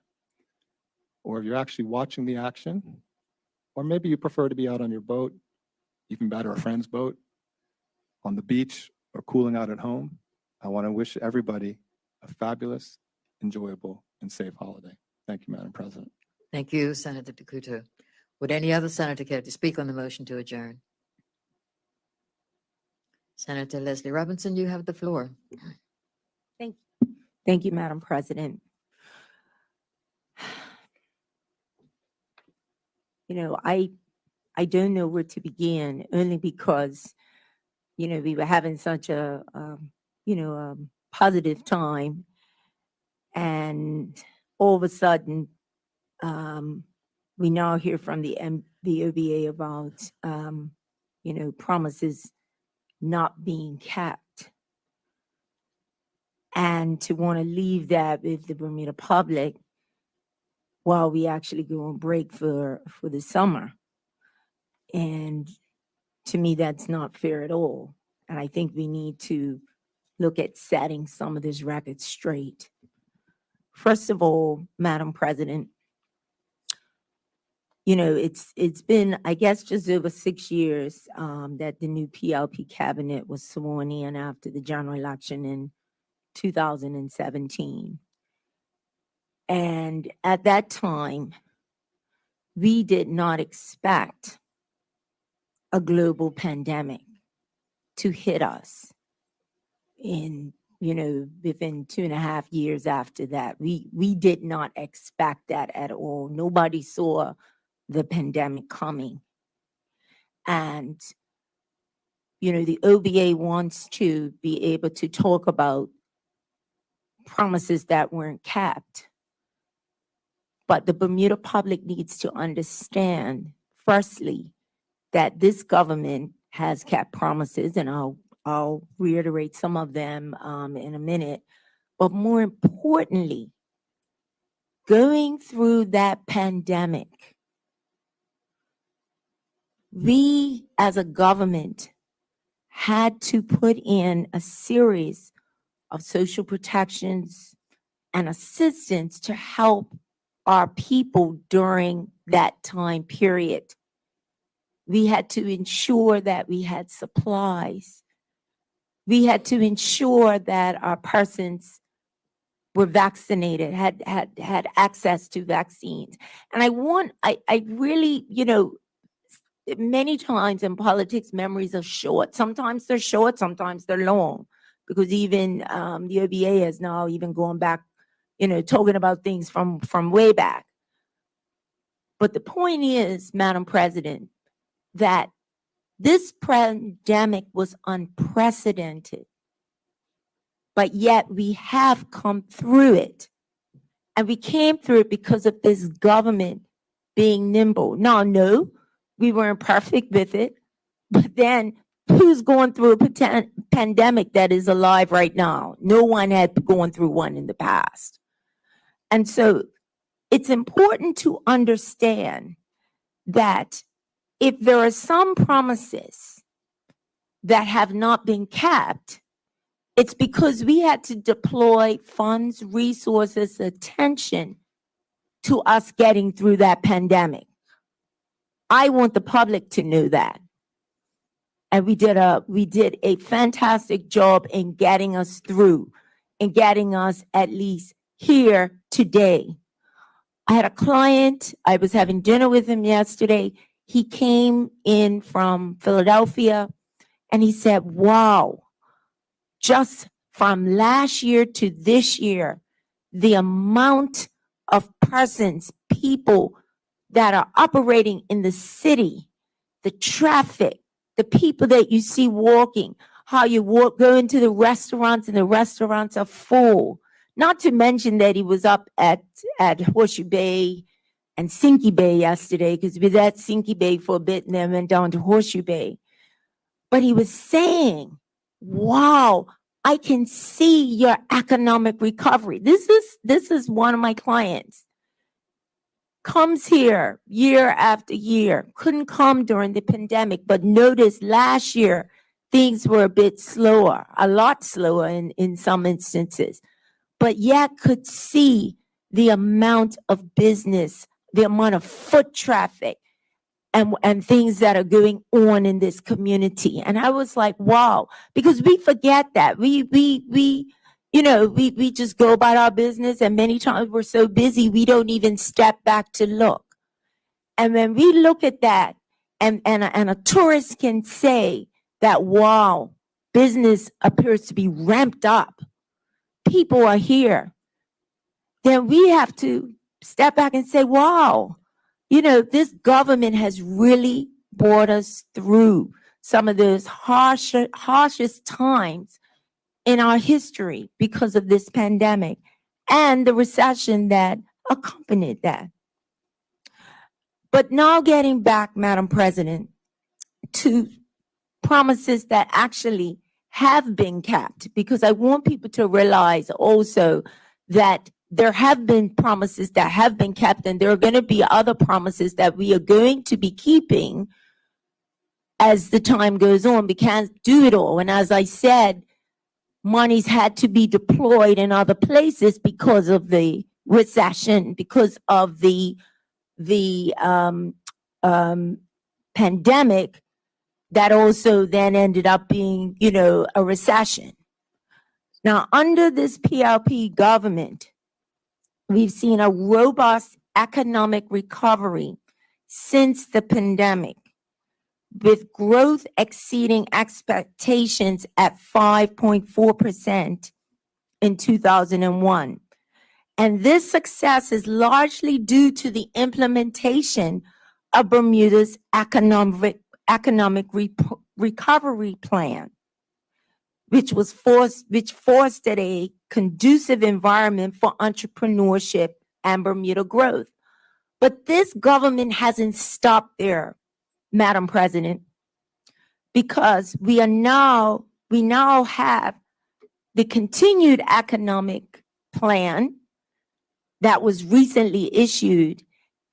or if you're actually watching the action, or maybe you prefer to be out on your boat, even better, a friend's boat, on the beach, or cooling out at home, I want to wish everybody a fabulous, enjoyable, and safe holiday. Thank you, Madam President. Thank you, Senator Takuto. Would any other senator care to speak on the motion to adjourn? Senator Leslie Robinson, you have the floor. Thank you, Madam President. You know, I don't know where to begin, only because, you know, we were having such a, positive time. And all of a sudden, we now hear from the OBA about, promises not being kept. And to want to leave that with the Bermuda public while we actually go on break for the summer. And to me, that's not fair at all. And I think we need to look at setting some of this record straight. First of all, Madam President, you know, it's been, I guess, just over 6 years that the new PLP cabinet was sworn in after the general election in 2017. And at that time, we did not expect a global pandemic to hit us in, within 2.5 years after that. We did not expect that at all. Nobody saw the pandemic coming. And, the OBA wants to be able to talk about promises that weren't kept. But the Bermuda public needs to understand, firstly, that this government has kept promises, and I'll reiterate some of them in a minute. But more importantly, going through that pandemic, we as a government had to put in a series of social protections and assistance to help our people during that time period. We had to ensure that we had supplies. We had to ensure that our persons were vaccinated, had access to vaccines. And I really, many times in politics, memories are short. Sometimes they're short, sometimes they're long, because even the OBA has now even gone back, talking about things from way back. But the point is, Madam President, that this pandemic was unprecedented, but yet we have come through it. And we came through it because of this government being nimble. Now, no, we weren't perfect with it, but then who's going through a pandemic that is alive right now? No one had gone through one in the past. And so it's important to understand that if there are some promises that have not been kept, it's because we had to deploy funds, resources, attention to us getting through that pandemic. I want the public to know that. And we did a fantastic job in getting us through and getting us at least here today. I had a client, I was having dinner with him yesterday. He came in from Philadelphia and he said, wow, just from last year to this year, the amount of persons, people that are operating in the city, the traffic, the people that you see walking, how you go into the restaurants and the restaurants are full. Not to mention that he was up at Horseshoe Bay and Sinky Bay yesterday, because he was at Sinky Bay for a bit and then went down to Horseshoe Bay. But he was saying, wow, I can see your economic recovery. This is one of my clients. Comes here year after year, couldn't come during the pandemic, but notice last year, things were a bit slower, a lot slower in some instances, but yet could see the amount of business, the amount of foot traffic, and things that are going on in this community. And I was like, wow, because we forget that. We just go about our business, and many times we're so busy, we don't even step back to look. And when we look at that, and a tourist can say that, wow, business appears to be ramped up, people are here, then we have to step back and say, wow, this government has really brought us through some of those harshest times in our history because of this pandemic and the recession that accompanied that. But now getting back, Madam President, to promises that actually have been kept, because I want people to realize also that there have been promises that have been kept, and there are going to be other promises that we are going to be keeping as the time goes on. We can't do it all. And as I said, monies had to be deployed in other places because of the recession, because of the pandemic that also then ended up being, a recession. Now, under this PLP government, we've seen a robust economic recovery since the pandemic, with growth exceeding expectations at 5.4% in 2001. And this success is largely due to the implementation of Bermuda's economic recovery plan, which fostered a conducive environment for entrepreneurship and Bermuda growth. But this government hasn't stopped there, Madam President, because we now have the continued economic plan that was recently issued,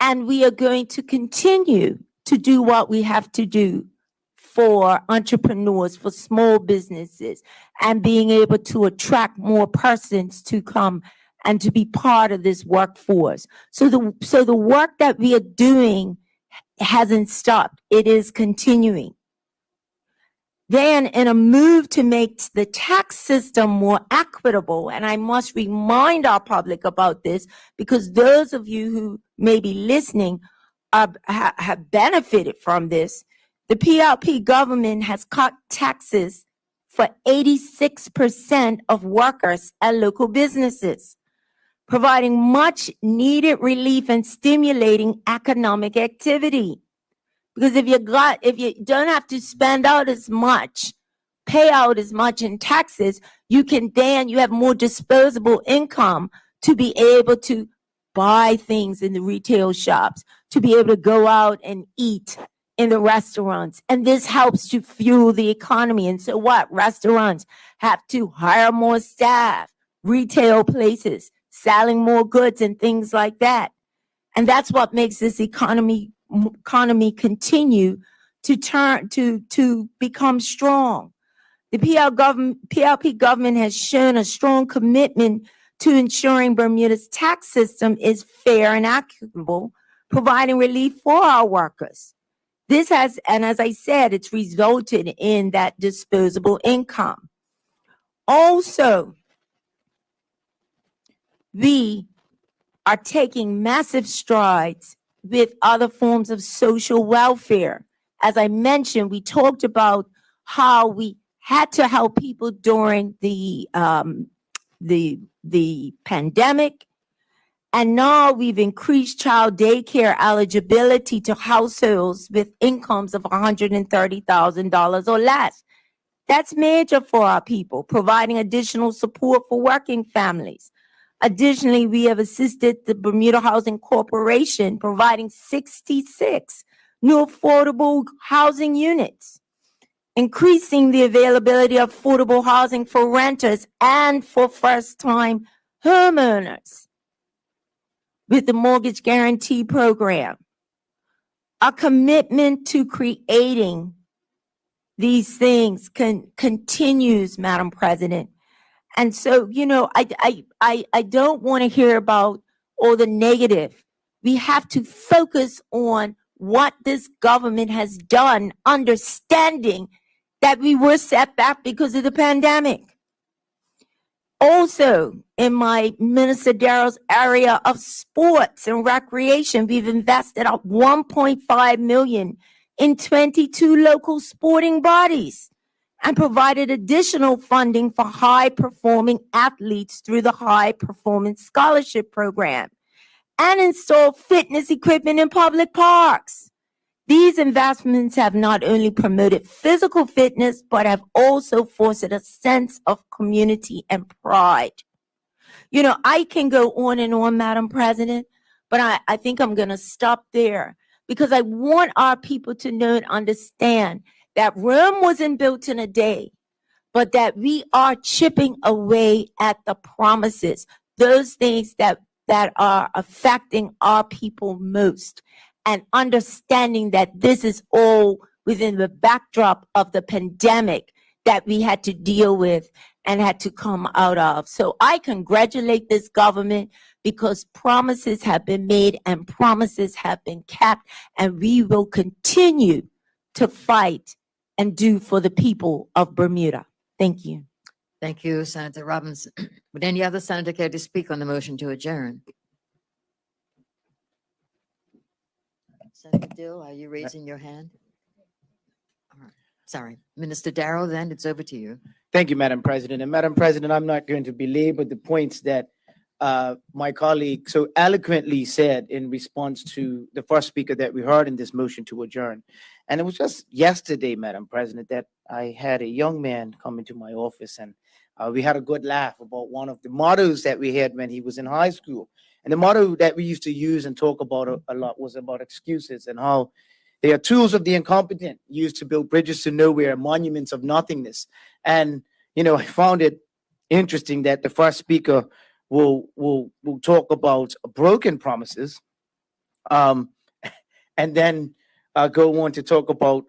and we are going to continue to do what we have to do for entrepreneurs, for small businesses, and being able to attract more persons to come and to be part of this workforce. So the work that we are doing hasn't stopped. It is continuing. Then, in a move to make the tax system more equitable, and I must remind our public about this, because those of you who may be listening have benefited from this, the PLP government has cut taxes for 86% of workers at local businesses, providing much needed relief and stimulating economic activity. Because if you don't have to spend out as much, pay out as much in taxes, you have more disposable income to be able to buy things in the retail shops, to be able to go out and eat in the restaurants. And this helps to fuel the economy. And so what? Restaurants have to hire more staff, retail places selling more goods and things like that. And that's what makes this economy continue to become strong. The PLP government has shown a strong commitment to ensuring Bermuda's tax system is fair and equitable, providing relief for our workers. This has, and as I said, it's resulted in that disposable income. Also, we are taking massive strides with other forms of social welfare. As I mentioned, we talked about how we had to help people during the pandemic, And now we've increased child daycare eligibility to households with incomes of $130,000 or less. That's major for our people, providing additional support for working families. Additionally, we have assisted the Bermuda Housing Corporation, providing 66 new affordable housing units, increasing the availability of affordable housing for renters and for first-time homeowners with the Mortgage Guarantee Program. Our commitment to creating these things continues, Madam President. And so, you know, I don't want to hear about all the negative. We have to focus on what this government has done, understanding that we were set back because of the pandemic. Also, in my Minister Darrell's area of sports and recreation, we've invested up 1.5 million in 22 local sporting bodies and provided additional funding for high-performing athletes through the High Performance Scholarship Program and installed fitness equipment in public parks. These investments have not only promoted physical fitness, but have also fostered a sense of community and pride. You know, I can go on and on, Madam President, but I think I'm going to stop there because I want our people to know and understand that Rome wasn't built in a day, but that we are chipping away at the promises, those things that are affecting our people most, and understanding that this is all within the backdrop of the pandemic that we had to deal with and had to come out of. So I congratulate this government because promises have been made and promises have been kept, and we will continue to fight and do for the people of Bermuda. Thank you. Thank you, Senator Robinson. Would any other senator care to speak on the motion to adjourn? Senator Dill, are you raising your hand? All right. Sorry, Minister Darrell, then it's over to you. Thank you, Madam President. And Madam President, I'm not going to belabor the points that my colleague so eloquently said in response to the first speaker that we heard in this motion to adjourn. And it was just yesterday, Madam President, that I had a young man come into my office, and we had a good laugh about one of the mottos that we had when he was in high school. And the motto that we used to use and talk about a lot was about excuses and how they are tools of the incompetent used to build bridges to nowhere, monuments of nothingness. And, you know, I found it interesting that the first speaker will talk about broken promises, and then go on to talk about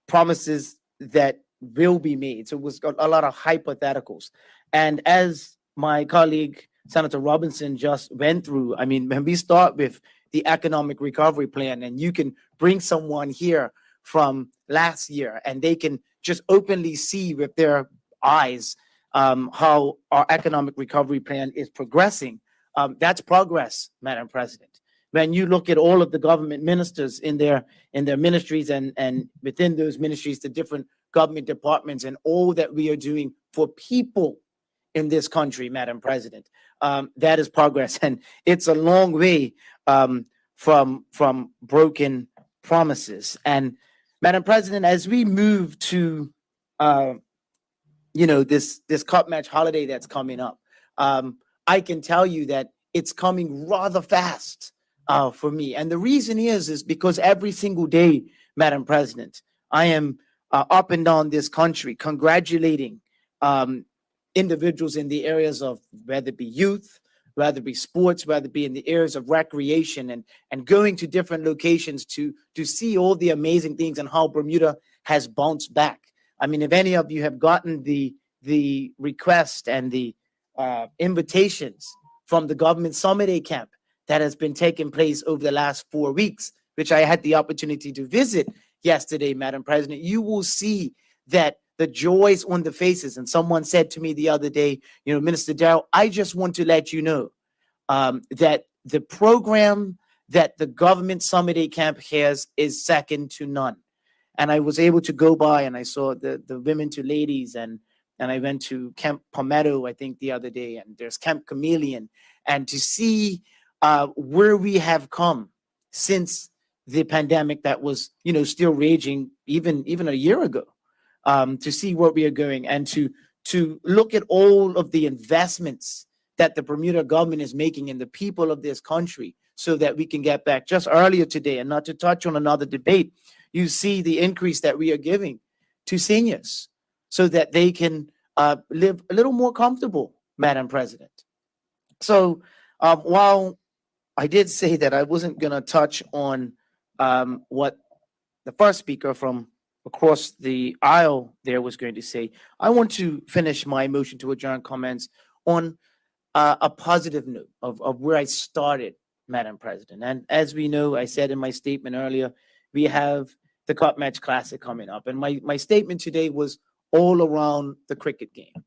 promises that will be made. So it was a lot of hypotheticals. And as my colleague, Senator Robinson, just went through, I mean, when we start with the economic recovery plan, and you can bring someone here from last year and they can just openly see with their eyes how our economic recovery plan is progressing. That's progress, Madam President. When you look at all of the government ministers in their ministries and within those ministries, the different government departments and all that we are doing for people in this country, Madam President, that is progress. And it's a long way from broken promises. And Madam President, as we move to you know, this cup match holiday that's coming up, I can tell you that it's coming rather fast for me. And the reason is because every single day, Madam President, I am up and down this country congratulating individuals in the areas of whether it be youth, whether it be sports, whether it be in the areas of recreation, and going to different locations to see all the amazing things and how Bermuda has bounced back. I mean, if any of you have gotten the request and the invitations from the government Summit A Camp that has been taking place over the last 4 weeks, which I had the opportunity to visit yesterday, Madam President, you will see that the joys on the faces. And someone said to me the other day, you know, Minister Darrell, I just want to let you know that the program that the government Summit A Camp has is second to none. And I was able to go by and I saw the women to ladies, and I went to Camp Palmetto, I think, the other day, and there's Camp Chameleon, and to see where we have come since the pandemic that was, still raging even a year ago, to see where we are going and to look at all of the investments that the Bermuda government is making in the people of this country so that we can get back. Just earlier today, and not to touch on another debate, you see the increase that we are giving to seniors so that they can live a little more comfortable, Madam President. So while I did say that I wasn't going to touch on what the first speaker from across the aisle there was going to say, I want to finish my motion to adjourn comments on a positive note of where I started, Madam President. And as we know, I said in my statement earlier, we have the Cup Match Classic coming up. And my statement today was all around the cricket game.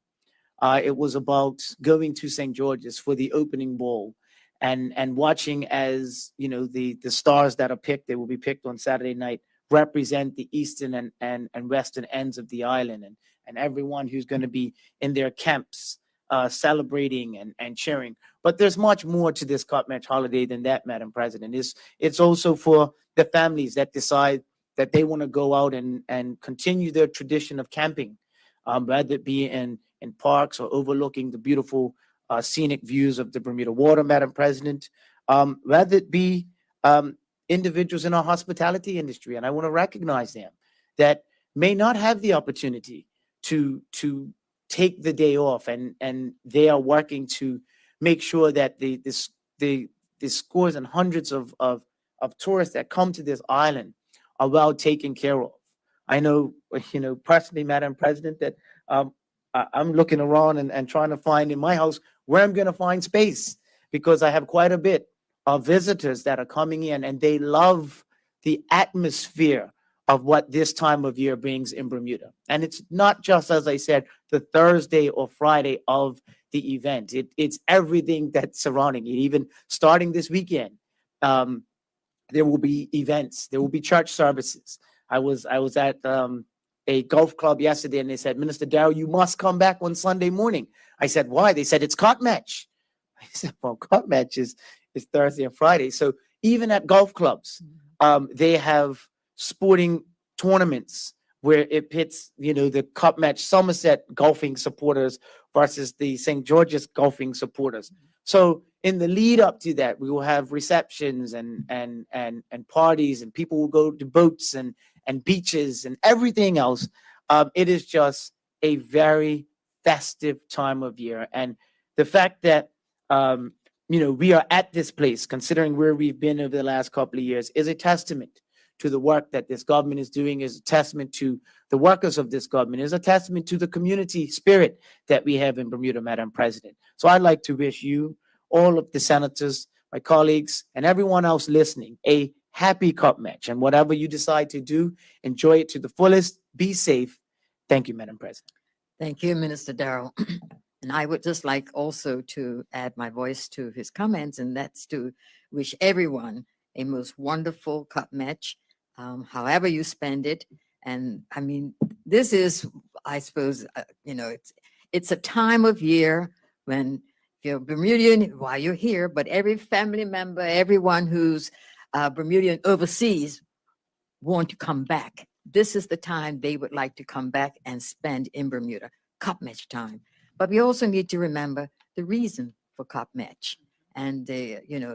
It was about going to St. George's for the opening ball and watching as, the stars that are picked, they will be picked on Saturday night, represent the eastern and western ends of the island, and everyone who's going to be in their camps celebrating and cheering. But there's much more to this Cup Match holiday than that, Madam President. It's also for the families that decide that they want to go out and continue their tradition of camping, whether it be in parks or overlooking the beautiful scenic views of the Bermuda water, Madam President, whether it be individuals in our hospitality industry. And I want to recognize them that may not have the opportunity to take the day off, and they are working to make sure that the scores and hundreds of tourists that come to this island are well taken care of. I know, personally, Madam President, that I'm looking around and trying to find in my house where I'm going to find space, because I have quite a bit of visitors that are coming in, and they love the atmosphere of what this time of year brings in Bermuda. And it's not just, as I said, the Thursday or Friday of the event. It's everything that's surrounding it. Even starting this weekend, there will be events, there will be church services. I was at a golf club yesterday, and they said, Minister Darrell, you must come back on Sunday morning. I said, why? They said, it's Cup Match. I said, well, Cup Match is Thursday and Friday. So even at golf clubs, they have sporting tournaments where it pits, the Cup Match Somerset golfing supporters versus the St. George's golfing supporters. So in the lead up to that, we will have receptions and parties, and people will go to boats and beaches and everything else. It is just a very festive time of year. And the fact that, we are at this place, considering where we've been over the last couple of years, is a testament to the work that this government is doing, is a testament to the workers of this government, is a testament to the community spirit that we have in Bermuda, Madam President. So I'd like to wish you, all of the senators, my colleagues, and everyone else listening, a happy Cup Match. And whatever you decide to do, enjoy it to the fullest. Be safe. Thank you, Madam President. Thank you, Minister Darrell. And I would just like also to add my voice to his comments, and that's to wish everyone a most wonderful Cup Match, however you spend it. And I mean, this is, I suppose, it's a time of year when you're Bermudian while you're here, but every family member, everyone who's Bermudian overseas want to come back. This is the time they would like to come back and spend in Bermuda, Cup Match time. But we also need to remember the reason for Cup Match and,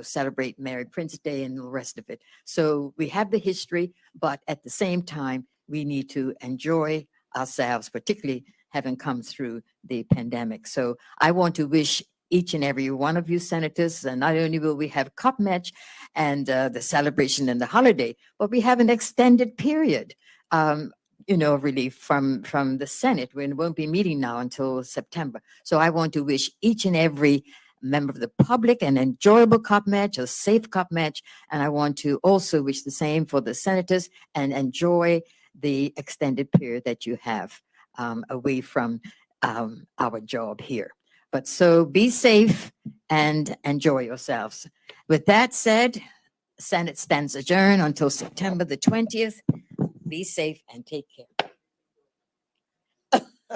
celebrate Mary Prince Day and the rest of it. So we have the history, but at the same time, we need to enjoy ourselves, particularly having come through the pandemic. So I want to wish each and every one of you senators, and not only will we have Cup Match and the celebration and the holiday, but we have an extended period, really from the Senate. We won't be meeting now until September. So I want to wish each and every member of the public an enjoyable Cup Match, a safe Cup Match. And I want to also wish the same for the senators and enjoy the extended period that you have away from our job here. But so be safe and enjoy yourselves. With that said, Senate stands adjourned until September the 20th. Be safe and take care.